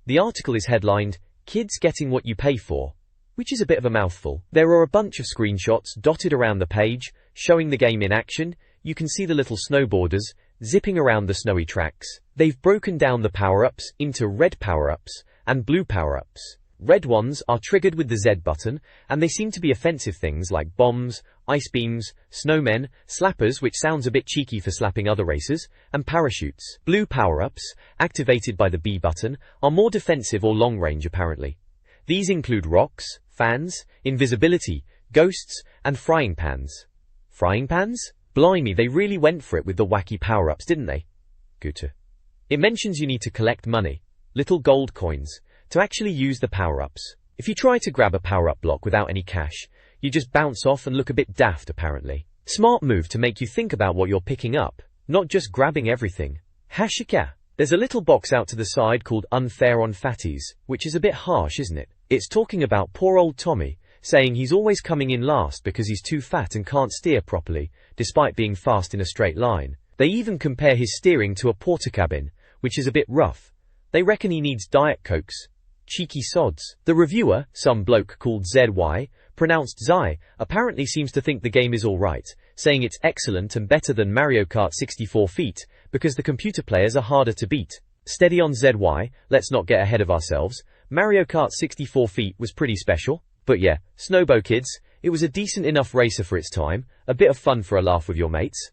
The article is headlined, Kids Getting What You Pay For, which is a bit of a mouthful. There are a bunch of screenshots dotted around the page, showing the game in action. You can see the little snowboarders, zipping around the snowy tracks. They've broken down the power-ups into red power-ups and blue power-ups. Red ones are triggered with the Z button, and they seem to be offensive things like bombs, ice beams, snowmen, slappers, which sounds a bit cheeky for slapping other racers, and parachutes. Blue power-ups, activated by the B button, are more defensive or long-range apparently. These include rocks, fans, invisibility, ghosts, and frying pans. Frying pans? Blimey, they really went for it with the wacky power-ups, didn't they? Good. It mentions you need to collect money, little gold coins, to actually use the power-ups. If you try to grab a power-up block without any cash, you just bounce off and look a bit daft apparently. Smart move to make you think about what you're picking up, not just grabbing everything. Hashika. There's a little box out to the side called Unfair on Fatties, which is a bit harsh, isn't it? It's talking about poor old Tommy, saying he's always coming in last because he's too fat and can't steer properly, despite being fast in a straight line. They even compare his steering to a porter cabin, which is a bit rough. They reckon he needs Diet Cokes. Cheeky sods. The reviewer, some bloke called ZY, pronounced Zai, apparently seems to think the game is alright, saying it's excellent and better than Mario Kart 64 feet, because the computer players are harder to beat. Steady on ZY, let's not get ahead of ourselves. Mario Kart 64 feet was pretty special. But yeah, Snowbow Kids, it was a decent enough racer for its time, a bit of fun for a laugh with your mates.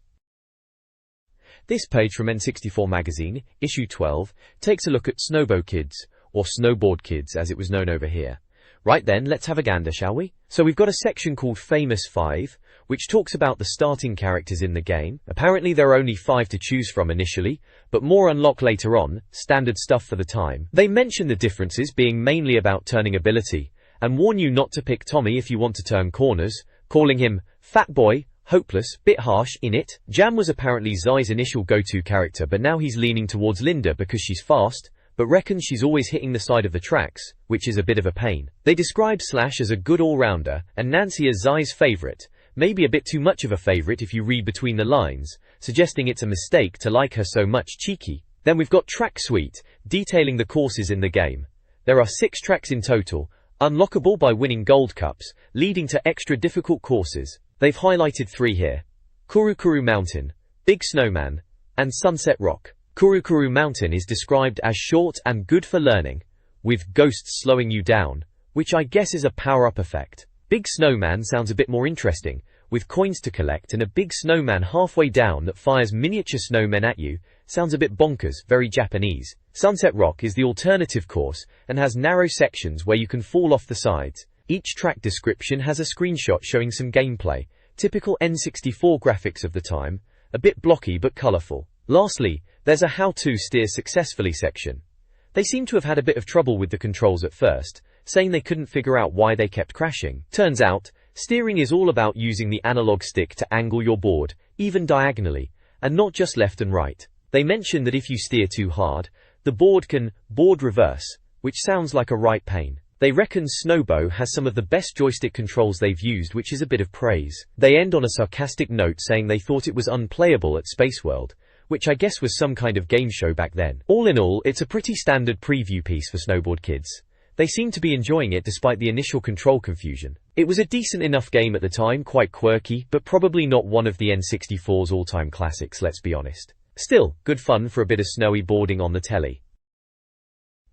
This page from N64 Magazine, issue 12, takes a look at Snowbow Kids, or Snowboard Kids as it was known over here. Right then, let's have a gander, shall we? So we've got a section called Famous 5, which talks about the starting characters in the game. Apparently there are only 5 to choose from initially, but more unlock later on, standard stuff for the time. They mention the differences being mainly about turning ability, and warn you not to pick Tommy if you want to turn corners, calling him Fat Boy, hopeless, bit harsh, innit? Jam was apparently Zai's initial go-to character, but now he's leaning towards Linda because she's fast, but reckons she's always hitting the side of the tracks, which is a bit of a pain. They describe Slash as a good all-rounder, and Nancy as Zai's favourite, maybe a bit too much of a favourite if you read between the lines, suggesting it's a mistake to like her so much. Cheeky. Then we've got Track Suite, detailing the courses in the game. There are 6 tracks in total, unlockable by winning gold cups, leading to extra difficult courses. They've highlighted 3 here. Kurukuru Mountain, Big Snowman, and Sunset Rock. Kurukuru Mountain is described as short and good for learning, with ghosts slowing you down, which I guess is a power-up effect. Big Snowman sounds a bit more interesting, with coins to collect and a big snowman halfway down that fires miniature snowmen at you. Sounds a bit bonkers, very Japanese. Sunset Rock is the alternative course and has narrow sections where you can fall off the sides. Each track description has a screenshot showing some gameplay. Typical N64 graphics of the time, a bit blocky but colourful. Lastly, there's a how to steer successfully section. They seem to have had a bit of trouble with the controls at first, saying they couldn't figure out why they kept crashing. Turns out, steering is all about using the analog stick to angle your board, even diagonally, and not just left and right. They mention that if you steer too hard, the board can board reverse, which sounds like a right pain. They reckon Snowbo has some of the best joystick controls they've used, which is a bit of praise. They end on a sarcastic note saying they thought it was unplayable at Space World, which I guess was some kind of game show back then. All in all, it's a pretty standard preview piece for snowboard kids. They seem to be enjoying it despite the initial control confusion. It was a decent enough game at the time, quite quirky, but probably not one of the N64's all-time classics, let's be honest. Still, good fun for a bit of snowy boarding on the telly.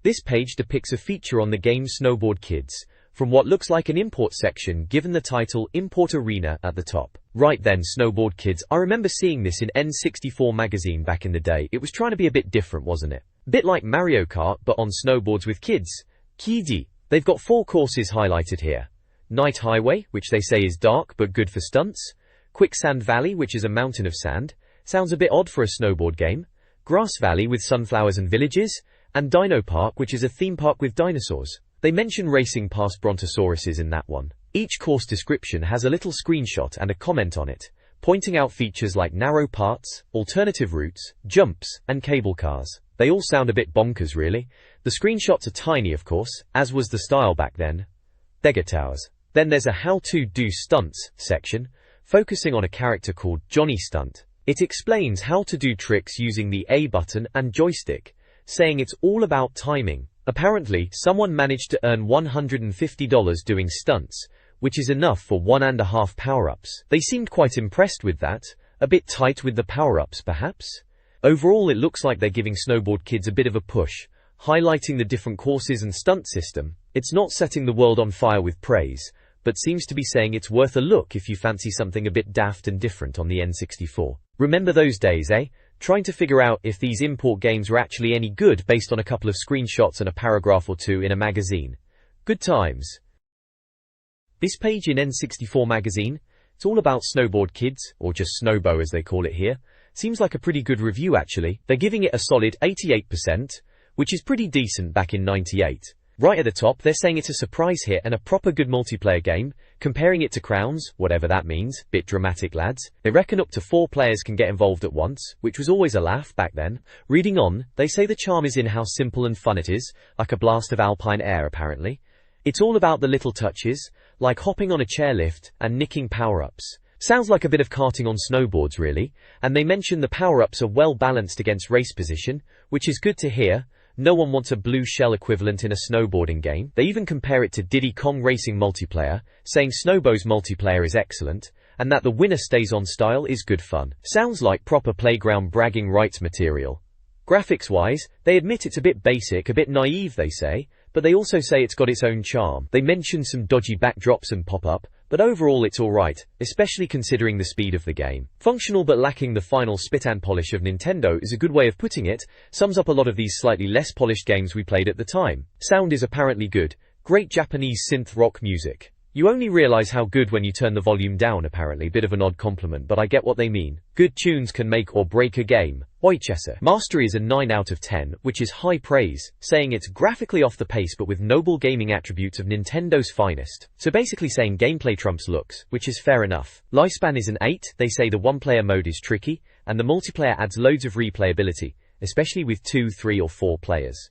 This page depicts a feature on the game Snowboard Kids, from what looks like an import section given the title Import Arena at the top. Right then, Snowboard Kids, I remember seeing this in N64 Magazine back in the day. It was trying to be a bit different, wasn't it? Bit like Mario Kart, but on snowboards with kids. Kidi. They've got 4 courses highlighted here. Night Highway, which they say is dark but good for stunts. Quicksand Valley, which is a mountain of sand. Sounds a bit odd for a snowboard game. Grass Valley with sunflowers and villages. And Dino Park, which is a theme park with dinosaurs. They mention racing past brontosauruses in that one. Each course description has a little screenshot and a comment on it, pointing out features like narrow parts, alternative routes, jumps, and cable cars. They all sound a bit bonkers, really. The screenshots are tiny, of course, as was the style back then. Dega Towers. Then there's a how to do stunts section, focusing on a character called Johnny Stunt. It explains how to do tricks using the A button and joystick, saying it's all about timing. Apparently, someone managed to earn $150 doing stunts, which is enough for 1.5 power-ups. They seemed quite impressed with that, a bit tight with the power-ups perhaps? Overall, it looks like they're giving snowboard kids a bit of a push, highlighting the different courses and stunt system. It's not setting the world on fire with praise, but seems to be saying it's worth a look if you fancy something a bit daft and different on the N64. Remember those days, eh? Trying to figure out if these import games were actually any good based on a couple of screenshots and a paragraph or two in a magazine. Good times. This page in N64 Magazine, it's all about snowboard kids, or just Snowbo as they call it here. Seems like a pretty good review actually. They're giving it a solid 88%, which is pretty decent back in '98. Right at the top, they're saying it's a surprise hit and a proper good multiplayer game, comparing it to Crowns, whatever that means, bit dramatic lads. They reckon up to 4 players can get involved at once, which was always a laugh back then. Reading on, they say the charm is in how simple and fun it is, like a blast of alpine air apparently. It's all about the little touches, like hopping on a chairlift and nicking power-ups. Sounds like a bit of karting on snowboards really, and they mention the power-ups are well balanced against race position, which is good to hear. No one wants a blue shell equivalent in a snowboarding game. They even compare it to Diddy Kong Racing multiplayer, saying Snowbo's multiplayer is excellent, and that the winner stays on style is good fun. Sounds like proper playground bragging rights material. Graphics-wise, they admit it's a bit basic, a bit naive they say, but they also say it's got its own charm. They mention some dodgy backdrops and pop-up, but overall it's alright, especially considering the speed of the game. Functional but lacking the final spit and polish of Nintendo is a good way of putting it, sums up a lot of these slightly less polished games we played at the time. Sound is apparently good, great Japanese synth rock music. You only realize how good when you turn the volume down apparently, bit of an odd compliment but I get what they mean. Good tunes can make or break a game. Oichesa. Mastery is a 9 out of 10, which is high praise, saying it's graphically off the pace but with noble gaming attributes of Nintendo's finest. So basically saying gameplay trumps looks, which is fair enough. Lifespan is an 8, they say the one-player mode is tricky, and the multiplayer adds loads of replayability, especially with 2, 3 or 4 players.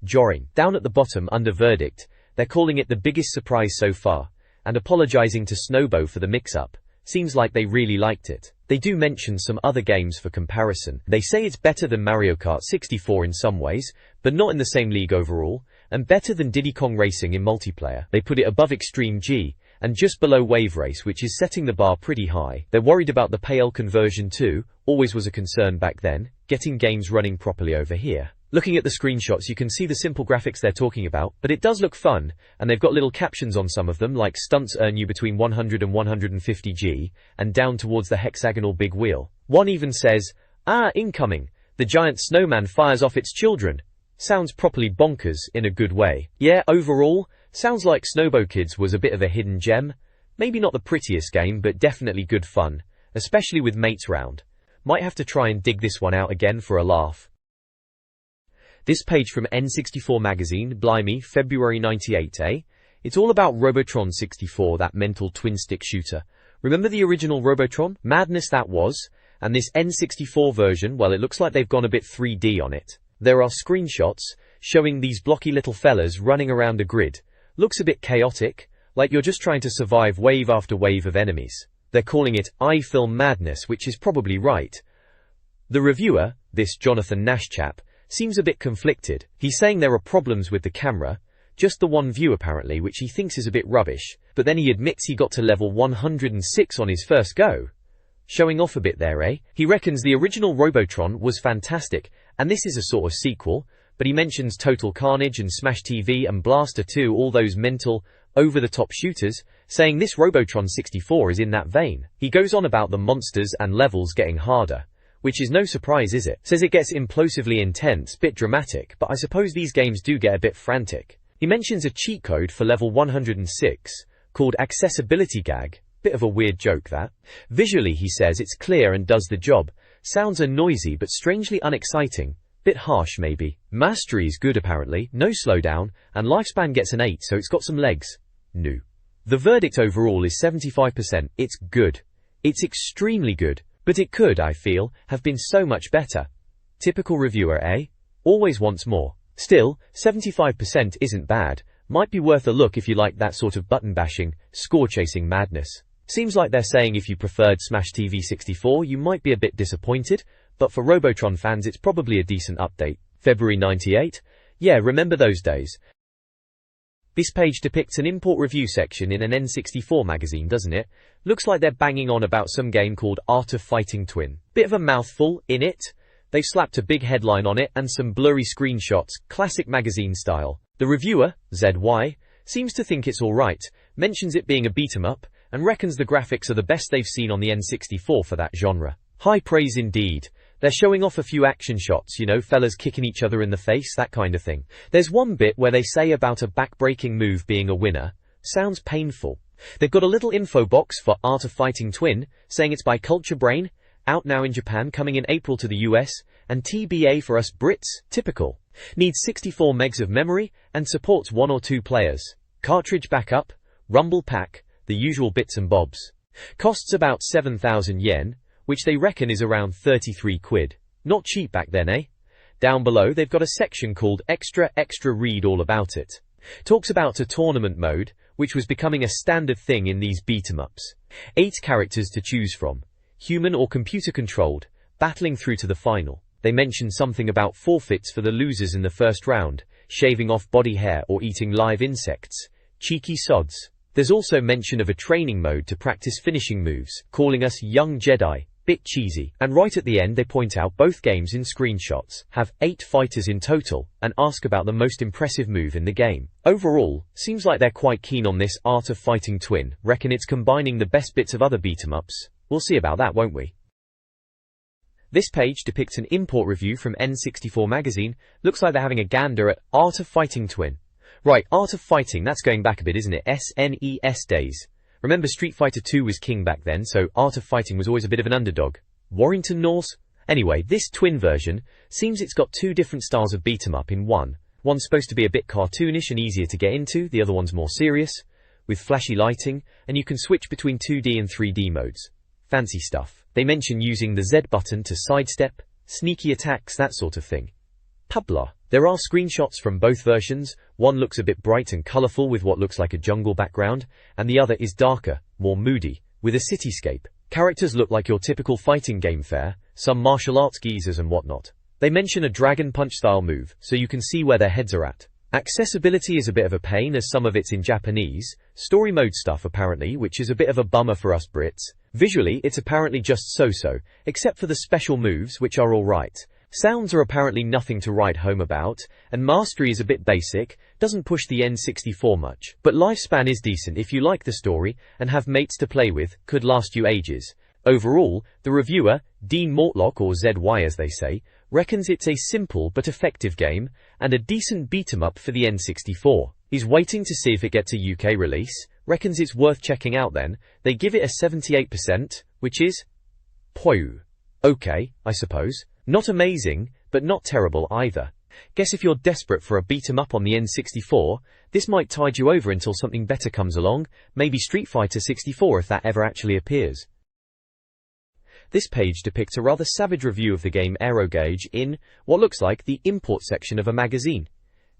Jarring. Down at the bottom under verdict, they're calling it the biggest surprise so far, and apologizing to Snowbo for the mix-up. Seems like they really liked it. They do mention some other games for comparison. They say it's better than Mario Kart 64 in some ways, but not in the same league overall, and better than Diddy Kong Racing in multiplayer. They put it above Extreme G, and just below Wave Race, which is setting the bar pretty high. They're worried about the PAL conversion too, always was a concern back then, getting games running properly over here. Looking at the screenshots, you can see the simple graphics they're talking about, but it does look fun, and they've got little captions on some of them, like stunts earn you between 100 and 150 G, and down towards the hexagonal big wheel. One even says, "Ah, incoming. The giant snowman fires off its children." Sounds properly bonkers, in a good way. Yeah, overall, sounds like Snowbow Kids was a bit of a hidden gem. Maybe not the prettiest game, but definitely good fun, especially with mates round. Might have to try and dig this one out again for a laugh. This page from N64 Magazine, blimey, February 98, eh? It's all about Robotron 64, that mental twin-stick shooter. Remember the original Robotron? Madness that was. And this N64 version, well, it looks like they've gone a bit 3D on it. There are screenshots showing these blocky little fellas running around a grid. Looks a bit chaotic, like you're just trying to survive wave after wave of enemies. They're calling it iFilm Madness, which is probably right. The reviewer, this Jonathan Nash chap, seems a bit conflicted. He's saying there are problems with the camera, just the one view apparently, which he thinks is a bit rubbish, but then he admits he got to level 106 on his first go. Showing off a bit there, eh? He reckons the original Robotron was fantastic, and this is a sort of sequel, but he mentions Total Carnage and Smash TV and Blaster 2, all those mental, over-the-top shooters, saying this Robotron 64 is in that vein. He goes on about the monsters and levels getting harder, which is no surprise, is it? Says it gets implosively intense, bit dramatic, but I suppose these games do get a bit frantic. He mentions a cheat code for level 106, called Accessibility Gag. Bit of a weird joke that. Visually, he says it's clear and does the job. Sounds are noisy but strangely unexciting. Bit harsh maybe. Mastery is good apparently, no slowdown, and lifespan gets an 8, so it's got some legs. No. The verdict overall is 75%. It's good. It's extremely good. But it could, I feel, have been so much better. Typical reviewer, eh? Always wants more. Still, 75% isn't bad. Might be worth a look if you like that sort of button-bashing, score-chasing madness. Seems like they're saying if you preferred Smash TV 64 you might be a bit disappointed, but for Robotron fans it's probably a decent update. February 98? Yeah, remember those days. This page depicts an import review section in an N64 magazine, doesn't it? Looks like they're banging on about some game called Art of Fighting Twin. Bit of a mouthful, innit? They've slapped a big headline on it and some blurry screenshots, classic magazine style. The reviewer, ZY, seems to think it's alright, mentions it being a beat-em-up, and reckons the graphics are the best they've seen on the N64 for that genre. High praise indeed. They're showing off a few action shots, you know, fellas kicking each other in the face, that kind of thing. There's one bit where they say about a back-breaking move being a winner. Sounds painful. They've got a little info box for Art of Fighting Twin, saying it's by Culture Brain, out now in Japan, coming in April to the US, and TBA for us Brits, typical. Needs 64 megs of memory, and supports 1 or 2 players. Cartridge backup, rumble pack, the usual bits and bobs. Costs about 7,000 yen, which they reckon is around 33 quid. Not cheap back then, eh? Down below they've got a section called Extra Read all about it. Talks about a tournament mode, which was becoming a standard thing in these beat-em-ups. 8 characters to choose from, human or computer controlled, battling through to the final. They mention something about forfeits for the losers in the first round, shaving off body hair or eating live insects. Cheeky sods. There's also mention of a training mode to practice finishing moves, calling us young Jedi. Bit cheesy. And right at the end they point out both games in screenshots have 8 fighters in total, and ask about the most impressive move in the game. Overall, seems like they're quite keen on this Art of Fighting Twin, reckon it's combining the best bits of other beat-em-ups. We'll see about that, won't we? This page depicts an import review from N64 Magazine. Looks like they're having a gander at Art of Fighting Twin. Right, Art of Fighting, that's going back a bit, isn't it? SNES days. Remember Street Fighter 2 was king back then, so Art of Fighting was always a bit of an underdog. Warrington Norse? Anyway, this twin version seems it's got 2 different styles of beat-em-up in one. One's supposed to be a bit cartoonish and easier to get into, the other one's more serious, with flashy lighting, and you can switch between 2D and 3D modes. Fancy stuff. They mention using the Z button to sidestep, sneaky attacks, that sort of thing. Pabla. There are screenshots from both versions. One looks a bit bright and colourful with what looks like a jungle background, and the other is darker, more moody, with a cityscape. Characters look like your typical fighting game fare, some martial arts geezers and whatnot. They mention a dragon punch style move, so you can see where their heads are at. Accessibility is a bit of a pain as some of it's in Japanese. Story mode stuff apparently, which is a bit of a bummer for us Brits. Visually, it's apparently just so-so, except for the special moves, which are alright. Sounds are apparently nothing to write home about, and mastery is a bit basic, doesn't push the N64 much. But lifespan is decent if you like the story and have mates to play with, could last you ages. Overall, the reviewer, Dean Mortlock or ZY as they say, reckons it's a simple but effective game, and a decent beat-em-up for the N64. He's waiting to see if it gets a UK release, reckons it's worth checking out then. They give it a 78%, which is... okay, I suppose. Not amazing, but not terrible either. Guess if you're desperate for a beat-em-up on the N64, this might tide you over until something better comes along, maybe Street Fighter 64 if that ever actually appears. This page depicts a rather savage review of the game Aerogauge in what looks like the import section of a magazine.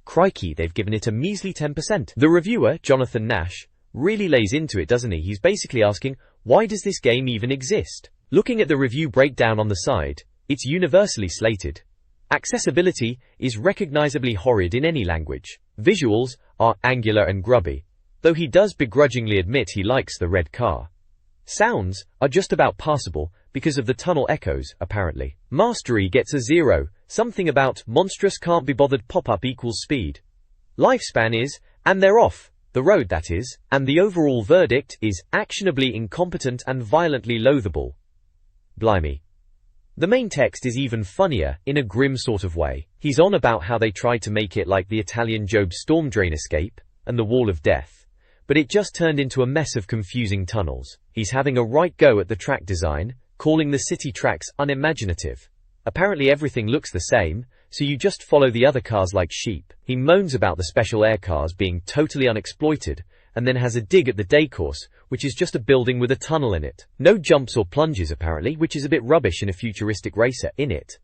Crikey, they've given it a measly 10%. The reviewer, Jonathan Nash, really lays into it, doesn't he? He's basically asking, why does this game even exist? Looking at the review breakdown on the side, it's universally slated. Accessibility is recognizably horrid in any language. Visuals are angular and grubby, though he does begrudgingly admit he likes the red car. Sounds are just about passable because of the tunnel echoes, apparently. Mastery gets a 0, something about monstrous can't be bothered pop-up equals speed. Lifespan is, and they're off the road that is, and the overall verdict is actionably incompetent and violently loathable. Blimey. The main text is even funnier, in a grim sort of way. He's on about how they tried to make it like the Italian Job storm drain escape, and the Wall of Death, but it just turned into a mess of confusing tunnels. He's having a right go at the track design, calling the city tracks unimaginative. Apparently everything looks the same, so you just follow the other cars like sheep. He moans about the special air cars being totally unexploited, and then has a dig at the day course, which is just a building with a tunnel in it. No jumps or plunges apparently, which is a bit rubbish in a futuristic racer, innit?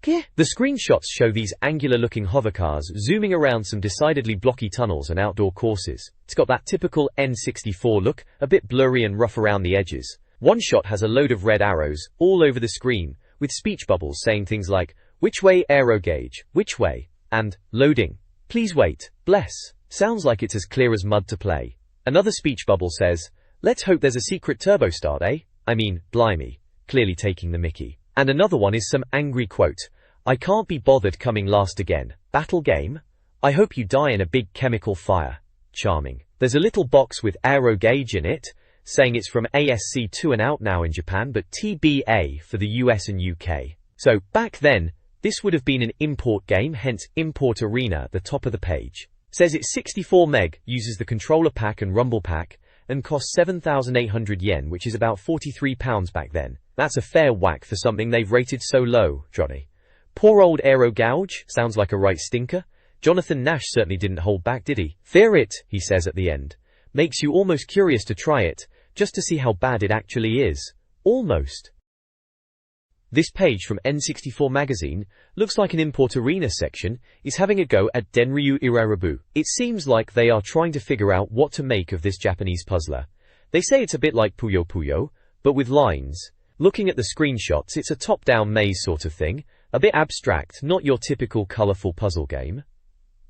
The screenshots show these angular-looking hovercars zooming around some decidedly blocky tunnels and outdoor courses. It's got that typical N64 look, a bit blurry and rough around the edges. One shot has a load of red arrows all over the screen, with speech bubbles saying things like, "Which way Aerogauge? Which way?" and "Loading. Please wait. Bless." Sounds like it's as clear as mud to play. Another speech bubble says, "Let's hope there's a secret turbo start, eh? I mean, blimey." Clearly taking the mickey. And another one is some angry quote, "I can't be bothered coming last again. Battle game? I hope you die in a big chemical fire." Charming. There's a little box with Aerogauge in it, saying it's from ASC2 and out now in Japan, but TBA for the US and UK. So, back then, this would have been an import game, hence Import Arena at the top of the page. Says it's 64 meg, uses the controller pack and rumble pack, and costs 7,800 yen, which is about £43 back then. That's a fair whack for something they've rated so low, Johnny. Poor old Aerogauge, sounds like a right stinker. Jonathan Nash certainly didn't hold back, did he? Fear it, he says at the end. Makes you almost curious to try it, just to see how bad it actually is. Almost. This page from N64 Magazine looks like an Import Arena section is having a go at Denryu Irarabu. It seems like they are trying to figure out what to make of this Japanese puzzler. They say it's a bit like Puyo Puyo, but with lines. Looking at the screenshots, it's a top-down maze sort of thing, a bit abstract, not your typical colourful puzzle game.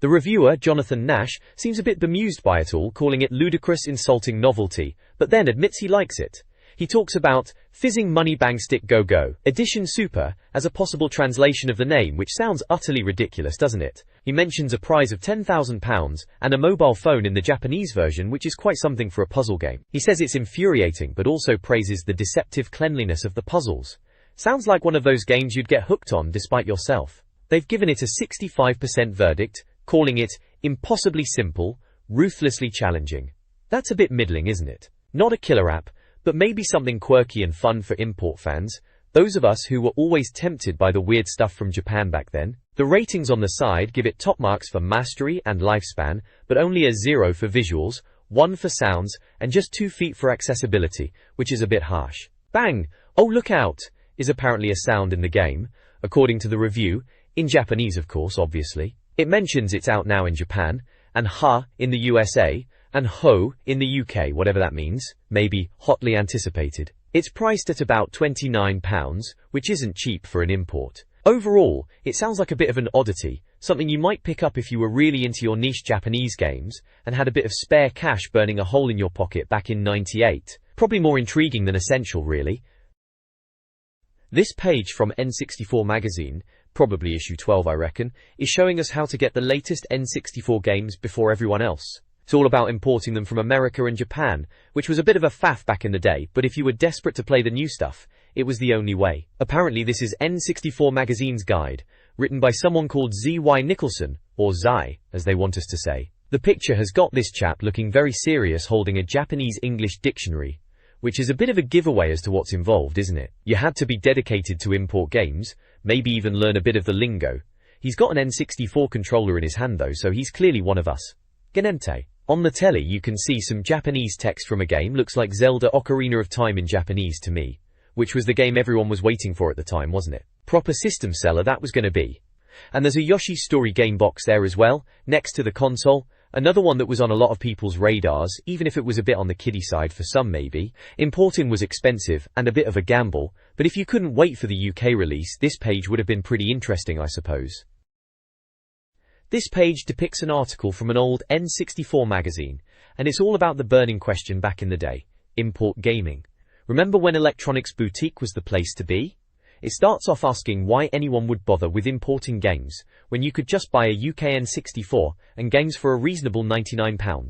The reviewer, Jonathan Nash, seems a bit bemused by it all, calling it ludicrous, insulting novelty, but then admits he likes it. He talks about Fizzing Money Bang Stick Go Go Edition Super as a possible translation of the name, which sounds utterly ridiculous, doesn't it? He mentions a prize of £10,000 and a mobile phone in the Japanese version, which is quite something for a puzzle game. He says it's infuriating, but also praises the deceptive cleanliness of the puzzles. Sounds like one of those games you'd get hooked on despite yourself. They've given it a 65% verdict, calling it impossibly simple, ruthlessly challenging. That's a bit middling, isn't it? Not a killer app, but maybe something quirky and fun for import fans, those of us who were always tempted by the weird stuff from Japan back then. The ratings on the side give it top marks for mastery and lifespan, but only a 0 for visuals, 1 for sounds, and just 2 feet for accessibility, which is a bit harsh. Bang! Oh, look out! Is apparently a sound in the game, according to the review, in Japanese of course, obviously. It mentions it's out now in Japan, and ha in the USA, and ho in the UK, whatever that means, maybe hotly anticipated. It's priced at about £29, which isn't cheap for an import. Overall, it sounds like a bit of an oddity, something you might pick up if you were really into your niche Japanese games, and had a bit of spare cash burning a hole in your pocket back in '98. Probably more intriguing than essential, really. This page from N64 Magazine probably issue 12 I reckon, is showing us how to get the latest N64 games before everyone else. It's all about importing them from America and Japan, which was a bit of a faff back in the day, but if you were desperate to play the new stuff, it was the only way. Apparently this is N64 Magazine's guide, written by someone called Z.Y. Nicholson, or Zai, as they want us to say. The picture has got this chap looking very serious holding a Japanese-English dictionary, which is a bit of a giveaway as to what's involved, isn't it? You had to be dedicated to import games, maybe even learn a bit of the lingo. He's got an N64 controller in his hand though, so he's clearly one of us. Genente. On the telly you can see some Japanese text from a game, looks like Zelda Ocarina of Time in Japanese to me, which was the game everyone was waiting for at the time, wasn't it? Proper system seller that was gonna be. And there's a Yoshi's Story game box there as well, next to the console. Another one that was on a lot of people's radars, even if it was a bit on the kiddie side for some maybe. Importing was expensive and a bit of a gamble, but if you couldn't wait for the UK release, this page would have been pretty interesting I suppose. This page depicts an article from an old N64 magazine, and it's all about the burning question back in the day, import gaming. Remember when Electronics Boutique was the place to be? It starts off asking why anyone would bother with importing games, when you could just buy a UK N64 and games for a reasonable £99.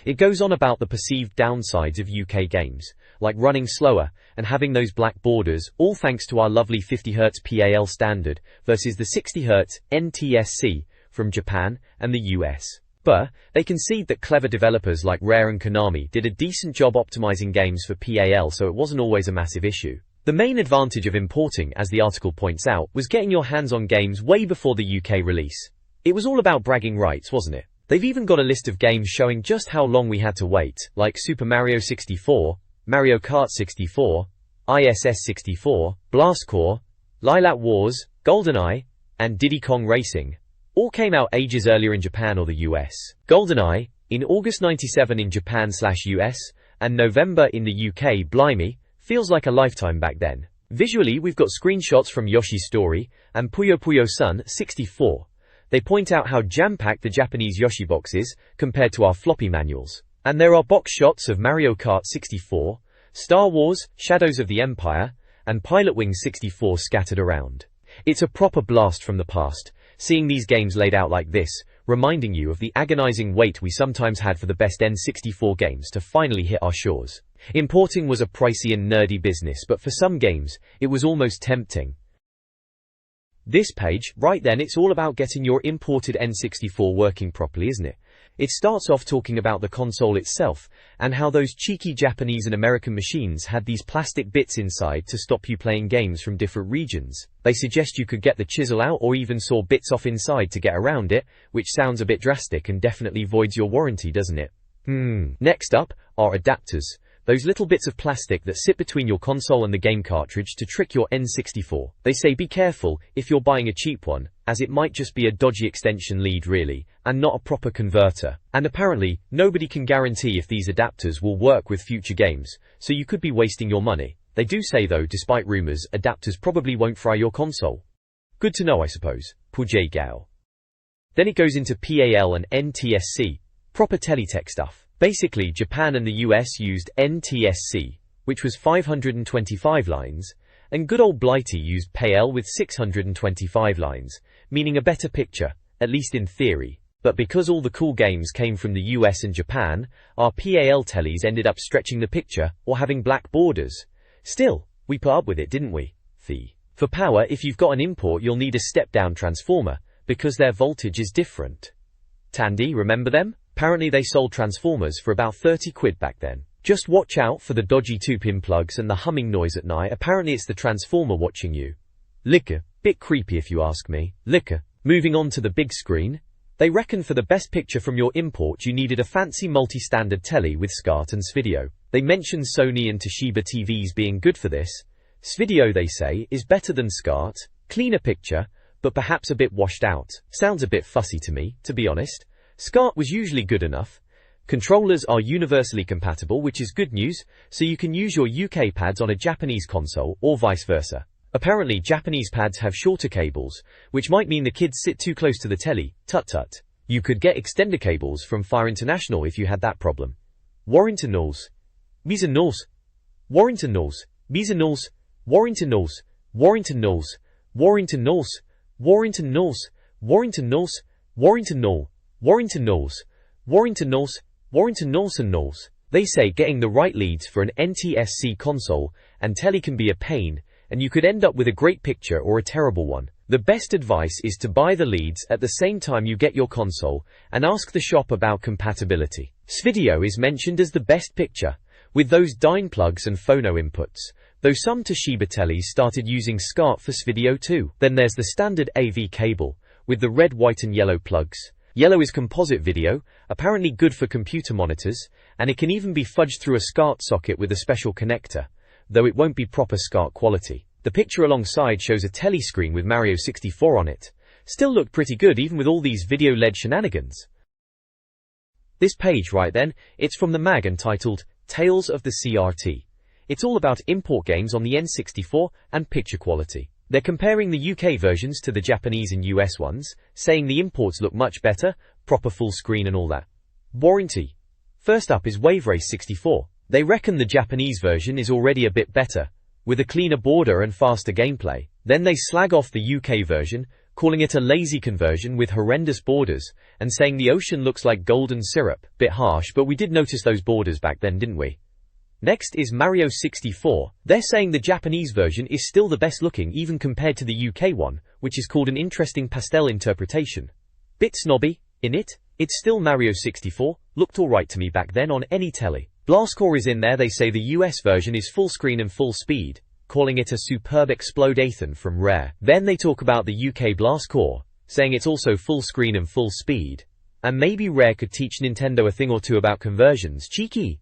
It goes on about the perceived downsides of UK games, like running slower and having those black borders, all thanks to our lovely 50Hz PAL standard versus the 60Hz NTSC from Japan and the US. But they concede that clever developers like Rare and Konami did a decent job optimizing games for PAL, so it wasn't always a massive issue. The main advantage of importing, as the article points out, was getting your hands on games way before the UK release. It was all about bragging rights, wasn't it? They've even got a list of games showing just how long we had to wait, like Super Mario 64, Mario Kart 64, ISS 64, Blast Corps, Lilac Wars, GoldenEye, and Diddy Kong Racing. All came out ages earlier in Japan or the US. GoldenEye, in August 97 in Japan/US, and November in the UK, blimey, feels like a lifetime back then. Visually, we've got screenshots from Yoshi's Story and Puyo Puyo Sun 64. They point out how jam-packed the Japanese Yoshi box is compared to our floppy manuals. And there are box shots of Mario Kart 64, Star Wars, Shadows of the Empire, and Pilotwings 64 scattered around. It's a proper blast from the past, seeing these games laid out like this, reminding you of the agonizing wait we sometimes had for the best N64 games to finally hit our shores. Importing was a pricey and nerdy business, but for some games, it was almost tempting. This page, right then, it's all about getting your imported N64 working properly, isn't it? It starts off talking about the console itself, and how those cheeky Japanese and American machines had these plastic bits inside to stop you playing games from different regions. They suggest you could get the chisel out or even saw bits off inside to get around it, which sounds a bit drastic and definitely voids your warranty, doesn't it? Next up are adapters. Those little bits of plastic that sit between your console and the game cartridge to trick your N64. They say be careful if you're buying a cheap one, as it might just be a dodgy extension lead really, and not a proper converter. And apparently, nobody can guarantee if these adapters will work with future games, so you could be wasting your money. They do say though, despite rumors, adapters probably won't fry your console. Good to know I suppose. Pujay Gao. Then it goes into PAL and NTSC, proper Teletech stuff. Basically, Japan and the US used NTSC, which was 525 lines, and good old Blighty used PAL with 625 lines, meaning a better picture, at least in theory. But because all the cool games came from the US and Japan, our PAL tellies ended up stretching the picture or having black borders. Still, we put up with it, didn't we? For power, if you've got an import, you'll need a step-down transformer, because their voltage is different. Tandy, remember them? Apparently they sold transformers for about 30 quid back then. Just watch out for the dodgy 2-pin plugs and the humming noise at night. Apparently it's the transformer watching you. Liquor. Bit creepy if you ask me. Liquor. Moving on to the big screen. They reckon for the best picture from your import you needed a fancy multi-standard telly with SCART and SVideo. They mention Sony and Toshiba TVs being good for this. SVideo, they say, is better than SCART. Cleaner picture, but perhaps a bit washed out. Sounds a bit fussy to me, to be honest. SCART was usually good enough. Controllers are universally compatible, which is good news, so you can use your UK pads on a Japanese console, or vice versa. Apparently Japanese pads have shorter cables, which might mean the kids sit too close to the telly. Tut tut. You could get extender cables from Fire International if you had that problem. Warrington Knowles. Warrington Knowles. Warrington Knowles. Warrington Knowles. Warrington Knowles. Warrington Knolls, Warrington Knolls, Warrington Knoll, Warrington Knolls, Warrington Knolls, Warrington Knolls and Knolls. They say getting the right leads for an NTSC console and telly can be a pain, and you could end up with a great picture or a terrible one. The best advice is to buy the leads at the same time you get your console and ask the shop about compatibility. SVideo is mentioned as the best picture, with those DIN plugs and phono inputs, though some Toshiba tellies started using SCART for SVideo too. Then there's the standard AV cable, with the red, white and yellow plugs. Yellow is composite video, apparently good for computer monitors, and it can even be fudged through a SCART socket with a special connector, though it won't be proper SCART quality. The picture alongside shows a telly screen with Mario 64 on it. Still looked pretty good even with all these video-led shenanigans. This page right then, it's from the mag entitled Tales of the CRT. It's all about import games on the N64 and picture quality. They're comparing the UK versions to the Japanese and US ones, saying the imports look much better, proper full screen and all that. Warranty. First up is Wave Race 64. They reckon the Japanese version is already a bit better, with a cleaner border and faster gameplay. Then they slag off the UK version, calling it a lazy conversion with horrendous borders, and saying the ocean looks like golden syrup. Bit harsh, but we did notice those borders back then, didn't we? Next is Mario 64. They're saying the Japanese version is still the best looking even compared to the UK one, which is called an interesting pastel interpretation. Bit snobby, innit? It's still Mario 64, looked alright to me back then on any telly. Blastcore is in there. They say the US version is full screen and full speed, calling it a superb explodathan from Rare. Then they talk about the UK Blastcore, saying it's also full screen and full speed. And maybe Rare could teach Nintendo a thing or two about conversions. Cheeky!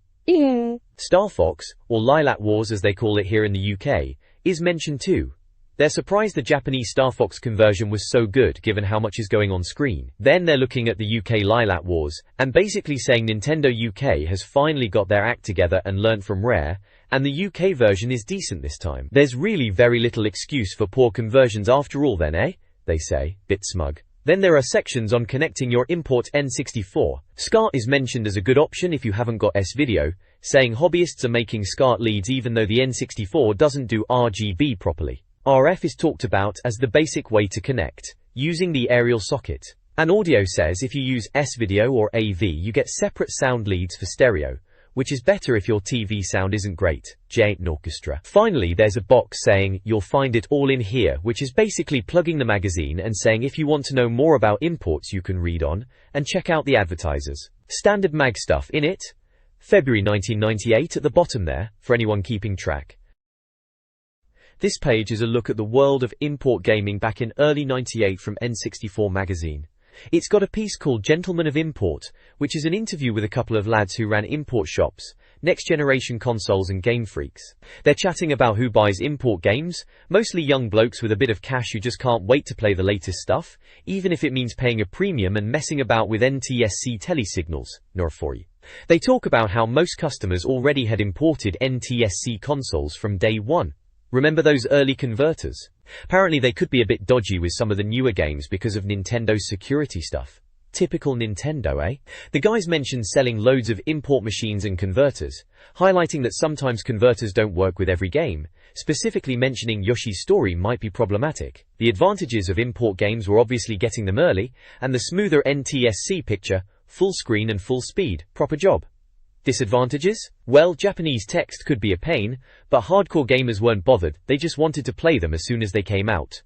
Star Fox, or Lilac Wars as they call it here in the UK, is mentioned too. They're surprised the Japanese Star Fox conversion was so good given how much is going on screen. Then they're looking at the UK Lilac Wars, and basically saying Nintendo UK has finally got their act together and learnt from Rare, and the UK version is decent this time. There's really very little excuse for poor conversions after all then, eh? They say, bit smug. Then there are sections on connecting your import N64. SCART is mentioned as a good option if you haven't got SVideo, saying hobbyists are making SCART leads even though the N64 doesn't do RGB properly. RF is talked about as the basic way to connect, using the aerial socket. And audio says if you use SVideo or AV you get separate sound leads for stereo, which is better if your TV sound isn't great. J ain't orchestra. Finally there's a box saying you'll find it all in here, which is basically plugging the magazine and saying if you want to know more about imports you can read on and check out the advertisers. Standard mag stuff in it. February 1998 at the bottom there, for anyone keeping track. This page is a look at the world of import gaming back in early '98 from N64 Magazine. It's got a piece called Gentlemen of Import, which is an interview with a couple of lads who ran import shops, next generation consoles and game freaks. They're chatting about who buys import games, mostly young blokes with a bit of cash who just can't wait to play the latest stuff, even if it means paying a premium and messing about with NTSC telesignals, nor for you. They talk about how most customers already had imported NTSC consoles from day one. Remember those early converters? Apparently they could be a bit dodgy with some of the newer games because of Nintendo's security stuff. Typical Nintendo, eh? The guys mentioned selling loads of import machines and converters, highlighting that sometimes converters don't work with every game, specifically mentioning Yoshi's Story might be problematic. The advantages of import games were obviously getting them early, and the smoother NTSC picture, full screen and full speed, proper job. Disadvantages? Well, Japanese text could be a pain, but hardcore gamers weren't bothered, they just wanted to play them as soon as they came out.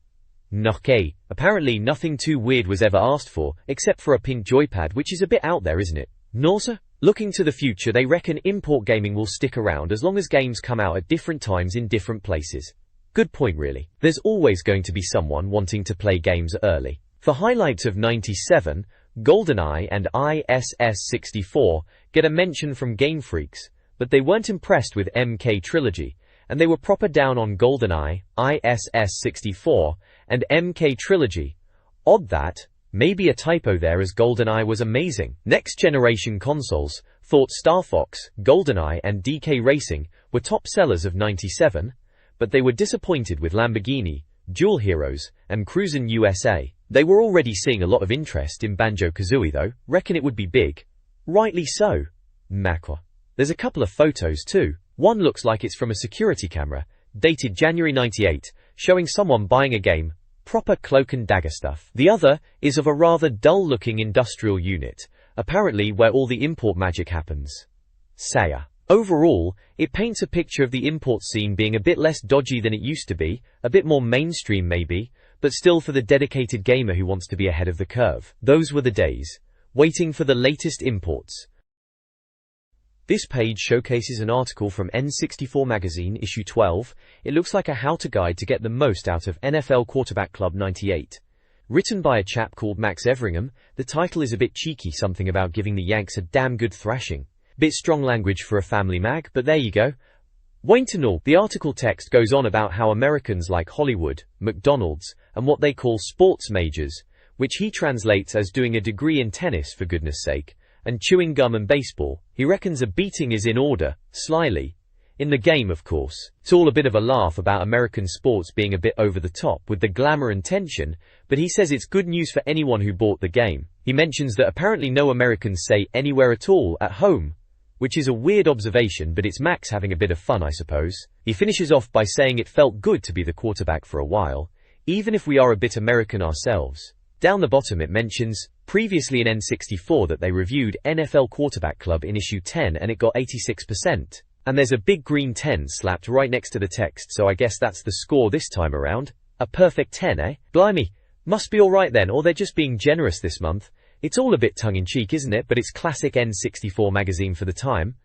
Okay, apparently nothing too weird was ever asked for, except for a pink joypad, which is a bit out there, isn't it? Nausa? Looking to the future, they reckon import gaming will stick around as long as games come out at different times in different places. Good point really. There's always going to be someone wanting to play games early. For highlights of '97, GoldenEye and ISS-64 get a mention from Game Freaks, but they weren't impressed with MK Trilogy, and they were proper down on GoldenEye, ISS-64, and MK Trilogy. Odd that, maybe a typo there as GoldenEye was amazing. Next generation consoles thought Star Fox, GoldenEye and DK Racing were top sellers of '97, but they were disappointed with Lamborghini, Dual Heroes, and Cruisin' USA. They were already seeing a lot of interest in Banjo-Kazooie though, reckon it would be big. Rightly so. Macwa. There's a couple of photos too. One looks like it's from a security camera, dated January '98, showing someone buying a game, proper cloak and dagger stuff. The other is of a rather dull-looking industrial unit, apparently where all the import magic happens. Saya. Overall, it paints a picture of the import scene being a bit less dodgy than it used to be, a bit more mainstream maybe, but still for the dedicated gamer who wants to be ahead of the curve. Those were the days. Waiting for the latest imports. This page showcases an article from N64 Magazine, issue 12. It looks like a how-to guide to get the most out of NFL Quarterback Club 98. Written by a chap called Max Everingham, the title is a bit cheeky, something about giving the Yanks a damn good thrashing. Bit strong language for a family mag, but there you go. Wayne to know. The article text goes on about how Americans like Hollywood, McDonald's, and what they call sports majors, which he translates as doing a degree in tennis for goodness sake, and chewing gum and baseball. He reckons a beating is in order, slyly. In the game, of course. It's all a bit of a laugh about American sports being a bit over the top with the glamour and tension, but he says it's good news for anyone who bought the game. He mentions that apparently no Americans say anywhere at all at home, which is a weird observation, but it's Max having a bit of fun, I suppose. He finishes off by saying it felt good to be the quarterback for a while, even if we are a bit American ourselves. Down the bottom it mentions, previously in N64, that they reviewed NFL Quarterback Club in issue 10 and it got 86%. And there's a big green 10 slapped right next to the text, so I guess that's the score this time around. A perfect 10, eh? Blimey. Must be alright then, or they're just being generous this month. It's all a bit tongue-in-cheek, isn't it? But it's classic N64 Magazine for the time.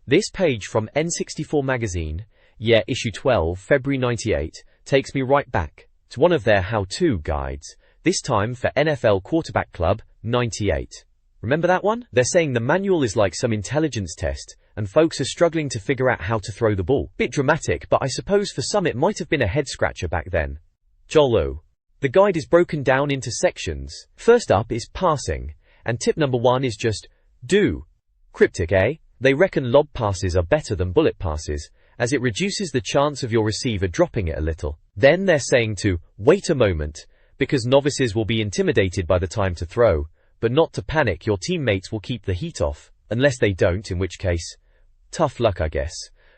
This page from N64 Magazine, yeah, issue 12, February 98, takes me right back to one of their how-to guides, this time for NFL Quarterback Club 98. Remember that one? They're saying the manual is like some intelligence test, and folks are struggling to figure out how to throw the ball. Bit dramatic, but I suppose for some it might have been a head-scratcher back then. Jolo. The guide is broken down into sections. First up is passing, and tip number 1 is just, do. Cryptic, eh? They reckon lob passes are better than bullet passes, as it reduces the chance of your receiver dropping it a little. Then they're saying to, wait a moment, because novices will be intimidated by the time to throw, but not to panic, your teammates will keep the heat off, unless they don't, in which case, tough luck I guess.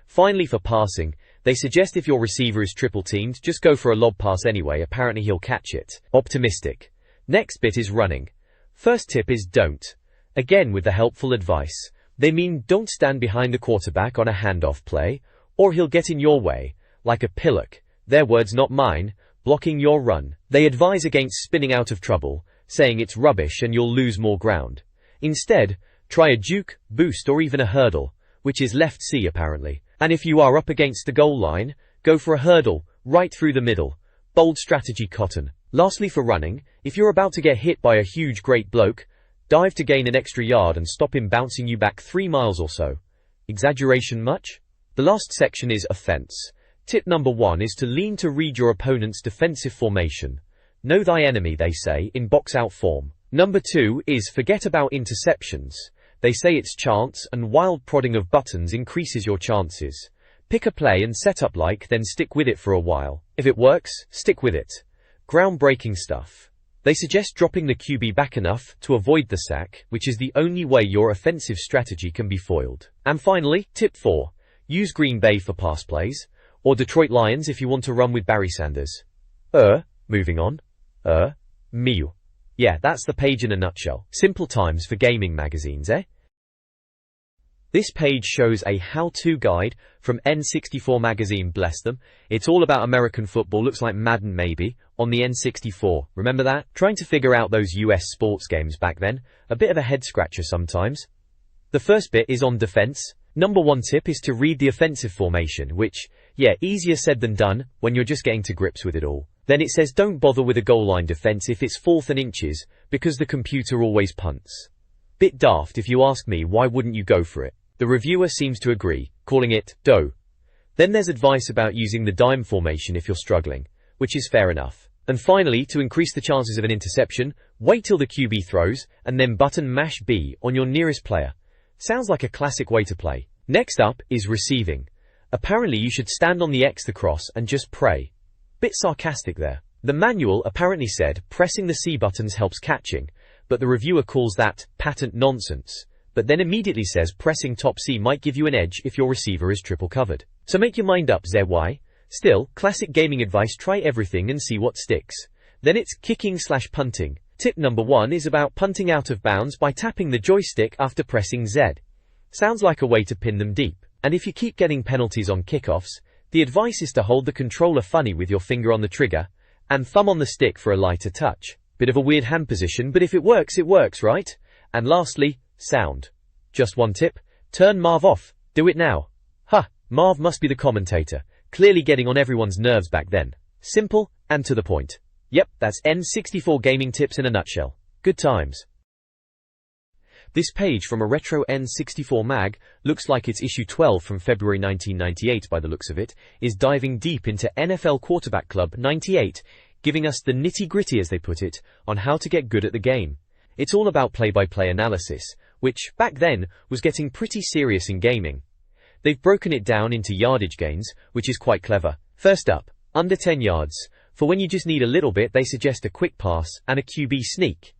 Finally for passing, they suggest if your receiver is triple teamed, just go for a lob pass anyway, apparently he'll catch it. Optimistic. Next bit is running. First tip is don't. Again with the helpful advice. They mean don't stand behind the quarterback on a handoff play, or he'll get in your way, like a pillock. Their words not mine, blocking your run. They advise against spinning out of trouble, saying it's rubbish and you'll lose more ground. Instead, try a juke, boost or even a hurdle, which is left C apparently. And if you are up against the goal line, go for a hurdle, right through the middle. Bold strategy cotton. Lastly for running, if you're about to get hit by a huge great bloke, dive to gain an extra yard and stop him bouncing you back 3 miles or so. Exaggeration much? The last section is offense. Tip number 1 is to lean to read your opponent's defensive formation. Know thy enemy, they say, in box-out form. Number 2 is forget about interceptions. They say it's chance, and wild prodding of buttons increases your chances. Pick a play and set up like, then stick with it for a while. If it works, stick with it. Groundbreaking stuff. They suggest dropping the QB back enough to avoid the sack, which is the only way your offensive strategy can be foiled. And finally, tip 4. Use Green Bay for pass plays, or Detroit Lions if you want to run with Barry Sanders. Moving on. Mew. Yeah, that's the page in a nutshell. Simple times for gaming magazines, eh? This page shows a how-to guide from N64 Magazine, bless them. It's all about American football, looks like Madden maybe, on the N64. Remember that? Trying to figure out those US sports games back then. A bit of a head-scratcher sometimes. The first bit is on defense. Number 1 tip is to read the offensive formation, which, yeah, easier said than done when you're just getting to grips with it all. Then it says don't bother with a goal line defense if it's 4th and inches, because the computer always punts. Bit daft if you ask me, why wouldn't you go for it? The reviewer seems to agree, calling it dough. Then there's advice about using the dime formation if you're struggling, which is fair enough. And finally, to increase the chances of an interception, wait till the QB throws, and then button mash B on your nearest player. Sounds like a classic way to play. Next up is receiving. Apparently you should stand on the X the cross and just pray. Bit sarcastic there. The manual apparently said pressing the C buttons helps catching, but the reviewer calls that patent nonsense. But then immediately says pressing top C might give you an edge if your receiver is triple covered. So make your mind up, ZY. Still, classic gaming advice: try everything and see what sticks. Then it's kicking/punting. Tip number 1 is about punting out of bounds by tapping the joystick after pressing Z. Sounds like a way to pin them deep. And if you keep getting penalties on kickoffs, the advice is to hold the controller funny with your finger on the trigger and thumb on the stick for a lighter touch. Bit of a weird hand position, but if it works, right? And lastly, sound. Just one tip: turn Marv off. Do it now. Marv must be the commentator, clearly getting on everyone's nerves back then. Simple and to the point. Yep, that's N64 gaming tips in a nutshell. Good times. This page from a retro N64 mag, looks like it's issue 12 from February 1998 by the looks of it, is diving deep into NFL Quarterback Club 98, giving us the nitty-gritty, as they put it, on how to get good at the game. It's all about play-by-play analysis, which, back then, was getting pretty serious in gaming. They've broken it down into yardage gains, which is quite clever. First up, under 10 yards. For when you just need a little bit, they suggest a quick pass and a QB sneak.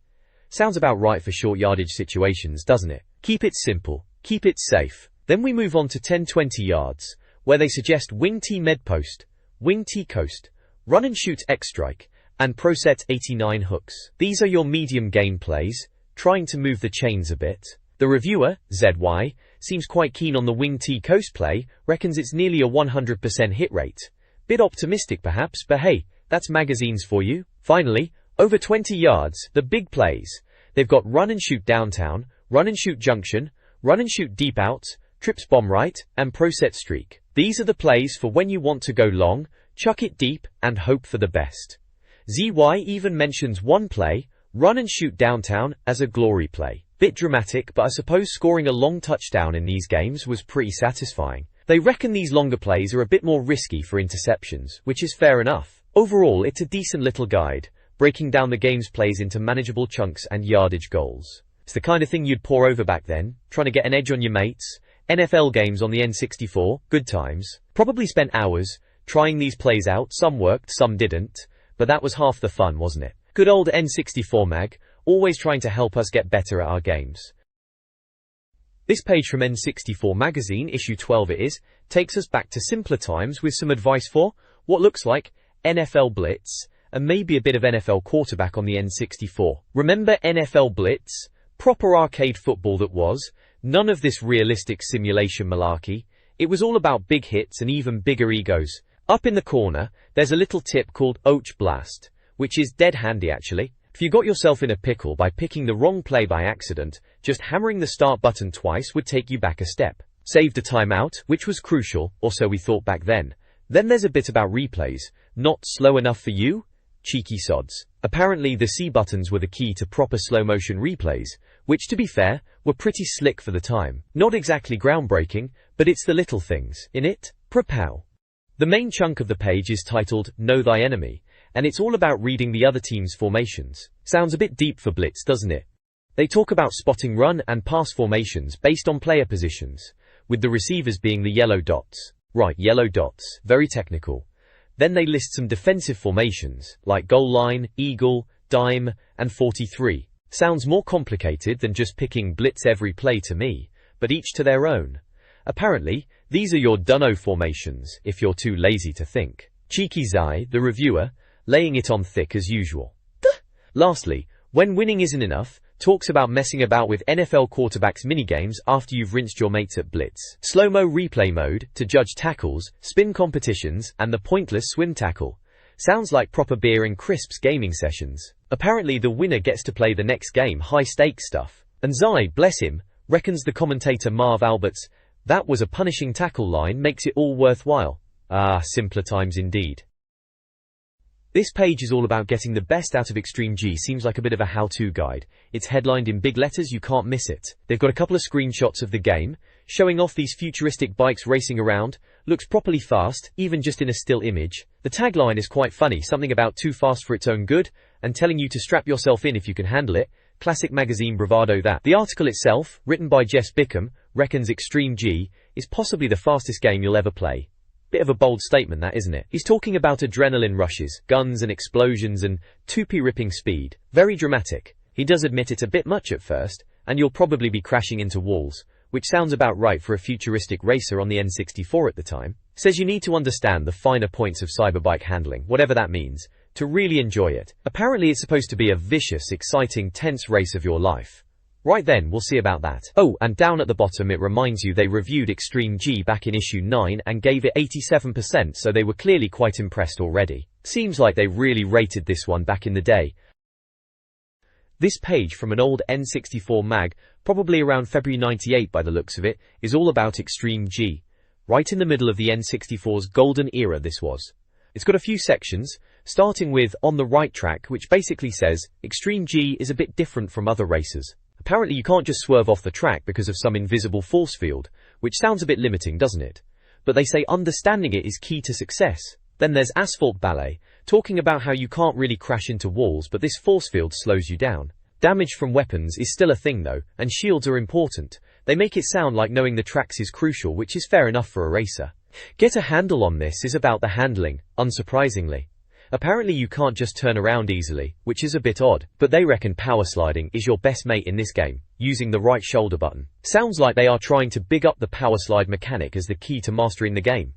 Sounds about right for short yardage situations, doesn't it? Keep it simple, keep it safe. Then we move on to 10-20 yards, where they suggest wing T med post, wing T coast, run and shoot X strike, and pro set 89 hooks. These are your medium gain plays, trying to move the chains a bit. The reviewer, ZY, seems quite keen on the wing T coast play, reckons it's nearly a 100% hit rate. Bit optimistic perhaps, but hey, that's magazines for you. Finally, over 20 yards, the big plays. They've got run and shoot downtown, run and shoot junction, run and shoot deep out, trips bomb right, and pro set streak. These are the plays for when you want to go long, chuck it deep, and hope for the best. ZY even mentions one play, run and shoot downtown, as a glory play. Bit dramatic, but I suppose scoring a long touchdown in these games was pretty satisfying. They reckon these longer plays are a bit more risky for interceptions, which is fair enough. Overall, it's a decent little guide, breaking down the game's plays into manageable chunks and yardage goals. It's the kind of thing you'd pore over back then, trying to get an edge on your mates. NFL games on the N64, good times. Probably spent hours trying these plays out. Some worked, some didn't, but that was half the fun, wasn't it? Good old N64 mag, always trying to help us get better at our games. This page from N64 Magazine, issue 12 it is, takes us back to simpler times with some advice for what looks like NFL Blitz, and maybe a bit of NFL quarterback on the N64. Remember NFL Blitz? Proper arcade football that was. None of this realistic simulation malarkey. It was all about big hits and even bigger egos. Up in the corner, there's a little tip called Och Blast, which is dead handy actually. If you got yourself in a pickle by picking the wrong play by accident, just hammering the start button twice would take you back a step. Saved a timeout, which was crucial, or so we thought back then. Then there's a bit about replays. Not slow enough for you? Cheeky sods. Apparently the C buttons were the key to proper slow motion replays, which to be fair, were pretty slick for the time. Not exactly groundbreaking, but it's the little things, innit? Propow. The main chunk of the page is titled Know Thy Enemy, and it's all about reading the other team's formations. Sounds a bit deep for Blitz, doesn't it? They talk about spotting run and pass formations based on player positions, with the receivers being the yellow dots. Right, yellow dots. Very technical. Then they list some defensive formations, like goal line, eagle, dime, and 43. Sounds more complicated than just picking blitz every play to me, but each to their own. Apparently, these are your dunno formations, if you're too lazy to think. Cheeky Zai, the reviewer, laying it on thick as usual. Lastly, when winning isn't enough, talks about messing about with NFL quarterbacks minigames after you've rinsed your mates at blitz. Slow-mo replay mode to judge tackles, spin competitions, and the pointless swim tackle. Sounds like proper beer and crisps gaming sessions. Apparently the winner gets to play the next game, high-stakes stuff. And Zai, bless him, reckons the commentator Marv Alberts, that was a punishing tackle line, makes it all worthwhile. Ah, simpler times indeed. This page is all about getting the best out of Extreme G. Seems like a bit of a how-to guide. It's headlined in big letters, you can't miss it. They've got a couple of screenshots of the game, showing off these futuristic bikes racing around. Looks properly fast, even just in a still image. The tagline is quite funny, something about too fast for its own good, and telling you to strap yourself in if you can handle it. Classic magazine bravado that. The article itself, written by Jess Bickham, reckons Extreme G is possibly the fastest game you'll ever play. Bit of a bold statement that, isn't it? He's talking about adrenaline rushes, guns and explosions and toupee-ripping speed. Very dramatic. He does admit it's a bit much at first, and you'll probably be crashing into walls, which sounds about right for a futuristic racer on the N64 at the time. Says you need to understand the finer points of cyberbike handling, whatever that means, to really enjoy it. Apparently it's supposed to be a vicious, exciting, tense race of your life. Right then, we'll see about that. Oh, and down at the bottom it reminds you they reviewed Extreme G back in issue 9 and gave it 87%, so they were clearly quite impressed already. Seems like they really rated this one back in the day. This page from an old N64 mag, probably around February 98 by the looks of it, is all about Extreme G. Right in the middle of the N64's golden era this was. It's got a few sections, starting with On the Right Track, which basically says, Extreme G is a bit different from other races. Apparently you can't just swerve off the track because of some invisible force field, which sounds a bit limiting, doesn't it? But they say understanding it is key to success. Then there's Asphalt Ballet, talking about how you can't really crash into walls, but this force field slows you down. Damage from weapons is still a thing though, and shields are important. They make it sound like knowing the tracks is crucial, which is fair enough for a racer. Get a Handle on this is about the handling, unsurprisingly. Apparently you can't just turn around easily, which is a bit odd, but they reckon power sliding is your best mate in this game, using the right shoulder button. Sounds like they are trying to big up the power slide mechanic as the key to mastering the game.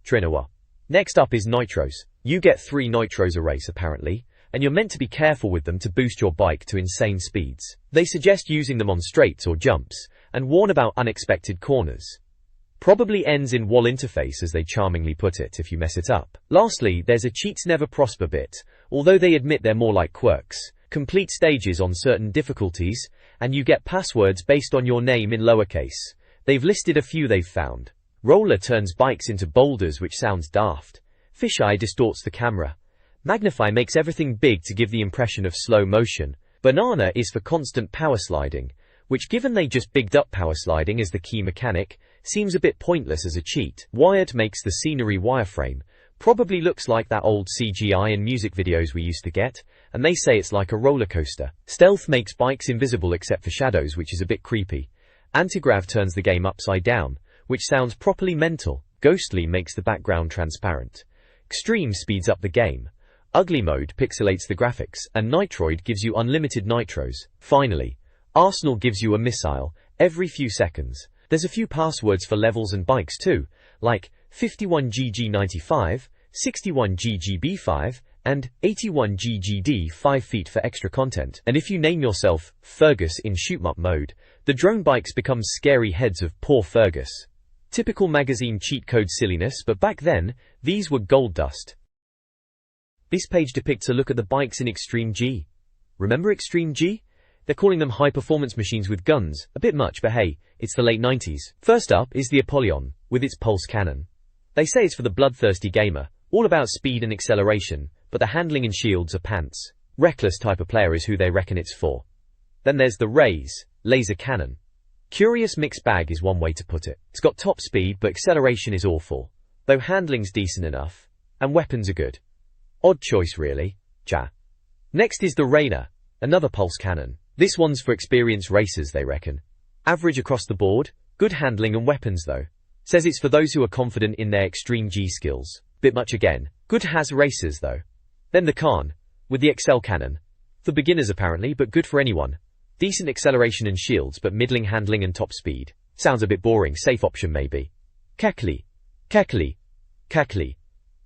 Trinoa. Next up is Nitros. You get 3 Nitros a race apparently, and you're meant to be careful with them to boost your bike to insane speeds. They suggest using them on straights or jumps, and warn about unexpected corners. Probably ends in wall interface as they charmingly put it if you mess it up. Lastly, there's a cheats never prosper bit, although they admit they're more like quirks. Complete stages on certain difficulties, and you get passwords based on your name in lowercase. They've listed a few they've found. Roller turns bikes into boulders, which sounds daft. Fisheye distorts the camera. Magnify makes everything big to give the impression of slow motion. Banana is for constant power sliding, which given they just bigged up power sliding as the key mechanic, seems a bit pointless as a cheat. Wired makes the scenery wireframe. Probably looks like that old CGI in music videos we used to get, and they say it's like a roller coaster. Stealth makes bikes invisible except for shadows, which is a bit creepy. Antigrav turns the game upside down, which sounds properly mental. Ghostly makes the background transparent. Extreme speeds up the game. Ugly mode pixelates the graphics, and Nitroid gives you unlimited nitros. Finally, Arsenal gives you a missile every few seconds. There's a few passwords for levels and bikes too, like 51GG95, 61GGB5, and 81GGD 5 feet for extra content. And if you name yourself Fergus in shoot-em-up mode, the drone bikes become scary heads of poor Fergus. Typical magazine cheat code silliness, but back then, these were gold dust. This page depicts a look at the bikes in Extreme G. Remember Extreme G? They're calling them high-performance machines with guns. A bit much, but hey, it's the late 90s. First up is the Apollyon, with its pulse cannon. They say it's for the bloodthirsty gamer, all about speed and acceleration, but the handling and shields are pants. Reckless type of player is who they reckon it's for. Then there's the Rays, laser cannon. Curious mixed bag is one way to put it. It's got top speed, but acceleration is awful, though handling's decent enough, and weapons are good. Odd choice really. Ja. Next is the Rainer, another pulse cannon. This one's for experienced racers, they reckon. Average across the board, good handling and weapons though. Says it's for those who are confident in their Extreme G skills. Bit much again. Good has racers though. Then the Khan, with the XL cannon. For beginners apparently, but good for anyone. Decent acceleration and shields, but middling handling and top speed. Sounds a bit boring, safe option maybe. Kekli. Kekli. Kekli.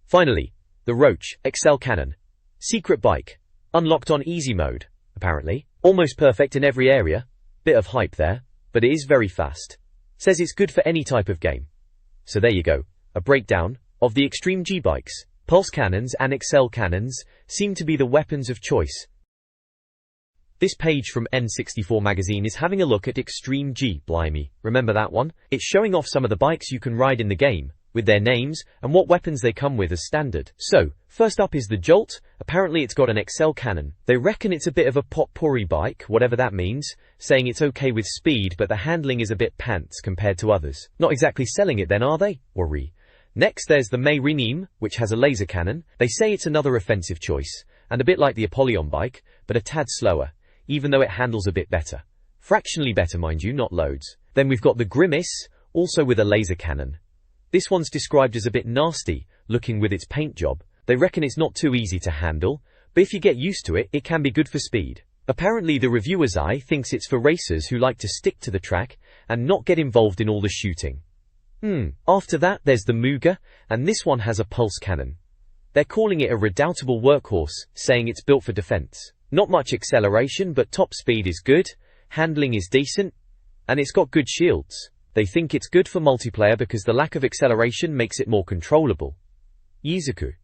Finally, the Roach, XL cannon. Secret bike. Unlocked on easy mode, apparently. Almost perfect in every area. Bit of hype there, but it is very fast. Says it's good for any type of game. So there you go, a breakdown of the Extreme G bikes. Pulse cannons and XL cannons seem to be the weapons of choice. This page from N64 Magazine is having a look at Extreme G, blimey. Remember that one? It's showing off some of the bikes you can ride in the game, with their names and what weapons they come with as standard. So, first up is the Jolt. Apparently it's got an XL cannon. They reckon it's a bit of a potpourri bike, whatever that means, saying it's okay with speed but the handling is a bit pants compared to others. Not exactly selling it then, are they? Worry. Next there's the May Reneem, which has a laser cannon. They say it's another offensive choice, and a bit like the Apollyon bike, but a tad slower, even though it handles a bit better. Fractionally better mind you, not loads. Then we've got the Grimace, also with a laser cannon. This one's described as a bit nasty, looking with its paint job. They reckon it's not too easy to handle, but if you get used to it, it can be good for speed. Apparently the reviewer's eye thinks it's for racers who like to stick to the track and not get involved in all the shooting. After that there's the Muga, and this one has a pulse cannon. They're calling it a redoubtable workhorse, saying it's built for defense. Not much acceleration, but top speed is good, handling is decent, and it's got good shields. They think it's good for multiplayer because the lack of acceleration makes it more controllable. Yizuku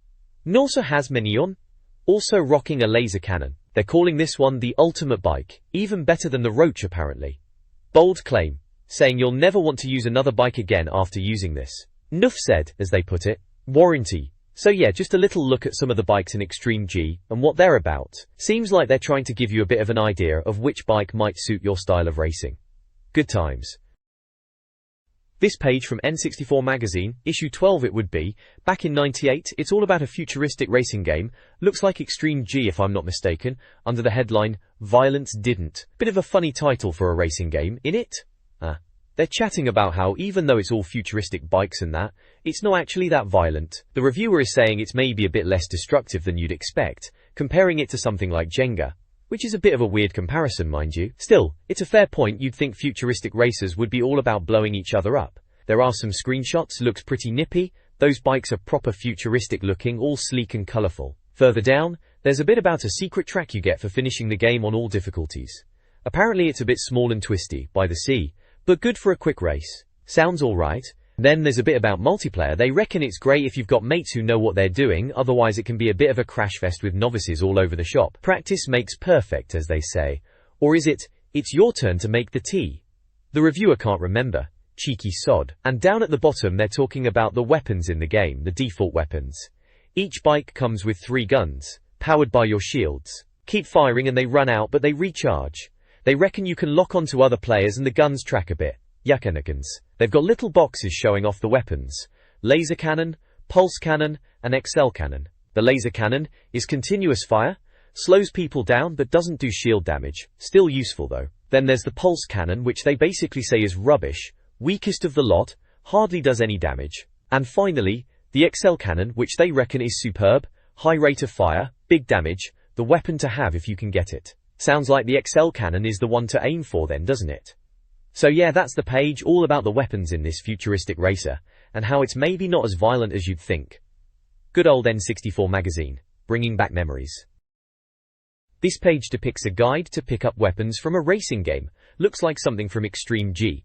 also has Minion, also rocking a laser cannon. They're calling this one the ultimate bike, even better than the Roach apparently. Bold claim, saying you'll never want to use another bike again after using this. Nuff said, as they put it, warranty. So yeah, just a little look at some of the bikes in Extreme G and what they're about. Seems like they're trying to give you a bit of an idea of which bike might suit your style of racing. Good times. This page from N64 Magazine, issue 12 it would be, back in '98, it's all about a futuristic racing game, looks like Extreme G if I'm not mistaken, under the headline, Violence Didn't. Bit of a funny title for a racing game, innit? They're chatting about how even though it's all futuristic bikes and that, it's not actually that violent. The reviewer is saying it's maybe a bit less destructive than you'd expect, comparing it to something like Jenga. Which is a bit of a weird comparison, mind you. Still, it's a fair point. You'd think futuristic racers would be all about blowing each other up. There are some screenshots, looks pretty nippy. Those bikes are proper futuristic looking, all sleek and colourful. Further down, there's a bit about a secret track you get for finishing the game on all difficulties. Apparently it's a bit small and twisty, by the sea, but good for a quick race. Sounds alright. Then there's a bit about multiplayer. They reckon it's great if you've got mates who know what they're doing, otherwise it can be a bit of a crash fest with novices all over the shop. Practice makes perfect, as they say. Or is it, it's your turn to make the tea? The reviewer can't remember. Cheeky sod. And down at the bottom they're talking about the weapons in the game, the default weapons. Each bike comes with 3 guns, powered by your shields. Keep firing and they run out but they recharge. They reckon you can lock onto other players and the guns track a bit. Yakanakans. They've got little boxes showing off the weapons. Laser cannon, pulse cannon, and XL cannon. The laser cannon is continuous fire, slows people down but doesn't do shield damage. Still useful though. Then there's the pulse cannon, which they basically say is rubbish, weakest of the lot, hardly does any damage. And finally, the XL cannon, which they reckon is superb, high rate of fire, big damage, the weapon to have if you can get it. Sounds like the XL cannon is the one to aim for then, doesn't it? So yeah, that's the page, all about the weapons in this futuristic racer, and how it's maybe not as violent as you'd think. Good old N64 Magazine, bringing back memories. This page depicts a guide to pick up weapons from a racing game. Looks like something from Extreme G.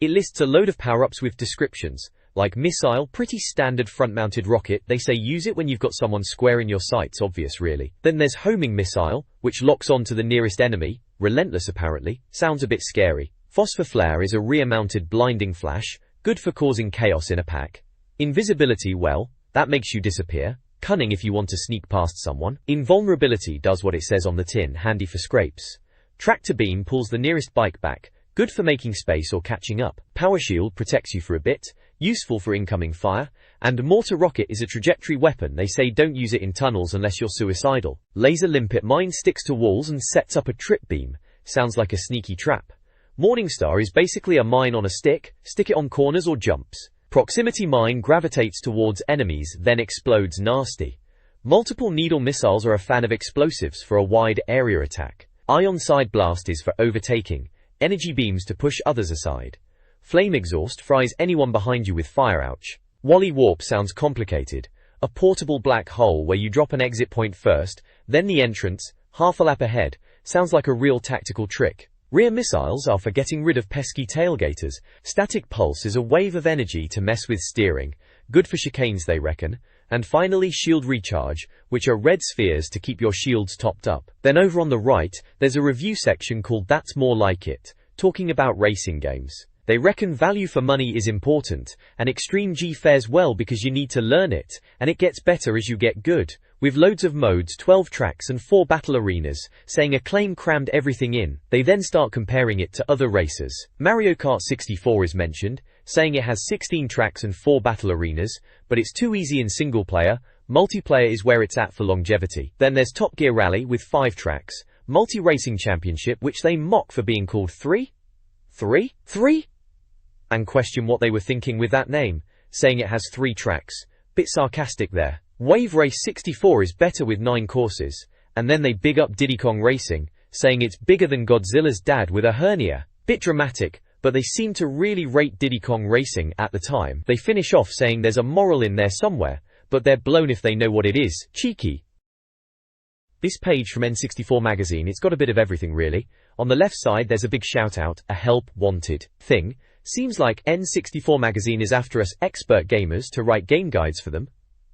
It lists a load of power-ups with descriptions, like missile, pretty standard front-mounted rocket. They say use it when you've got someone square in your sights, obvious really. Then there's homing missile, which locks on to the nearest enemy, relentless apparently, sounds a bit scary. Phosphor flare is a rear-mounted blinding flash, good for causing chaos in a pack. Invisibility, well, that makes you disappear. Cunning if you want to sneak past someone. Invulnerability does what it says on the tin, handy for scrapes. Tractor beam pulls the nearest bike back, good for making space or catching up. Power shield protects you for a bit, useful for incoming fire. And mortar rocket is a trajectory weapon. They say don't use it in tunnels unless you're suicidal. Laser limpet mine sticks to walls and sets up a trip beam. Sounds like a sneaky trap. Morningstar is basically a mine on a stick, stick it on corners or jumps. Proximity mine gravitates towards enemies, then explodes nasty. Multiple needle missiles are a fan of explosives for a wide area attack. Ion side blast is for overtaking, energy beams to push others aside. Flame exhaust fries anyone behind you with fire. Ouch. Wally warp sounds complicated. A portable black hole where you drop an exit point first, then the entrance, half a lap ahead. Sounds like a real tactical trick. Rear missiles are for getting rid of pesky tailgaters. Static pulse is a wave of energy to mess with steering, good for chicanes they reckon. And finally shield recharge, which are red spheres to keep your shields topped up. Then over on the right, there's a review section called That's More Like It, talking about racing games. They reckon value for money is important, and Extreme G fares well because you need to learn it, and it gets better as you get good. With loads of modes, 12 tracks and 4 battle arenas, saying Acclaim crammed everything in. They then start comparing it to other races. Mario Kart 64 is mentioned, saying it has 16 tracks and 4 battle arenas, but it's too easy in single player. Multiplayer is where it's at for longevity. Then there's Top Gear Rally with 5 tracks, Multi-Racing Championship, which they mock for being called 3? And question what they were thinking with that name, saying it has 3 tracks. Bit sarcastic there. Wave Race 64 is better with 9 courses, and then they big up Diddy Kong Racing, saying it's bigger than Godzilla's dad with a hernia. Bit dramatic, but they seem to really rate Diddy Kong Racing at the time. They finish off saying there's a moral in there somewhere, but they're blown if they know what it is. Cheeky. This page from N64 Magazine, it's got a bit of everything really. On the left side there's a big shout out, a help wanted thing. Seems like N64 Magazine is after us expert gamers to write game guides for them.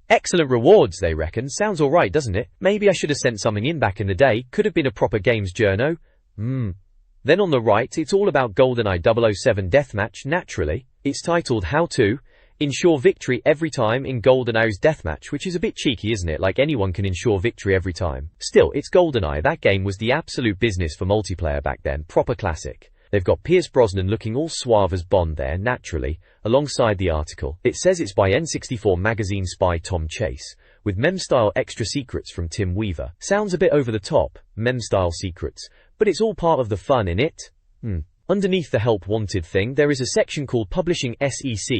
Excellent rewards, they reckon. Sounds alright, doesn't it? Maybe I should have sent something in back in the day. Could have been a proper games journo. Then on the right, it's all about GoldenEye 007 Deathmatch, naturally. It's titled How to Ensure Victory Every Time in GoldenEye's Deathmatch, which is a bit cheeky, isn't it? Like anyone can ensure victory every time. Still, it's GoldenEye. That game was the absolute business for multiplayer back then. Proper classic. They've got Pierce Brosnan looking all suave as Bond there, naturally, alongside the article. It says it's by N64 Magazine spy Tom Chase, with mem-style extra secrets from Tim Weaver. Sounds a bit over the top, mem-style secrets, but it's all part of the fun, innit? Underneath the help wanted thing, there is a section called Publishing SEC.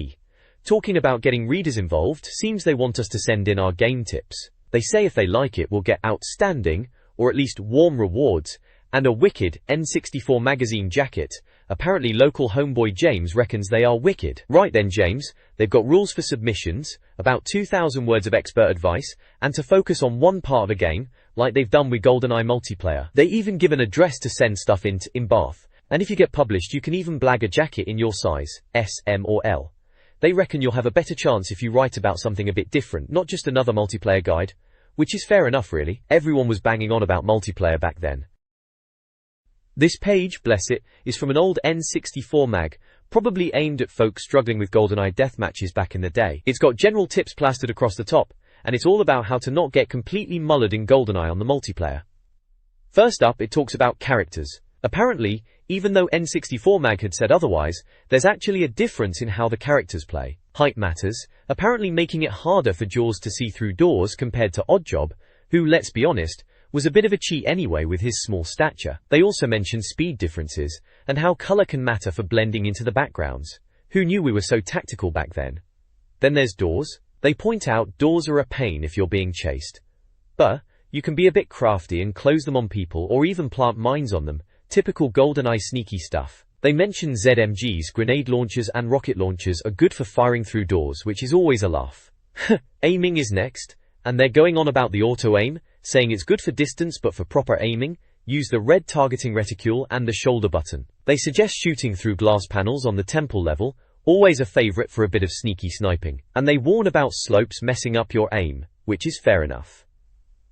Talking about getting readers involved, seems they want us to send in our game tips. They say if they like it, we'll get outstanding, or at least warm rewards, and a wicked N64 Magazine jacket. Apparently local homeboy James reckons they are wicked. Right then James, they've got rules for submissions, about 2,000 words of expert advice, and to focus on one part of a game, like they've done with GoldenEye multiplayer. They even give an address to send stuff in Bath. And if you get published you can even blag a jacket in your size, S, M or L. They reckon you'll have a better chance if you write about something a bit different, not just another multiplayer guide. Which is fair enough really. Everyone was banging on about multiplayer back then. This page, bless it, is from an old N64 mag, probably aimed at folks struggling with GoldenEye deathmatches back in the day. It's got general tips plastered across the top, and it's all about how to not get completely mullered in GoldenEye on the multiplayer. First up, it talks about characters. Apparently, even though N64 mag had said otherwise, there's actually a difference in how the characters play. Height matters, apparently making it harder for Jaws to see through doors compared to Oddjob, who, let's be honest, was a bit of a cheat anyway with his small stature. They also mention speed differences, and how colour can matter for blending into the backgrounds. Who knew we were so tactical back then? Then there's doors. They point out doors are a pain if you're being chased. But you can be a bit crafty and close them on people or even plant mines on them. Typical GoldenEye sneaky stuff. They mention ZMGs, grenade launchers and rocket launchers are good for firing through doors, which is always a laugh. Aiming is next, and they're going on about the auto-aim, saying it's good for distance but for proper aiming, use the red targeting reticule and the shoulder button. They suggest shooting through glass panels on the temple level, always a favourite for a bit of sneaky sniping. And they warn about slopes messing up your aim, which is fair enough.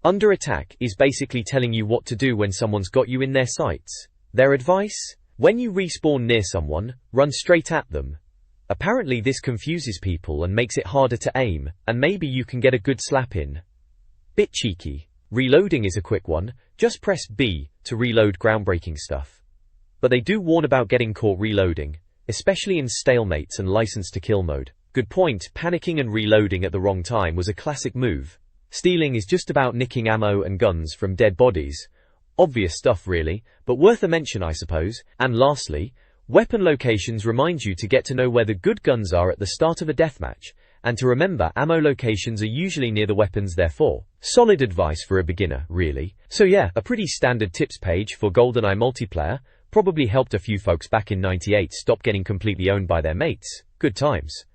Under attack is basically telling you what to do when someone's got you in their sights. Their advice? When you respawn near someone, run straight at them. Apparently this confuses people and makes it harder to aim, and maybe you can get a good slap in. Bit cheeky. Reloading is a quick one, just press B to reload groundbreaking stuff. But they do warn about getting caught reloading, especially in stalemates and license to kill mode. Good point, panicking and reloading at the wrong time was a classic move. Stealing is just about nicking ammo and guns from dead bodies. Obvious stuff really, but worth a mention I suppose. And lastly, weapon locations remind you to get to know where the good guns are at the start of a deathmatch, and to remember ammo locations are usually near the weapons therefore. Solid advice for a beginner, really. So yeah, a pretty standard tips page for GoldenEye multiplayer, probably helped a few folks back in '98 stop getting completely owned by their mates. Good times.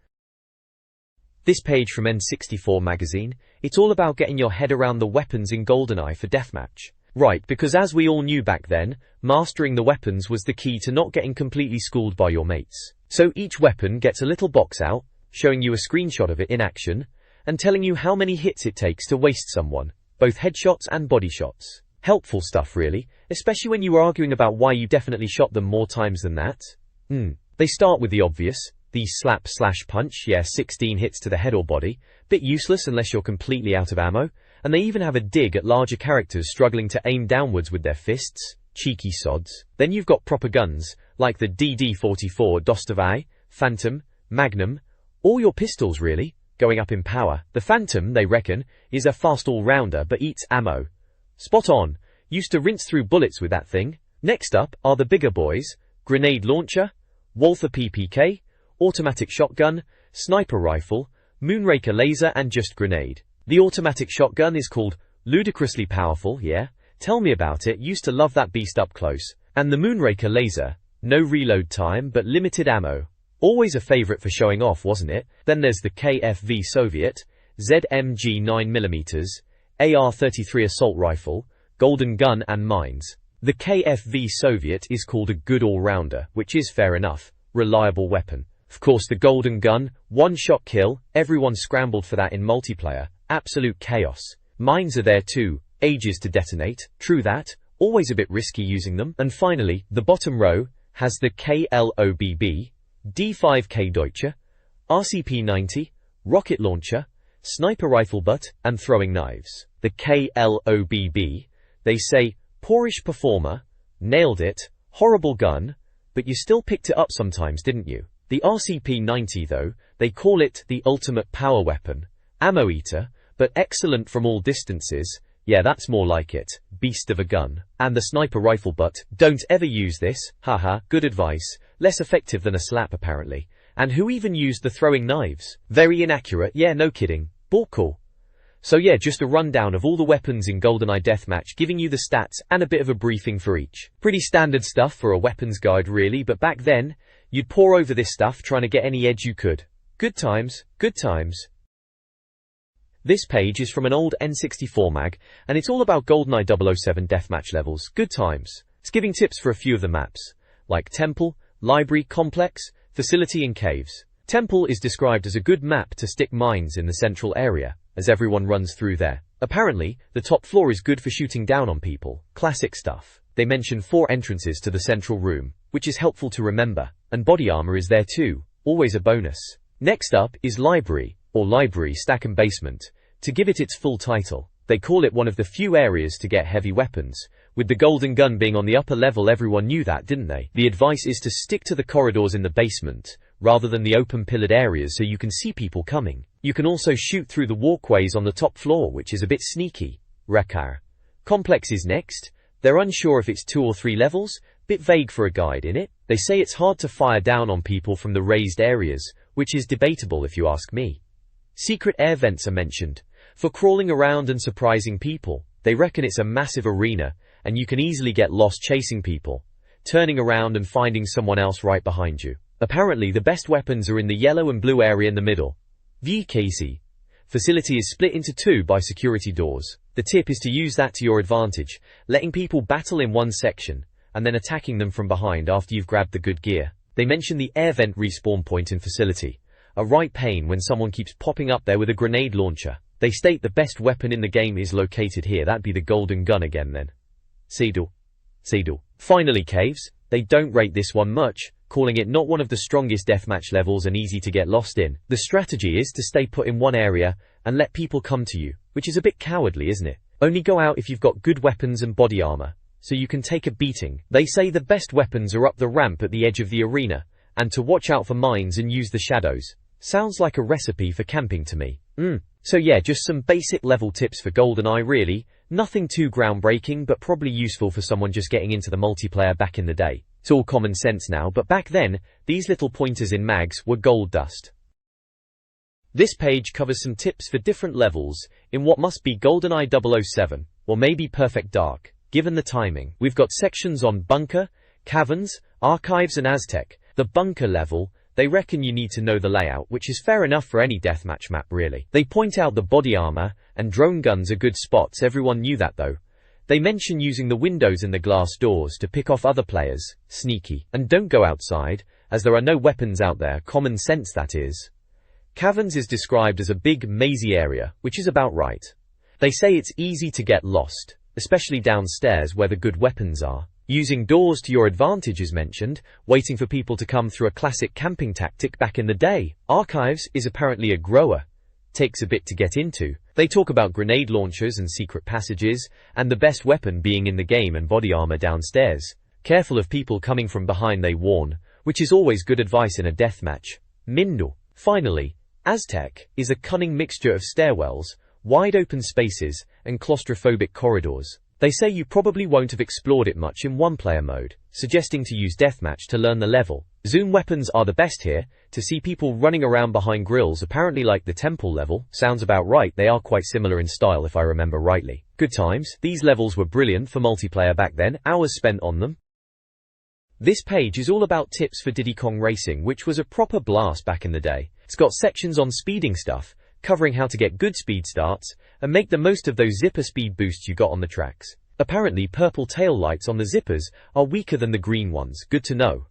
This page from N64 Magazine, it's all about getting your head around the weapons in GoldenEye for deathmatch. Right, because as we all knew back then, mastering the weapons was the key to not getting completely schooled by your mates. So each weapon gets a little box out, showing you a screenshot of it in action, and telling you how many hits it takes to waste someone, both headshots and body shots. Helpful stuff really, especially when you were arguing about why you definitely shot them more times than that. They start with the obvious. The slap/punch, yeah, 16 hits to the head or body, bit useless unless you're completely out of ammo, and they even have a dig at larger characters struggling to aim downwards with their fists, cheeky sods. Then you've got proper guns, like the DD-44 Dostavai, Phantom, Magnum, all your pistols really, going up in power. The Phantom, they reckon, is a fast all-rounder but eats ammo. Spot on, used to rinse through bullets with that thing. Next up are the bigger boys, grenade launcher, Walther PPK, automatic shotgun, sniper rifle, moonraker laser and just grenade. The automatic shotgun is called ludicrously powerful, yeah, Tell me about it, used to love that beast up close. And the Moonraker laser. No reload time but limited ammo. Always a favorite for showing off, wasn't it? Then there's the KFV Soviet, ZMG 9mm, AR-33 assault rifle, golden gun and mines. The KFV Soviet is called a good all-rounder, which is fair enough. Reliable weapon. Of course the golden gun, one-shot kill, everyone scrambled for that in multiplayer. Absolute chaos. Mines are there too, ages to detonate, true that, always a bit risky using them. And finally, the bottom row has the KLOBB, D5K Deutsche, RCP-90, rocket launcher, sniper rifle butt, and throwing knives. The KLOBB, they say, poorish performer, nailed it, horrible gun, but you still picked it up sometimes, didn't you? The RCP-90 though, they call it the ultimate power weapon, ammo eater, but excellent from all distances. Yeah, that's more like it. Beast of a gun. And the sniper rifle butt, don't ever use this, haha, good advice, less effective than a slap apparently. And who even used the throwing knives? Very inaccurate, yeah, no kidding. Cool. So yeah, just a rundown of all the weapons in GoldenEye Deathmatch, giving you the stats and a bit of a briefing for each. Pretty standard stuff for a weapons guide really, but back then, you'd pore over this stuff trying to get any edge you could. Good times, good times. This page is from an old N64 mag, and it's all about GoldenEye 007 deathmatch levels. Good times. It's giving tips for a few of the maps, like Temple, Library, Complex, Facility and Caves. Temple is described as a good map to stick mines in the central area, as everyone runs through there. Apparently, the top floor is good for shooting down on people. Classic stuff. They mention 4 entrances to the central room, which is helpful to remember, and body armor is there too, always a bonus. Next up is Library, or Library Stack and Basement. To give it its full title, they call it one of the few areas to get heavy weapons. With the golden gun being on the upper level, everyone knew that, didn't they? The advice is to stick to the corridors in the basement, rather than the open pillared areas so you can see people coming. You can also shoot through the walkways on the top floor, which is a bit sneaky. Rekar. Complex is next. They're unsure if it's 2 or 3 levels, bit vague for a guide in it. They say it's hard to fire down on people from the raised areas, which is debatable if you ask me. Secret air vents are mentioned. For crawling around and surprising people, they reckon it's a massive arena, and you can easily get lost chasing people, turning around and finding someone else right behind you. Apparently the best weapons are in the yellow and blue area in the middle. VKC. Facility is split into 2 by security doors. The tip is to use that to your advantage, letting people battle in one section, and then attacking them from behind after you've grabbed the good gear. They mention the air vent respawn point in Facility. A right pain when someone keeps popping up there with a grenade launcher. They state the best weapon in the game is located here. That'd be the golden gun again then. Seedle. Finally Caves. They don't rate this one much, calling it not one of the strongest deathmatch levels and easy to get lost in. The strategy is to stay put in one area and let people come to you, which is a bit cowardly, isn't it? Only go out if you've got good weapons and body armor, so you can take a beating. They say the best weapons are up the ramp at the edge of the arena, and to watch out for mines and use the shadows. Sounds like a recipe for camping to me. So yeah, just some basic level tips for GoldenEye really. Nothing too groundbreaking, but probably useful for someone just getting into the multiplayer back in the day. It's all common sense now, but back then, these little pointers in mags were gold dust. This page covers some tips for different levels in what must be GoldenEye 007, or maybe Perfect Dark, given the timing. We've got sections on Bunker, Caverns, Archives and Aztec. The Bunker level, they reckon you need to know the layout, which is fair enough for any deathmatch map really. They point out the body armor and drone guns are good spots, everyone knew that though. They mention using the windows in the glass doors to pick off other players, sneaky. And don't go outside, as there are no weapons out there, common sense that is. Caverns is described as a big, mazy area, which is about right. They say it's easy to get lost, especially downstairs where the good weapons are. Using doors to your advantage is mentioned, waiting for people to come through a classic camping tactic back in the day. Archives is apparently a grower. Takes a bit to get into. They talk about grenade launchers and secret passages, and the best weapon being in the game and body armor downstairs. Careful of people coming from behind, they warn, which is always good advice in a deathmatch. Mindle. Finally, Aztec is a cunning mixture of stairwells, wide open spaces, and claustrophobic corridors. They say you probably won't have explored it much in one-player mode, suggesting to use deathmatch to learn the level. Zoom weapons are the best here. To see people running around behind grills apparently like the temple level, sounds about right. They are quite similar in style if I remember rightly. Good times. These levels were brilliant for multiplayer back then, hours spent on them. This page is all about tips for Diddy Kong Racing, which was a proper blast back in the day. It's got sections on speeding stuff, covering how to get good speed starts, and make the most of those zipper speed boosts you got on the tracks. Apparently purple tail lights on the zippers are weaker than the green ones, good to know.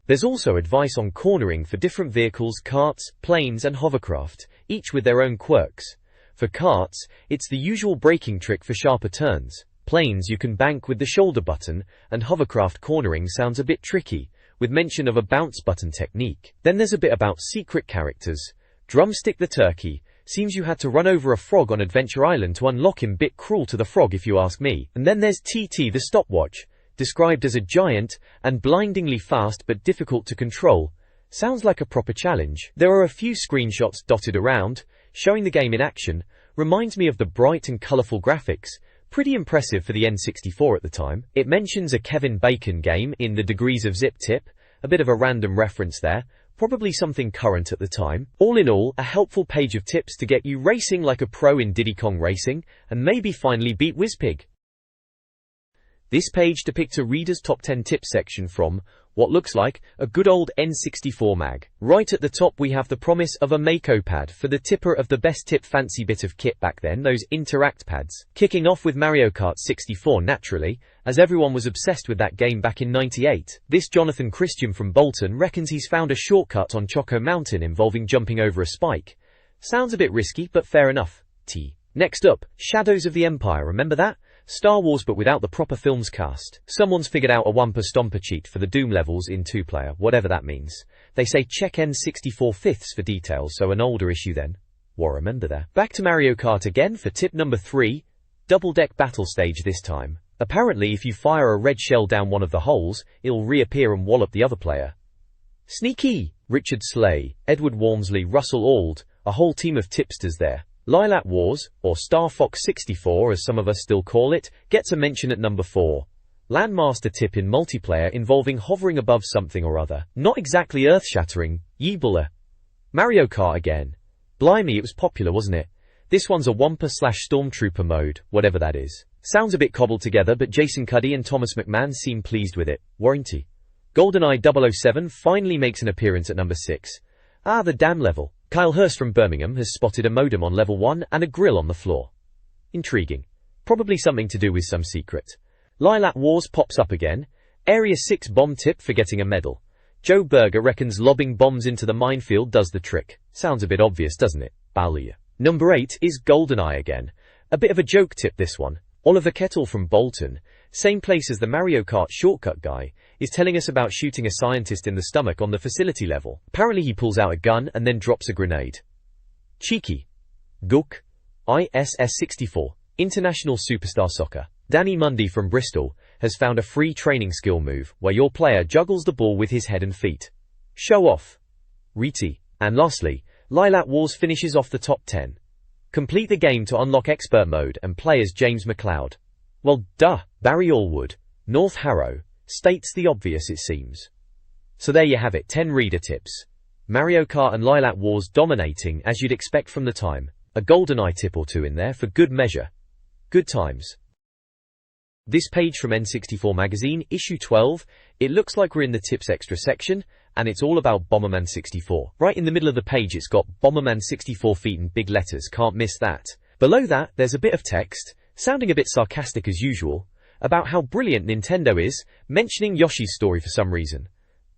There's also advice on cornering for different vehicles, carts, planes and hovercraft, each with their own quirks. For carts, it's the usual braking trick for sharper turns. Planes you can bank with the shoulder button, and hovercraft cornering sounds a bit tricky, with mention of a bounce button technique. Then there's a bit about secret characters. Drumstick the turkey. Seems you had to run over a frog on Adventure Island to unlock him. Bit cruel to the frog if you ask me. And then there's TT the stopwatch, described as a giant and blindingly fast but difficult to control. Sounds like a proper challenge. There are a few screenshots dotted around, showing the game in action. Reminds me of the bright and colourful graphics. Pretty impressive for the N64 at the time. It mentions a Kevin Bacon game in the Degrees of Zip tip, a bit of a random reference there, probably something current at the time. All in all, a helpful page of tips to get you racing like a pro in Diddy Kong Racing, and maybe finally beat Wizpig. This page depicts a reader's top 10 tips section from what looks like a good old N64 mag. Right at the top we have the promise of a Mako pad for the tipper of the best tip fancy bit of kit back then, those Interact pads. Kicking off with Mario Kart 64 naturally, as everyone was obsessed with that game back in '98. This Jonathan Christian from Bolton reckons he's found a shortcut on Choco Mountain involving jumping over a spike. Sounds a bit risky, but fair enough. Next up, Shadows of the Empire, remember that? Star Wars but without the proper films cast. Someone's figured out a Wumpa Stomper cheat for the Doom levels in 2-player, whatever that means. They say check N64 fifths for details, so an older issue then. Well, remember there. Back to Mario Kart again for tip number 3, double deck battle stage this time. Apparently if you fire a red shell down one of the holes, it'll reappear and wallop the other player. Sneaky! Richard Slay, Edward Walmsley, Russell Auld, a whole team of tipsters there. Lilac Wars, or Star Fox 64 as some of us still call it, gets a mention at number 4. Landmaster tip in multiplayer involving hovering above something or other. Not exactly earth-shattering, yeebler. Mario Kart again. Blimey, it was popular, wasn't it? This one's a Wumpa/Stormtrooper mode, whatever that is. Sounds a bit cobbled together, but Jason Cuddy and Thomas McMahon seem pleased with it. Warranty. GoldenEye 007 finally makes an appearance at number 6. Ah, the damn level. Kyle Hurst from Birmingham has spotted a modem on level 1 and a grill on the floor. Intriguing. Probably something to do with some secret. Lilac Wars pops up again. Area 6 bomb tip for getting a medal. Joe Berger reckons lobbing bombs into the minefield does the trick. Sounds a bit obvious, doesn't it? Balia. Number 8 is GoldenEye again. A bit of a joke tip this one. Oliver Kettle from Bolton, same place as the Mario Kart shortcut guy, is telling us about shooting a scientist in the stomach on the facility level. Apparently he pulls out a gun and then drops a grenade. Cheeky. Gook. ISS64. International Superstar Soccer. Danny Mundy from Bristol has found a free training skill move where your player juggles the ball with his head and feet. Show off. Riti. And lastly, Lilac Wars finishes off the top 10. Complete the game to unlock expert mode and play as James McLeod. Well, duh. Barry Allwood, North Harrow, states the obvious it seems. So there you have it, 10 reader tips. Mario Kart and Lilac Wars dominating as you'd expect from the time. A GoldenEye tip or two in there for good measure. Good times. This page from N64 Magazine, issue 12, it looks like we're in the tips extra section, and it's all about Bomberman 64. Right in the middle of the page it's got Bomberman 64 feet in big letters, can't miss that. Below that there's a bit of text, sounding a bit sarcastic as usual, about how brilliant Nintendo is, mentioning Yoshi's story for some reason.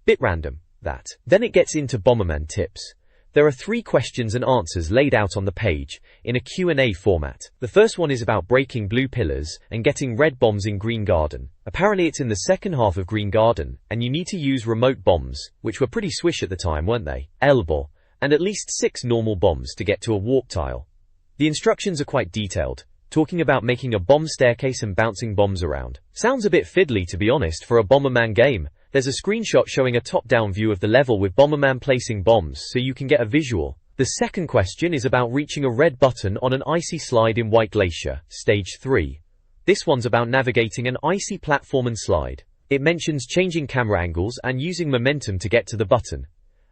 Bit random, that. Then it gets into Bomberman tips. There are 3 questions and answers laid out on the page, in a Q&A format. The first one is about breaking blue pillars and getting red bombs in Green Garden. Apparently it's in the second half of Green Garden, and you need to use remote bombs, which were pretty swish at the time, weren't they? Elbow, and at least 6 normal bombs to get to a warp tile. The instructions are quite detailed, talking about making a bomb staircase and bouncing bombs around. Sounds a bit fiddly to be honest for a Bomberman game. There's a screenshot showing a top-down view of the level with Bomberman placing bombs so you can get a visual. The second question is about reaching a red button on an icy slide in White Glacier, Stage 3. This one's about navigating an icy platform and slide. It mentions changing camera angles and using momentum to get to the button.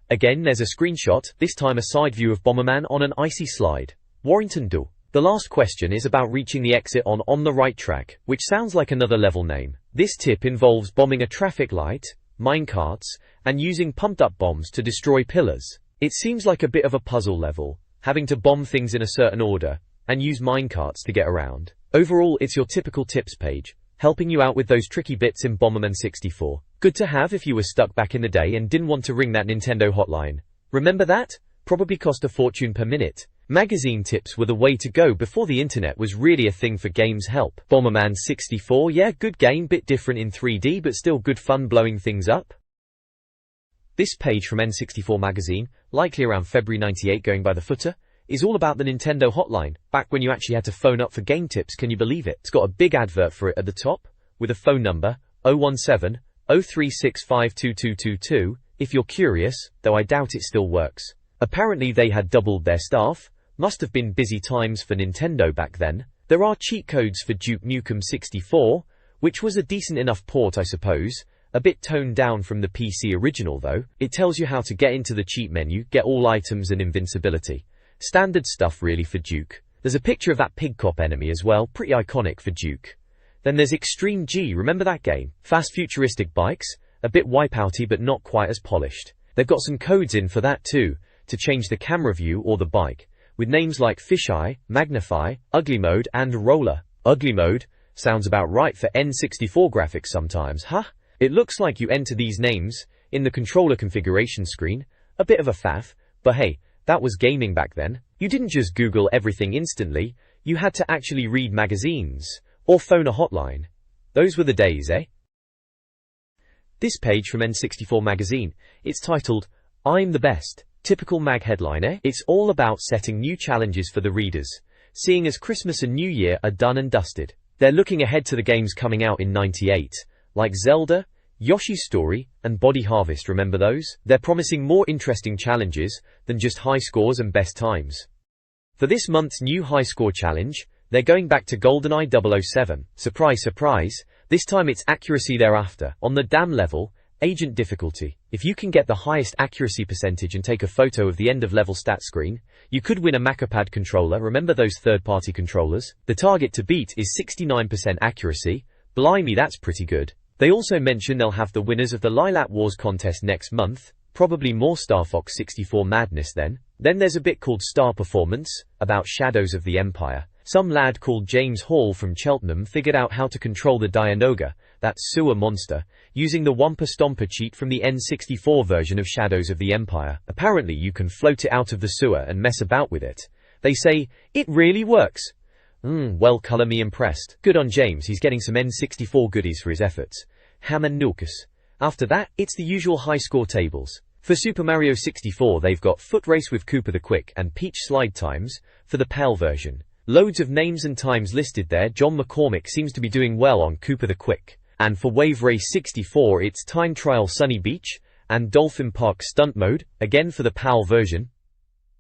Again, there's a screenshot, this time a side view of Bomberman on an icy slide. Warrington Do. The last question is about reaching the exit on the right track, which sounds like another level name. This tip involves bombing a traffic light, minecarts, and using pumped-up bombs to destroy pillars. It seems like a bit of a puzzle level, having to bomb things in a certain order, and use minecarts to get around. Overall, it's your typical tips page, helping you out with those tricky bits in Bomberman 64. Good to have if you were stuck back in the day and didn't want to ring that Nintendo hotline. Remember that? Probably cost a fortune per minute. Magazine tips were the way to go before the internet was really a thing for games help. Bomberman 64, yeah, good game, bit different in 3D but still good fun blowing things up. This page from N64 Magazine, likely around February 98 going by the footer, is all about the Nintendo hotline, back when you actually had to phone up for game tips, can you believe it? It's got a big advert for it at the top, with a phone number, 017 0365 2222, if you're curious, though I doubt it still works. Apparently they had doubled their staff. Must have been busy times for Nintendo back then. There are cheat codes for Duke Nukem 64, which was a decent enough port I suppose, a bit toned down from the PC original though. It tells you how to get into the cheat menu, get all items and invincibility. Standard stuff really for Duke. There's a picture of that pig cop enemy as well, pretty iconic for Duke. Then there's Extreme G, remember that game? Fast futuristic bikes, a bit wipeouty but not quite as polished. They've got some codes in for that too, to change the camera view or the bike, with names like Fisheye, Magnify, Ugly Mode and Roller. Ugly Mode sounds about right for N64 graphics sometimes, huh? It looks like you enter these names in the controller configuration screen, a bit of a faff, but hey, that was gaming back then. You didn't just Google everything instantly, you had to actually read magazines, or phone a hotline. Those were the days, eh? This page from N64 Magazine, it's titled, I'm the Best. Typical mag headline, eh? It's all about setting new challenges for the readers, seeing as Christmas and New Year are done and dusted. They're looking ahead to the games coming out in '98, like Zelda, Yoshi's Story, and Body Harvest, remember those? They're promising more interesting challenges than just high scores and best times. For this month's new high score challenge, they're going back to GoldenEye 007. Surprise, surprise, this time it's accuracy thereafter. On the dam level, Agent difficulty. If you can get the highest accuracy percentage and take a photo of the end of level stat screen, you could win a Macapad controller, remember those third-party controllers? The target to beat is 69% accuracy. Blimey, that's pretty good. They also mention they'll have the winners of the Lilac Wars contest next month, probably more Star Fox 64 madness then. Then there's a bit called Star Performance, about Shadows of the Empire. Some lad called James Hall from Cheltenham figured out how to control the Dianoga, that sewer monster, using the Wumpa Stomper cheat from the N64 version of Shadows of the Empire. Apparently you can float it out of the sewer and mess about with it. They say, it really works. Well, colour me impressed. Good on James, he's getting some N64 goodies for his efforts. Ham and Nulkus. After that, it's the usual high score tables. For Super Mario 64 they've got Foot Race with Cooper the Quick and Peach Slide Times, for the PAL version. Loads of names and times listed there. John McCormick seems to be doing well on Cooper the Quick. And for Wave Race 64 it's Time Trial Sunny Beach, and Dolphin Park Stunt Mode, again for the PAL version.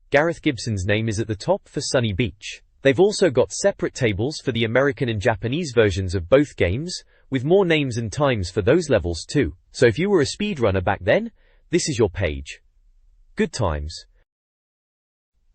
Gareth Gibson's name is at the top for Sunny Beach. They've also got separate tables for the American and Japanese versions of both games, with more names and times for those levels too. So if you were a speedrunner back then, this is your page. Good times.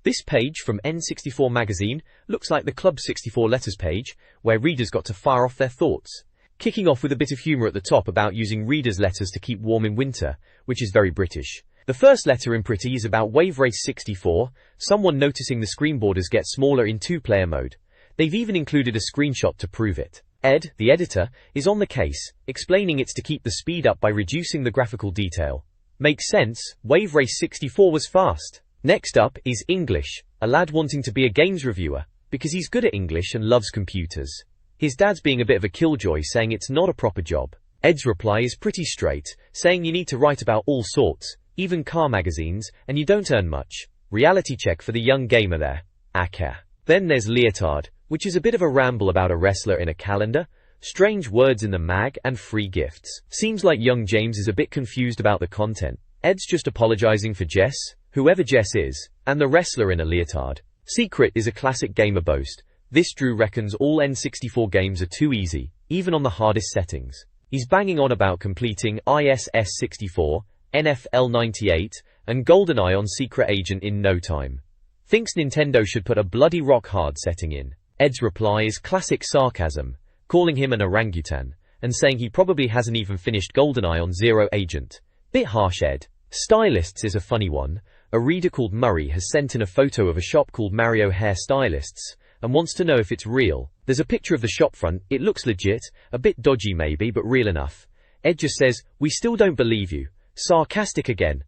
This page from N64 Magazine looks like the Club 64 letters page, where readers got to fire off their thoughts. Kicking off with a bit of humour at the top about using readers' letters to keep warm in winter, which is very British. The first letter in Pretty is about Wave Race 64, someone noticing the screen borders get smaller in two-player mode. They've even included a screenshot to prove it. Ed, the editor, is on the case, explaining it's to keep the speed up by reducing the graphical detail. Makes sense, Wave Race 64 was fast. Next up is English, a lad wanting to be a games reviewer, because he's good at English and loves computers. His dad's being a bit of a killjoy saying it's not a proper job. Ed's reply is pretty straight, saying you need to write about all sorts, even car magazines, and you don't earn much. Reality check for the young gamer there. Aka. Then there's Leotard, which is a bit of a ramble about a wrestler in a calendar, strange words in the mag, and free gifts. Seems like young James is a bit confused about the content. Ed's just apologizing for Jess, whoever Jess is, and the wrestler in a leotard. Secret is a classic gamer boast. This Drew reckons all N64 games are too easy, even on the hardest settings. He's banging on about completing ISS-64, NFL-98, and GoldenEye on Secret Agent in no time. Thinks Nintendo should put a bloody rock-hard setting in. Ed's reply is classic sarcasm, calling him an orangutan, and saying he probably hasn't even finished GoldenEye on Zero Agent. Bit harsh, Ed. Stylists is a funny one. A reader called Murray has sent in a photo of a shop called Mario Hair Stylists, and wants to know if it's real. There's a picture of the shop front, it looks legit, a bit dodgy maybe, but real enough. Ed just says, "We still don't believe you." Sarcastic again.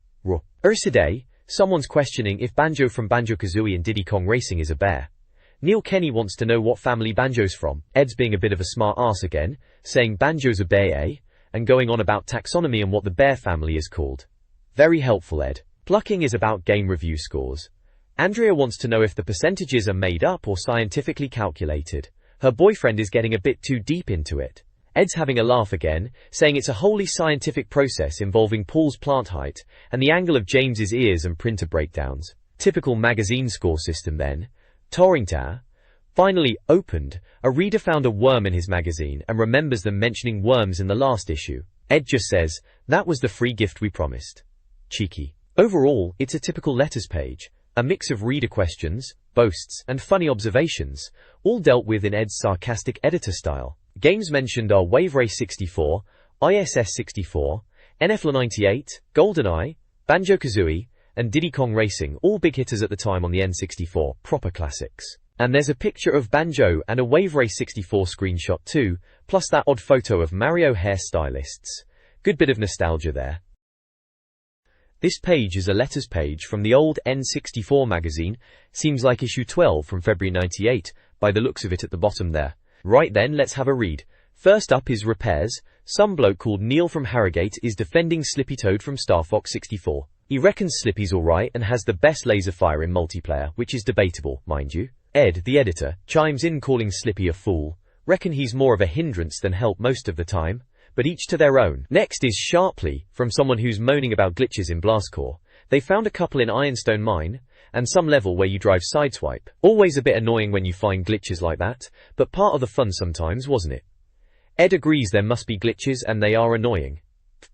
Today, someone's questioning if Banjo from Banjo-Kazooie and Diddy Kong Racing is a bear. Neil Kenny wants to know what family Banjo's from. Ed's being a bit of a smart ass again, saying Banjo's a bear, eh? And going on about taxonomy and what the bear family is called. Very helpful, Ed. Plucking is about game review scores. Andrea wants to know if the percentages are made up or scientifically calculated. Her boyfriend is getting a bit too deep into it. Ed's having a laugh again, saying it's a wholly scientific process involving Paul's plant height and the angle of James's ears and printer breakdowns. Typical magazine score system then. Torrington. Finally, opened, a reader found a worm in his magazine and remembers them mentioning worms in the last issue. Ed just says, "That was the free gift we promised." Cheeky. Overall, it's a typical letters page. A mix of reader questions, boasts, and funny observations, all dealt with in Ed's sarcastic editor style. Games mentioned are Race 64, ISS 64, NFL-98, GoldenEye, Banjo-Kazooie, and Diddy Kong Racing, all big hitters at the time on the N64, proper classics. And there's a picture of Banjo and a Race 64 screenshot too, plus that odd photo of Mario Hair Stylists. Good bit of nostalgia there. This page is a letters page from the old N64 magazine, seems like issue 12 from February 98, by the looks of it at the bottom there. Right then, let's have a read. First up is repairs. Some bloke called Neil from Harrogate is defending Slippy Toad from Star Fox 64. He reckons Slippy's alright and has the best laser fire in multiplayer, which is debatable, mind you. Ed, the editor, chimes in calling Slippy a fool. Reckon he's more of a hindrance than help most of the time, but each to their own. Next is Sharply, from someone who's moaning about glitches in Blastcore. They found a couple in Ironstone Mine, and some level where you drive sideswipe. Always a bit annoying when you find glitches like that, but part of the fun sometimes, wasn't it? Ed agrees there must be glitches and they are annoying.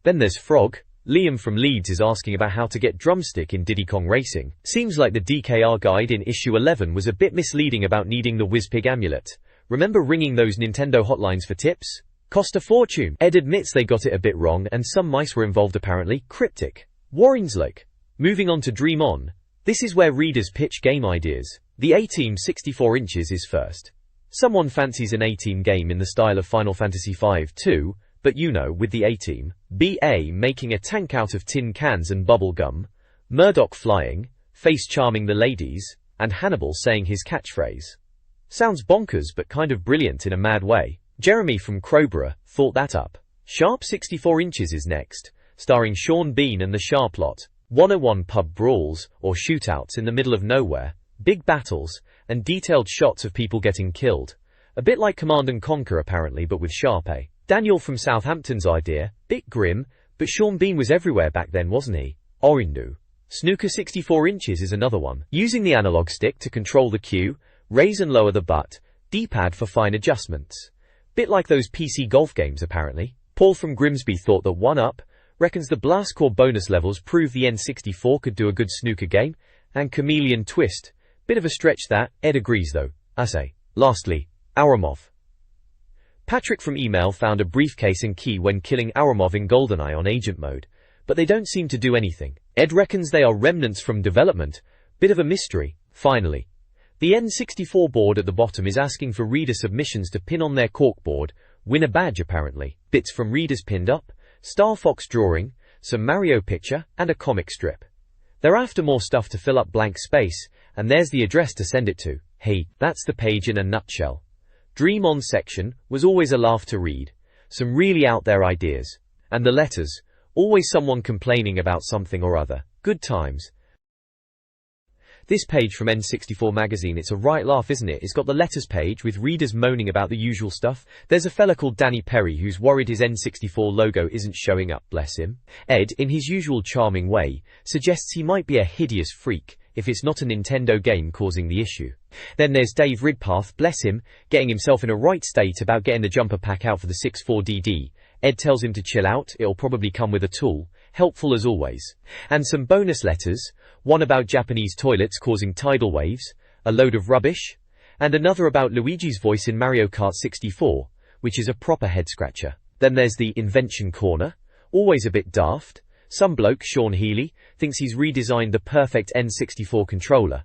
Then there's Frog. Liam from Leeds is asking about how to get drumstick in Diddy Kong Racing. Seems like the DKR guide in issue 11 was a bit misleading about needing the WizPig amulet. Remember ringing those Nintendo hotlines for tips? Cost a fortune. Ed admits they got it a bit wrong and some mice were involved apparently. Cryptic. Warren's like. Moving on to Dream On. This is where readers pitch game ideas. The A-Team 64 inches is first. Someone fancies an A-Team game in the style of Final Fantasy V too, but you know, with the A-Team, B.A. making a tank out of tin cans and bubble gum, Murdoch flying, Face charming the ladies, and Hannibal saying his catchphrase. Sounds bonkers but kind of brilliant in a mad way. Jeremy from Crowborough thought that up. Sharp 64 inches is next, starring Sean Bean and the Sharp Lot. 101 pub brawls, or shootouts in the middle of nowhere, big battles, and detailed shots of people getting killed. A bit like Command & Conquer apparently, but with Sharp A. Daniel from Southampton's idea, bit grim, but Sean Bean was everywhere back then, wasn't he? Orindu. Snooker 64 inches is another one. Using the analog stick to control the cue, raise and lower the butt, D-pad for fine adjustments. Bit like those PC golf games apparently. Paul from Grimsby thought that 1UP reckons the Blastcore bonus levels prove the N64 could do a good snooker game, and Chameleon Twist. Bit of a stretch that, Ed agrees though, I say. Lastly, Aramov. Patrick from Email found a briefcase and key when killing Aramov in GoldenEye on agent mode, but they don't seem to do anything. Ed reckons they are remnants from development. Bit of a mystery. Finally, the N64 board at the bottom is asking for reader submissions to pin on their corkboard, win a badge apparently. Bits from readers pinned up, Star Fox drawing, some Mario picture, and a comic strip. They're after more stuff to fill up blank space, and there's the address to send it to. Hey, that's the page in a nutshell. Dream On section was always a laugh to read. Some really out there ideas. And the letters, always someone complaining about something or other. Good times. This page from N64 Magazine, it's a right laugh, isn't it? It's got the letters page with readers moaning about the usual stuff. There's a fella called Danny Perry who's worried his N64 logo isn't showing up, bless him. Ed, in his usual charming way, suggests he might be a hideous freak if it's not a Nintendo game causing the issue. Then there's Dave Ridpath, bless him, getting himself in a right state about getting the jumper pack out for the 64DD. Ed tells him to chill out, it'll probably come with a tool. Helpful as always. And some bonus letters, one about Japanese toilets causing tidal waves, a load of rubbish, and another about Luigi's voice in Mario Kart 64, which is a proper head-scratcher. Then there's the Invention Corner, always a bit daft. Some bloke, Sean Healy, thinks he's redesigned the perfect N64 controller.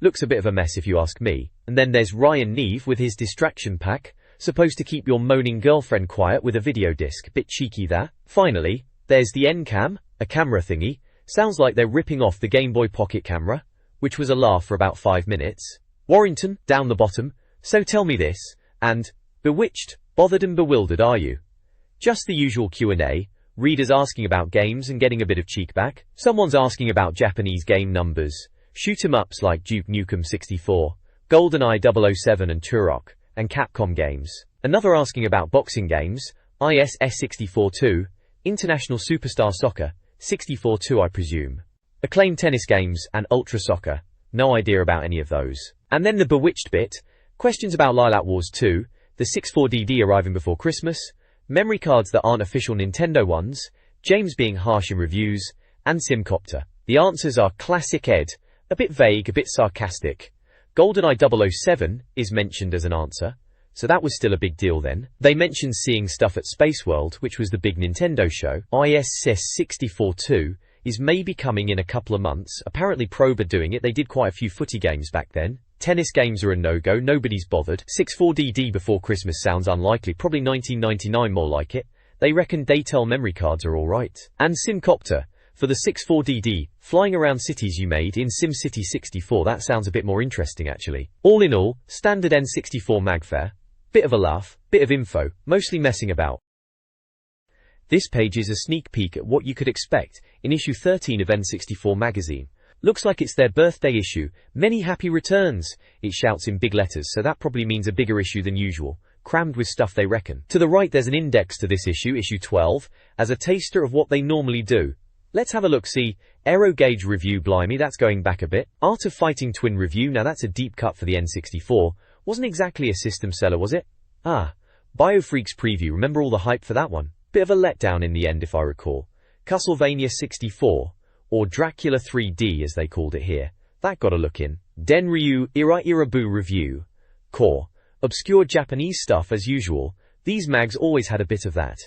Looks a bit of a mess if you ask me. And then there's Ryan Neve with his distraction pack, supposed to keep your moaning girlfriend quiet with a video disc, bit cheeky that. Finally, there's the N-Cam, a camera thingy. Sounds like they're ripping off the Game Boy Pocket camera, which was a laugh for about 5 minutes. Warrington, down the bottom, so tell me this, and, bewitched, bothered and bewildered are you? Just the usual Q&A, readers asking about games and getting a bit of cheek back. Someone's asking about Japanese game numbers, shoot-em-ups like Duke Nukem 64, GoldenEye 007 and Turok, and Capcom games. Another asking about boxing games, ISS 64-2, International Superstar Soccer, 64-2 I presume. Acclaimed tennis games, and Ultra Soccer, no idea about any of those. And then the bewitched bit, questions about Lilac Wars 2, the 64DD arriving before Christmas, memory cards that aren't official Nintendo ones, James being harsh in reviews, and Simcopter. The answers are classic Ed, a bit vague, a bit sarcastic. GoldenEye 007 is mentioned as an answer, so that was still a big deal then. They mentioned seeing stuff at Space World, which was the big Nintendo show. ISS 64-2 is maybe coming in a couple of months. Apparently Probe are doing it, they did quite a few footy games back then. Tennis games are a no-go, nobody's bothered. 64DD before Christmas sounds unlikely, probably 1999 more like it. They reckon Daytel memory cards are alright. And Simcopter, for the 64DD, flying around cities you made in SimCity 64, that sounds a bit more interesting actually. All in all, standard N64 magfare. Bit of a laugh, bit of info, mostly messing about. This page is a sneak peek at what you could expect in issue 13 of N64 Magazine. Looks like it's their birthday issue. Many happy returns, it shouts in big letters, so that probably means a bigger issue than usual, crammed with stuff they reckon. To the right there's an index to this issue, issue 12, as a taster of what they normally do. Let's have a look-see. Aero Gauge review, blimey, that's going back a bit. Art of Fighting Twin review, now that's a deep cut for the N64. Wasn't exactly a system seller, was it? Ah, Biofreaks preview, remember all the hype for that one? Bit of a letdown in the end if I recall. Castlevania 64, or Dracula 3D as they called it here. That got a look in. Denryu Irabu review. Core. Obscure Japanese stuff as usual. These mags always had a bit of that.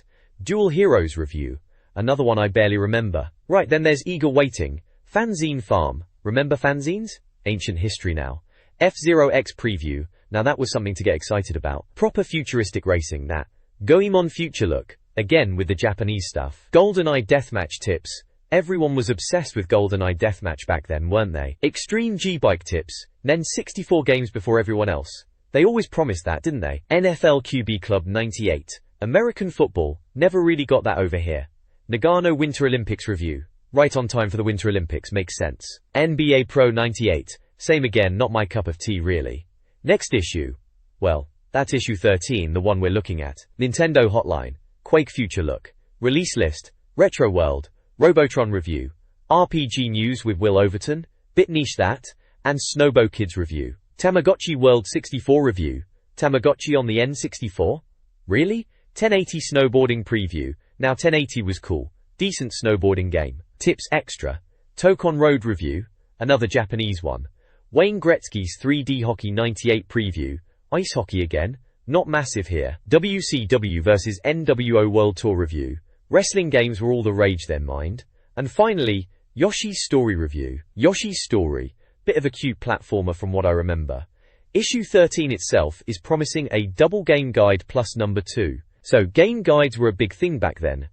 Dual Heroes review. Another one I barely remember. Right, then there's Eager Waiting. Fanzine Farm. Remember fanzines? Ancient history now. F-Zero-X preview. Now that was something to get excited about. Proper futuristic racing, that. Goemon Future Look. Again with the Japanese stuff. GoldenEye Deathmatch tips. Everyone was obsessed with GoldenEye Deathmatch back then, weren't they? Extreme G-Bike tips. Then 64 games before everyone else. They always promised that, didn't they? NFL QB Club 98. American football. Never really got that over here. Nagano Winter Olympics review. Right on time for the Winter Olympics, makes sense. NBA Pro 98. Same again, not my cup of tea really. Next issue. Well, that's issue 13, the one we're looking at. Nintendo Hotline. Quake Future Look. Release list. Retro World. Robotron review. RPG news with Will Overton. Bit niche that. And Snowbo Kids review. Tamagotchi World 64 review. Tamagotchi on the N64? Really? 1080 snowboarding preview. Now 1080 was cool. Decent snowboarding game. Tips extra. Tokon Road review. Another Japanese one. Wayne Gretzky's 3D Hockey 98 preview. Ice hockey again. Not massive here. WCW vs NWO World Tour review. Wrestling games were all the rage then, mind. And finally, Yoshi's Story review. Yoshi's Story. Bit of a cute platformer from what I remember. Issue 13 itself is promising a double game guide plus number 2. So game guides were a big thing back then.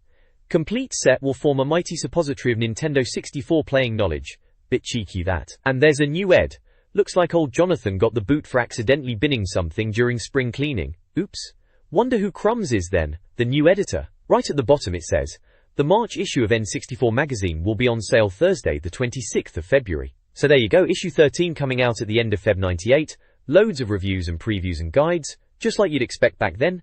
Complete set will form a mighty suppository of Nintendo 64 playing knowledge. Bit cheeky that. And there's a new Ed. Looks like old Jonathan got the boot for accidentally binning something during spring cleaning. Oops. Wonder who Crumbs is then, the new editor. Right at the bottom it says, the March issue of N64 Magazine will be on sale Thursday the 26th of February. So there you go, issue 13 coming out at the end of Feb 98, loads of reviews and previews and guides, just like you'd expect back then.